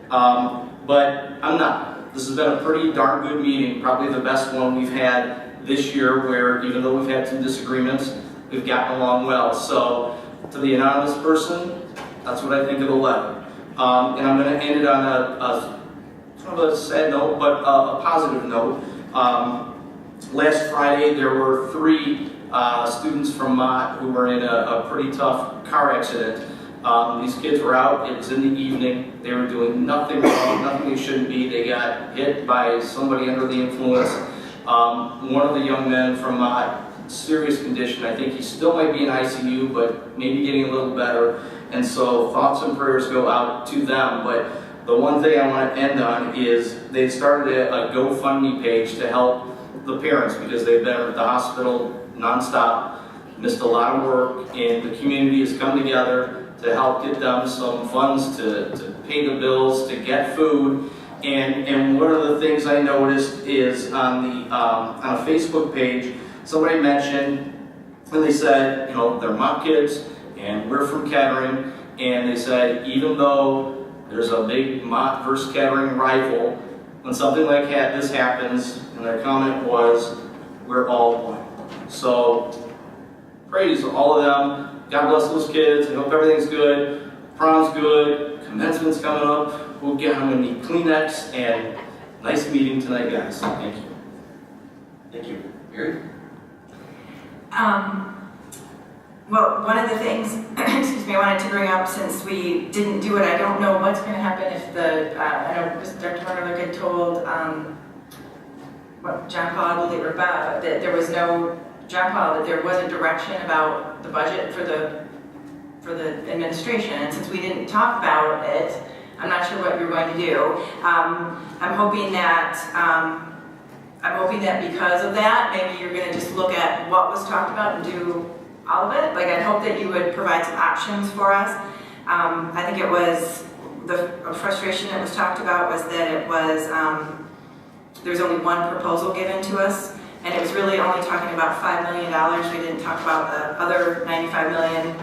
but I'm not. This has been a pretty darn good meeting, probably the best one we've had this year, where even though we've had some disagreements, we've gotten along well. So to the anonymous person, that's what I think of the letter. And I'm going to end it on kind of a sad note, but a positive note. Last Friday, there were 3 students from Mott who were in a pretty tough car accident. These kids were out, it was in the evening, they were doing nothing wrong, nothing they shouldn't be. They got hit by somebody under the influence. One of the young men from Mott, serious condition, I think he still might be in ICU, but maybe getting a little better. And so thoughts and prayers go out to them. But the one thing I want to end on is they started a GoFundMe page to help the parents, because they've been at the hospital nonstop, missed a lot of work, and the community has come together to help get them some funds to pay the bills, to get food. And one of the things I noticed is on a Facebook page, somebody mentioned, and they said, they're Mott kids, and we're from Kettering, and they said, even though there's a big Mott versus Kettering rival, when something like this happens, and their comment was, we're all one. So, praise to all of them. God bless those kids. I hope everything's good. Prom's good. Commencement's coming up. We'll get them in the Kleenex, and nice meeting tonight, guys. Thank you. Thank you. Mary? Well, one of the things, excuse me, I wanted to bring up, since we didn't do it, I don't know what's going to happen if I know Dr. Murdoch had told John Paul, I believe, or Bob, that there was no, John Paul, that there wasn't direction about the budget for the administration, and since we didn't talk about it, I'm not sure what you're going to do. I'm hoping that because of that, maybe you're going to just look at what was talked about and do all of it. Like, I'd hope that you would provide some options for us. I think it was, the frustration that was talked about was that it was, there's only one proposal given to us, and it was really only talking about $5 million. We didn't talk about the other $95 million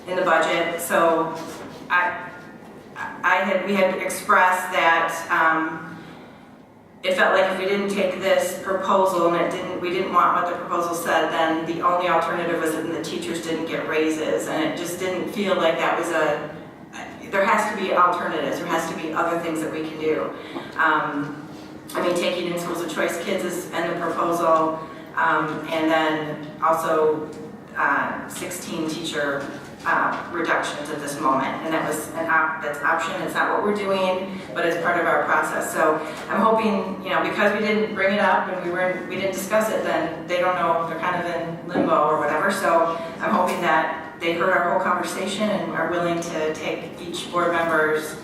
in the budget. So we had expressed that it felt like if we didn't take this proposal and we didn't want what the proposal said, then the only alternative was that the teachers didn't get raises, and it just didn't feel like that was there has to be alternatives, there has to be other things that we can do. taking in schools of choice kids is in the proposal, and then also 16 teacher reductions at this moment, and that's option. It's not what we're doing, but it's part of our process. So I'm hoping, because we didn't bring it up and we didn't discuss it, then they don't know, they're kind of in limbo or whatever. So I'm hoping that they heard our whole conversation and are willing to take each board member's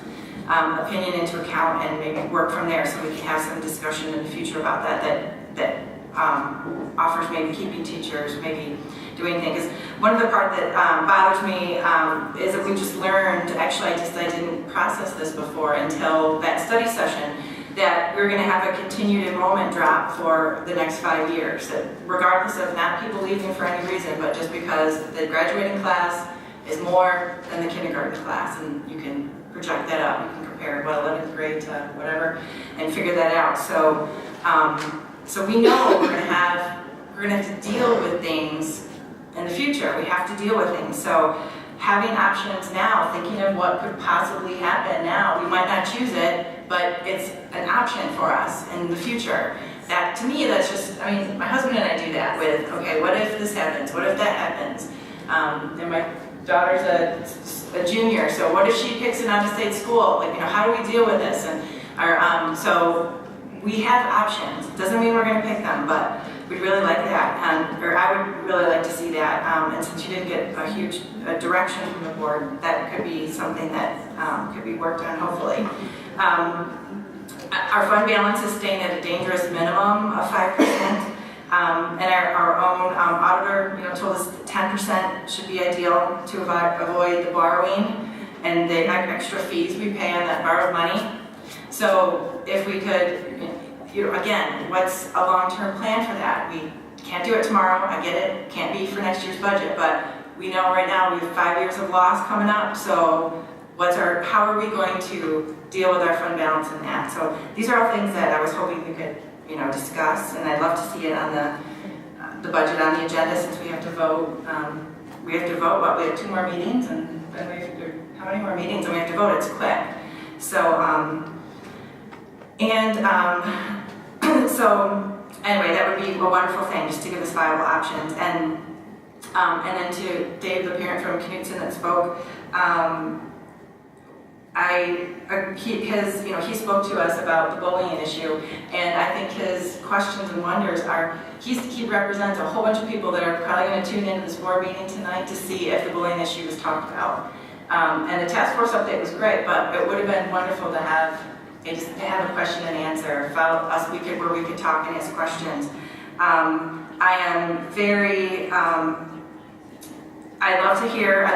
opinion into account and maybe work from there, so we can have some discussion in the future about that offers maybe keeping teachers, maybe doing things. One of the part that bothers me is that we just learned, actually I didn't process this before until that study session, that we're going to have a continued enrollment drop for the next 5 years, that regardless of not people leaving for any reason, but just because the graduating class is more than the kindergarten class, and you can project that up, you can compare 11th grade to whatever, and figure that out. So, so we know we're going to have to deal with things in the future. We have to deal with things. So having options now, thinking of what could possibly happen now, we might not choose it, but it's an option for us in the future. That, to me, that's just, my husband and I do that with, okay, what if this happens? What if that happens? And my daughter's a junior, so what if she picks an out-of-state school? How do we deal with this? And so we have options. Doesn't mean we're going to pick them, but we'd really like that, or I would really like to see that. And since you didn't get a huge direction from the board, that could be something that could be worked on, hopefully. Our fund balance is staying at a dangerous minimum of 5%, and our own auditor, told us 10% should be ideal to avoid the borrowing and the extra fees we pay on that borrowed money. So if we could, again, what's a long-term plan for that? We can't do it tomorrow, I get it, can't be for next year's budget, but we know right now we have 5 years of loss coming up, so how are we going to deal with our fund balance in that? So these are all things that I was hoping we could, discuss, and I'd love to see it on the budget on the agenda, since we have to vote. We have to vote, we have 2 more meetings, and then how many more meetings, and we have to vote, it's quick. So, so anyway, that would be a wonderful thing, just to give us viable options. And then to Dave, the parent from Knutson that spoke, he spoke to us about the bullying issue, and I think his questions and wonders are, he represents a whole bunch of people that are probably going to tune into this board meeting tonight to see if the bullying issue was talked about. And the task force update was great, but it would have been wonderful to have a question and answer, where we could talk and ask questions. I am very, I love to hear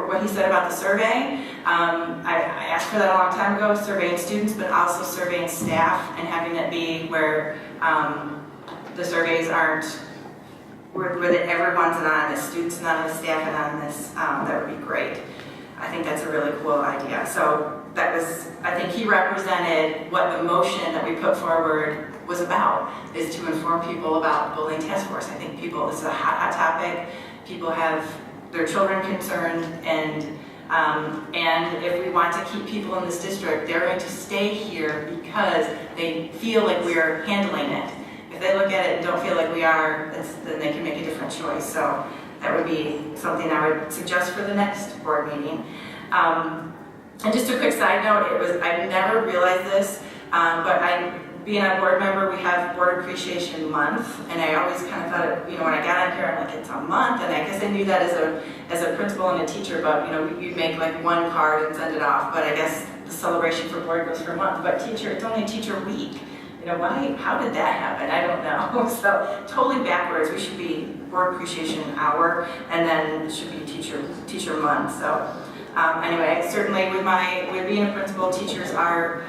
what he said about the survey. I asked for that a long time ago, surveying students, but also surveying staff, and having it be where the surveys aren't, where everyone's anonymous, students anonymous, staff anonymous. That would be great. I think that's a really cool idea. So I think he represented what the motion that we put forward was about, is to inform people about the bullying task force. I think this is a hot topic. People have their children concerned, and if we want to keep people in this district, they're going to stay here because they feel like we're handling it. If they look at it and don't feel like we are, then they can make a different choice. So that would be something I would suggest for the next board meeting. And just a quick side note, I never realized this, but being a board member, we have Board Appreciation Month, and I always kind of thought, when I got on here, I'm like, it's a month, and I guess I knew that as a principal and a teacher, but you'd make like one card and send it off, but I guess the celebration for board goes for a month, but it's only Teacher Week. How did that happen? I don't know. So totally backwards. We should be Board Appreciation Hour, and then it should be Teacher Month. So anyway, certainly with being a principal, teachers are,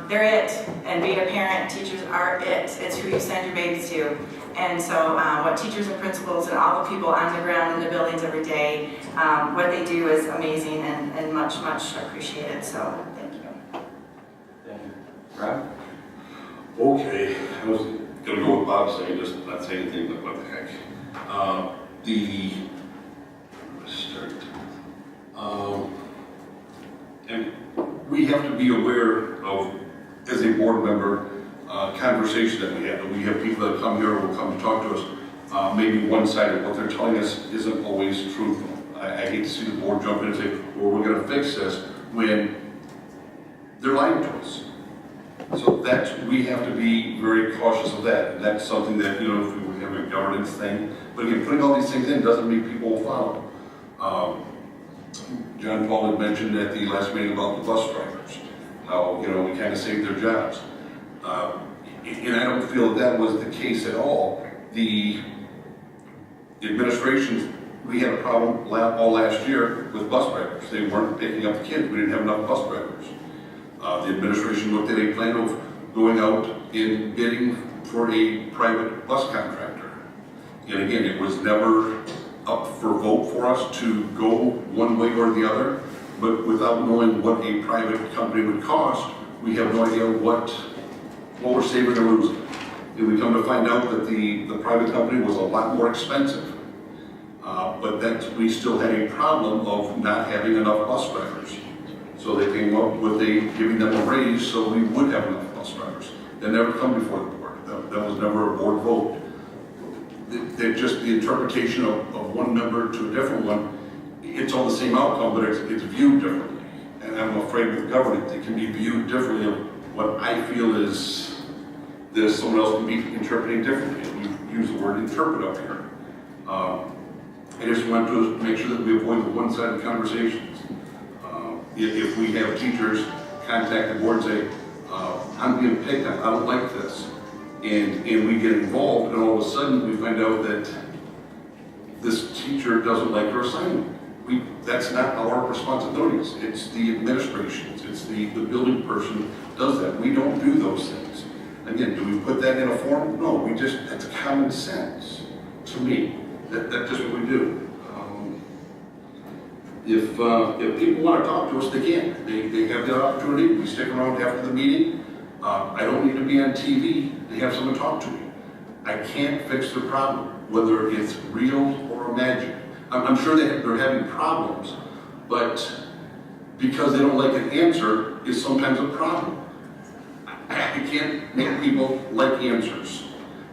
they're it. And being a parent, teachers are it. It's who you send your babies to. And so what teachers and principals and all the people on the ground in the buildings every day, what they do is amazing and much, much appreciated. So thank you. Thank you. Rob? Okay, I was gonna go with Bob saying, just not say anything, but what the heck. And we have to be aware of, as a board member, conversation that we have. We have people that come here, will come to talk to us, maybe one-sided. What they're telling us isn't always truthful. I hate to see the board jump in and say, well, we're gonna fix this, when they're lying to us. So we have to be very cautious of that. And that's something that, you know, if we have a governance thing. But again, putting all these things in doesn't mean people will follow. John Paul had mentioned at the last meeting about the bus drivers, how, you know, we kind of saved their jobs. And I don't feel that was the case at all. The administration, we had a problem all last year with bus drivers. They weren't picking up the kids. We didn't have enough bus drivers. The administration looked at a plan of going out and bidding for a private bus contractor. And again, it was never up for vote for us to go one way or the other, but without knowing what a private company would cost, we have no idea what we're saving or losing. And we come to find out that the private company was a lot more expensive, but that we still had a problem of not having enough bus drivers. So they came up with giving them a raise so we would have enough bus drivers. That never come before the board. That was never a board vote. Just the interpretation of one member to a different one, it's all the same outcome, but it's viewed differently. And I'm afraid with government, it can be viewed differently. What I feel is that someone else can be interpreting differently. We use the word interpret up here. I just want to make sure that we avoid the one-sided conversations. If we have teachers contact the board and say, I'm being picked on, I don't like this, and we get involved, and all of a sudden we find out that this teacher doesn't like her assignment. That's not our responsibilities. It's the administration's. It's the building person does that. We don't do those things. Again, do we put that in a form? No, that's common sense to me. That's just what we do. If people want to talk to us, they can. They have the opportunity. We stick around after the meeting. I don't need to be on TV to have someone talk to me. I can't fix the problem, whether it's real or imagined. I'm sure they're having problems, but because they don't like an answer is sometimes a problem. I can't make people like answers.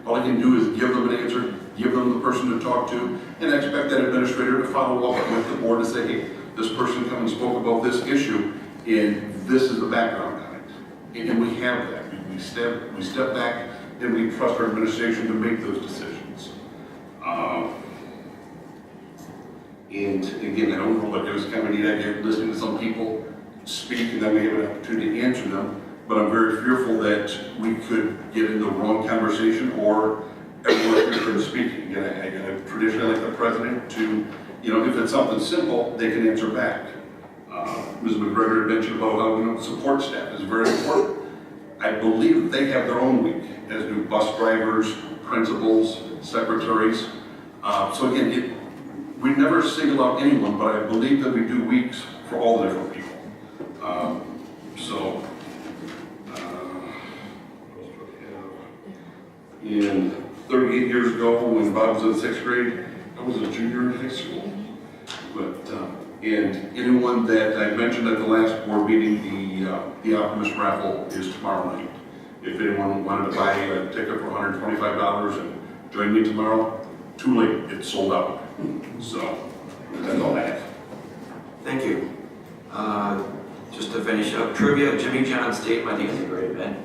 All I can do is give them an answer, give them the person to talk to, and expect that administrator to follow up with the board and say, hey, this person come and spoke about this issue, and this is the background on it. And we have that. We step back, and we trust our administration to make those decisions. And again, I don't know, but it was kind of a neat idea listening to some people speak, and then we have an opportunity to answer them. But I'm very fearful that we could get in the wrong conversation, or everyone here is speaking. Again, I traditionally like the president to, if it's something simple, they can answer back. Ms. McGregor had mentioned about how support staff is very important. I believe they have their own week, as do bus drivers, principals, secretaries. So again, we never single out anyone, but I believe that we do weeks for all the different people. And 38 years ago, when Bob was in 6th grade, I was a junior in high school. But and anyone that I mentioned at the last board meeting, the Optimist raffle is tomorrow night. If anyone wanted to buy a ticket for $125 and join me tomorrow, too late, it's sold out. So that's all I have. Thank you. Just to finish up, trivia, Jimmy John's Stadium, I think is a great event.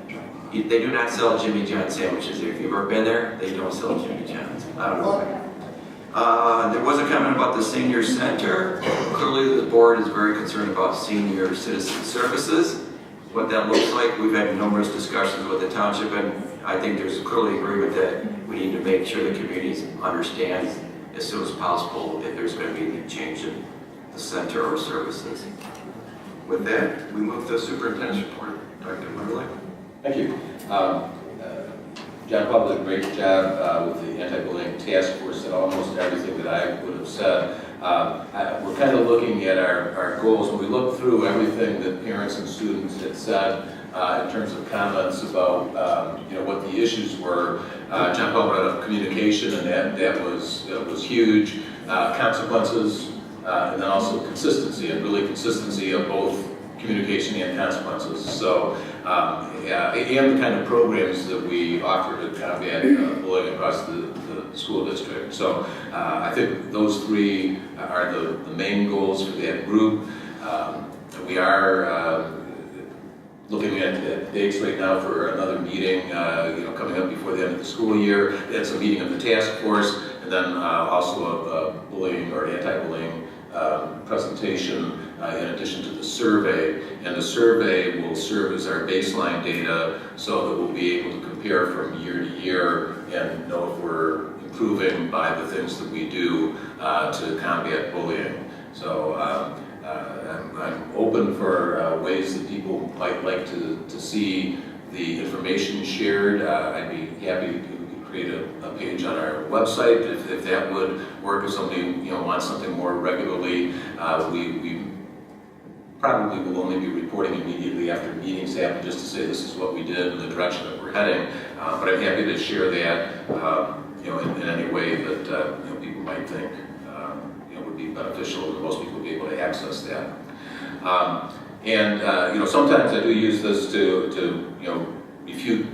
They do not sell Jimmy John sandwiches. If you've ever been there, they don't sell Jimmy John's. I don't know. There was a comment about the senior center. Clearly, the board is very concerned about senior citizen services. What that looks like, we've had numerous discussions with the township, and I think there's clearly agreement that we need to make sure the community understands as soon as possible if there's going to be any change in the center or services. With that, we move to the superintendent's report. Dr. Mutterly. Thank you. John Paul did a great job with the anti-bullying task force and almost everything that I would have said. We're kind of looking at our goals. When we look through everything that parents and students had said in terms of comments about what the issues were, John Paul brought up communication, and that was huge. Consequences, and then also consistency, and really consistency of both communication and consequences. So and the kind of programs that we offer to combat bullying across the school district. So I think those three are the main goals for that group. We are looking at dates right now for another meeting, coming up before the end of the school year. It's a meeting of the task force, and then also a bullying or anti-bullying presentation in addition to the survey. And the survey will serve as our baseline data so that we'll be able to compare from year to year and know if we're improving by the things that we do to combat bullying. So I'm open for ways that people might like to see the information shared. I'd be happy to create a page on our website if that would work. If somebody wants something more regularly, we probably will only be reporting immediately after meetings happen, just to say this is what we did and the direction that we're heading. But I'm happy to share that in any way that people might think would be beneficial, and most people will be able to access that. Sometimes I do use this to refute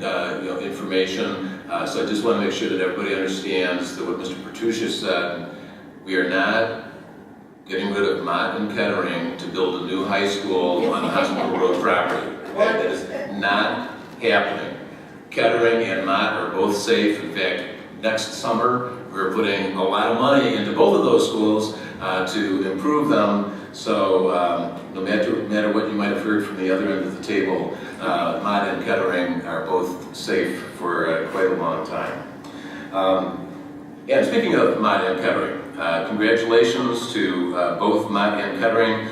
information. So I just want to make sure that everybody understands that what Mr. Pertusha said, we are not getting rid of Mott and Kettering to build a new high school on the Hospital Road property. That is not happening. Kettering and Mott are both safe. In fact, next summer, we're putting a lot of money into both of those schools to improve them. So no matter what you might have heard from the other end of the table, Mott and Kettering are both safe for quite a long time. And speaking of Mott and Kettering, congratulations to both Mott and Kettering.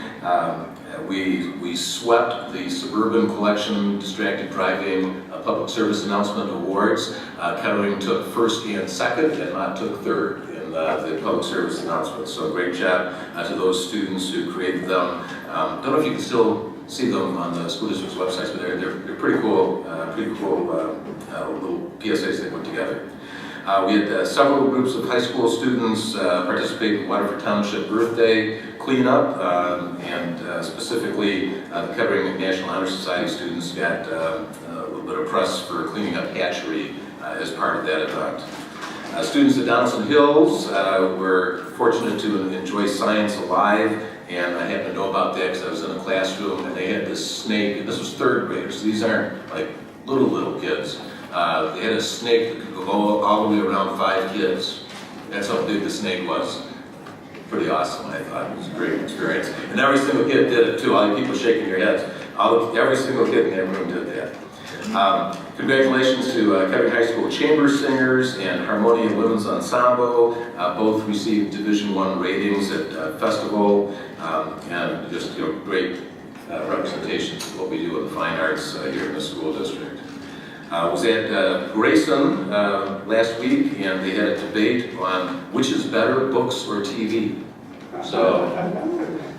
We swept the Suburban Collection Distracted Driving Public Service Announcement Awards. Kettering took first and second, and Mott took third in the public service announcements. So great job to those students who created them. Don't know if you can still see them on the school district's websites, but they're pretty cool little PSAs they put together. We had several groups of high school students participate in Waterford Township Earth Day cleanup, and specifically the Kettering National Honor Society students got a little bit of press for cleaning up hatchery as part of that event. Students at Donaldson Hills were fortunate to enjoy Science Alive, and I happen to know about that because I was in a classroom and they had this snake, and this was third graders, so these aren't like little kids. They had a snake that could go all the way around 5 kids. That's how big the snake was. Pretty awesome, I thought. It was a great experience. And every single kid did it too. All you people shaking your heads. Every single kid in that room did that. Congratulations to Kettering High School Chamber Singers and Harmonia Women's Ensemble. Both received Division I ratings at Festival, and just great representations of what we do in the fine arts here in the school district. Was at Grayson last week, and they had a debate on which is better, books or TV. So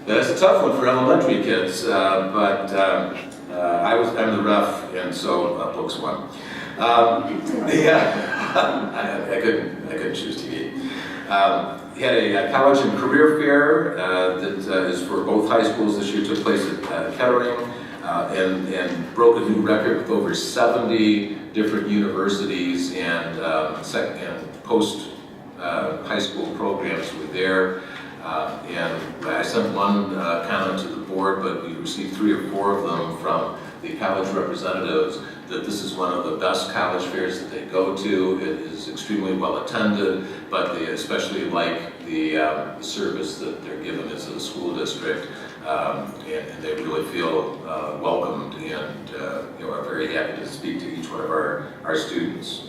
that's a tough one for elementary kids, but I'm the ref, and so books won. Yeah, I couldn't choose TV. Had a college and career fair that is for both high schools this year. Took place at Kettering. And broke a new record with over 70 different universities and post high school programs were there. And I sent one comment to the board, but we received 3 or 4 of them from the college representatives that this is one of the best college fairs that they go to. It is extremely well attended, but they especially like the service that they're given as a school district. And they really feel welcomed and are very happy to speak to each one of our students.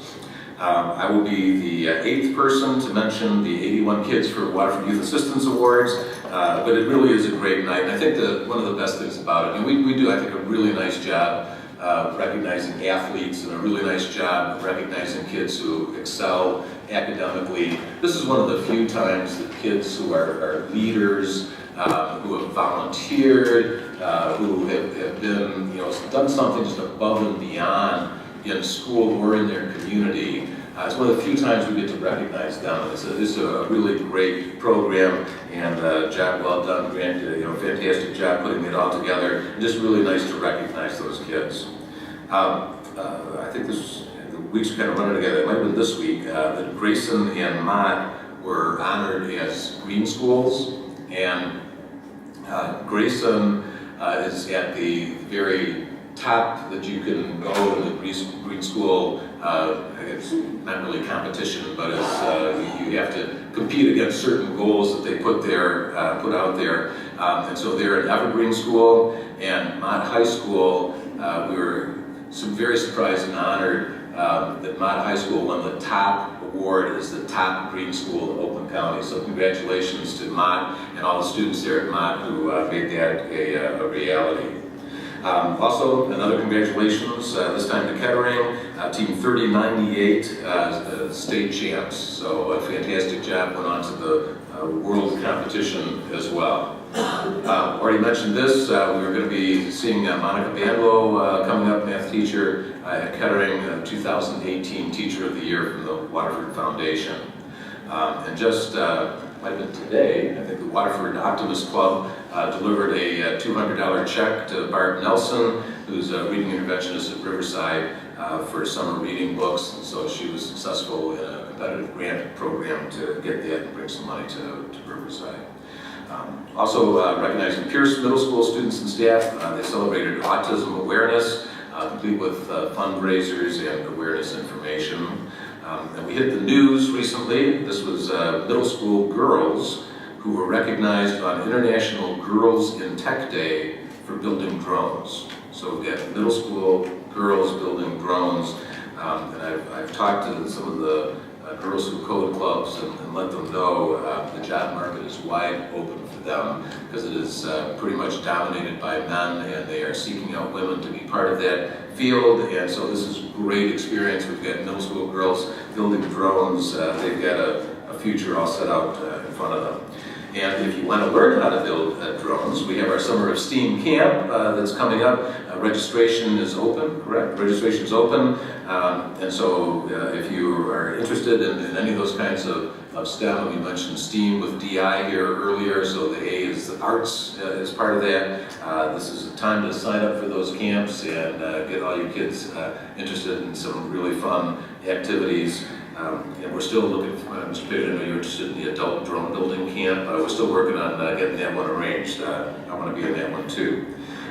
I will be the 8th person to mention the 81 Kids for Waterford Youth Assistance Awards, but it really is a great night. And I think that one of the best things about it, and we do, I think, a really nice job recognizing athletes and a really nice job recognizing kids who excel academically. This is one of the few times that kids who are leaders, who have volunteered, who have been, done something just above and beyond in school or in their community. It's one of the few times we get to recognize them. It's a really great program, and job well done, Grant. Fantastic job putting it all together. And just really nice to recognize those kids. I think the weeks are kind of running together. It might have been this week that Grayson and Mott were honored as green schools, and Grayson is at the very top that you can go in the green school. It's not really competition, but it's you have to compete against certain goals that they put out there. And so they're an evergreen school, and Mott High School, we were very surprised and honored that Mott High School won the top award as the top green school in Oakland County. So congratulations to Mott and all the students there at Mott who made that a reality. Also, another congratulations, this time to Kettering, Team 3098 state champs. So a fantastic job, went on to the world competition as well. Already mentioned this, we were going to be seeing Monica Bandlow coming up, math teacher at Kettering, 2018 Teacher of the Year from the Waterford Foundation. And just might have been today, I think the Waterford Optimist Club delivered a $200 check to Barb Nelson, who's a reading interventionist at Riverside, for summer reading books. And so she was successful in a competitive grant program to get that and bring some money to Riverside. Also recognizing Pierce Middle School students and staff, they celebrated Autism Awareness, complete with fundraisers and awareness information. And we hit the news recently. This was middle school girls who were recognized on International Girls in Tech Day for building drones. So we got middle school girls building drones, and I've talked to some of the Girls Who Code clubs and let them know the job market is wide open for them, because it is pretty much dominated by men, and they are seeking out women to be part of that field. And so this is a great experience. We've got middle school girls building drones. They've got a future all set out in front of them. And if you want to learn how to build drones, we have our Summer of STEAM camp that's coming up. Registration is open, correct? Registration is open. And so if you are interested in any of those kinds of STEM, we mentioned STEAM with DI here earlier, so the A is the arts as part of that. This is a time to sign up for those camps and get all your kids interested in some really fun activities. And we're still looking for, Mr. Pitt, I know you're interested in the adult drone building camp. We're still working on getting that one arranged. I want to be in that one too.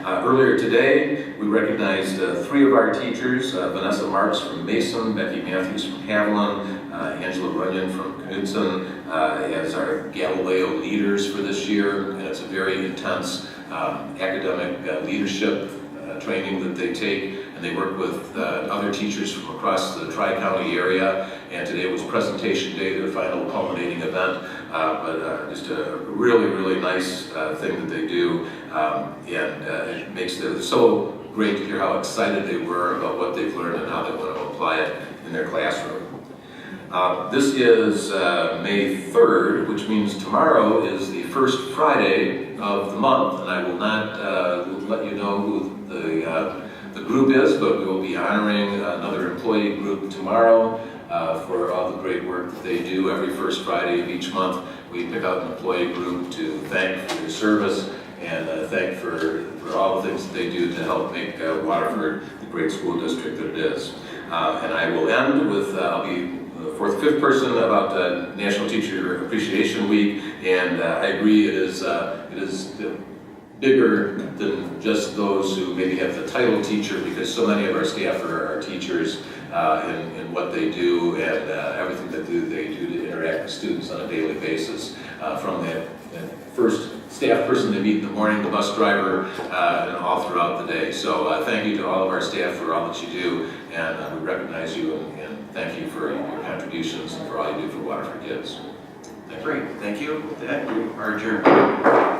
Earlier today, we recognized 3 of our teachers, Vanessa Marks from Mason, Becky Matthews from Haviland, Angela Runyon from Knudsen, as our Galileo leaders for this year. And it's a very intense academic leadership training that they take, and they work with other teachers from across the Tri-County area. And today was presentation day, their final culminating event, but just a really, really nice thing that they do. And it makes it so great to hear how excited they were about what they've learned and how they want to apply it in their classroom. This is May 3rd, which means tomorrow is the first Friday of the month, and I will not let you know who the group is, but we will be honoring another employee group tomorrow for all the great work that they do. Every first Friday of each month, we pick out an employee group to thank for their service and thank for all the things that they do to help make Waterford the great school district that it is. And I will end with, I'll be the 4th, 5th person about National Teacher Appreciation Week, and I agree it is bigger than just those who maybe have the title teacher, because so many of our staff are teachers in what they do, and everything that they do to interact with students on a daily basis, from that first staff person they meet in the morning, the bus driver, and all throughout the day. So thank you to all of our staff for all that you do, and we recognize you and thank you for your contributions and for all you do for Waterford Kids. Great, thank you. With that, we are adjourned.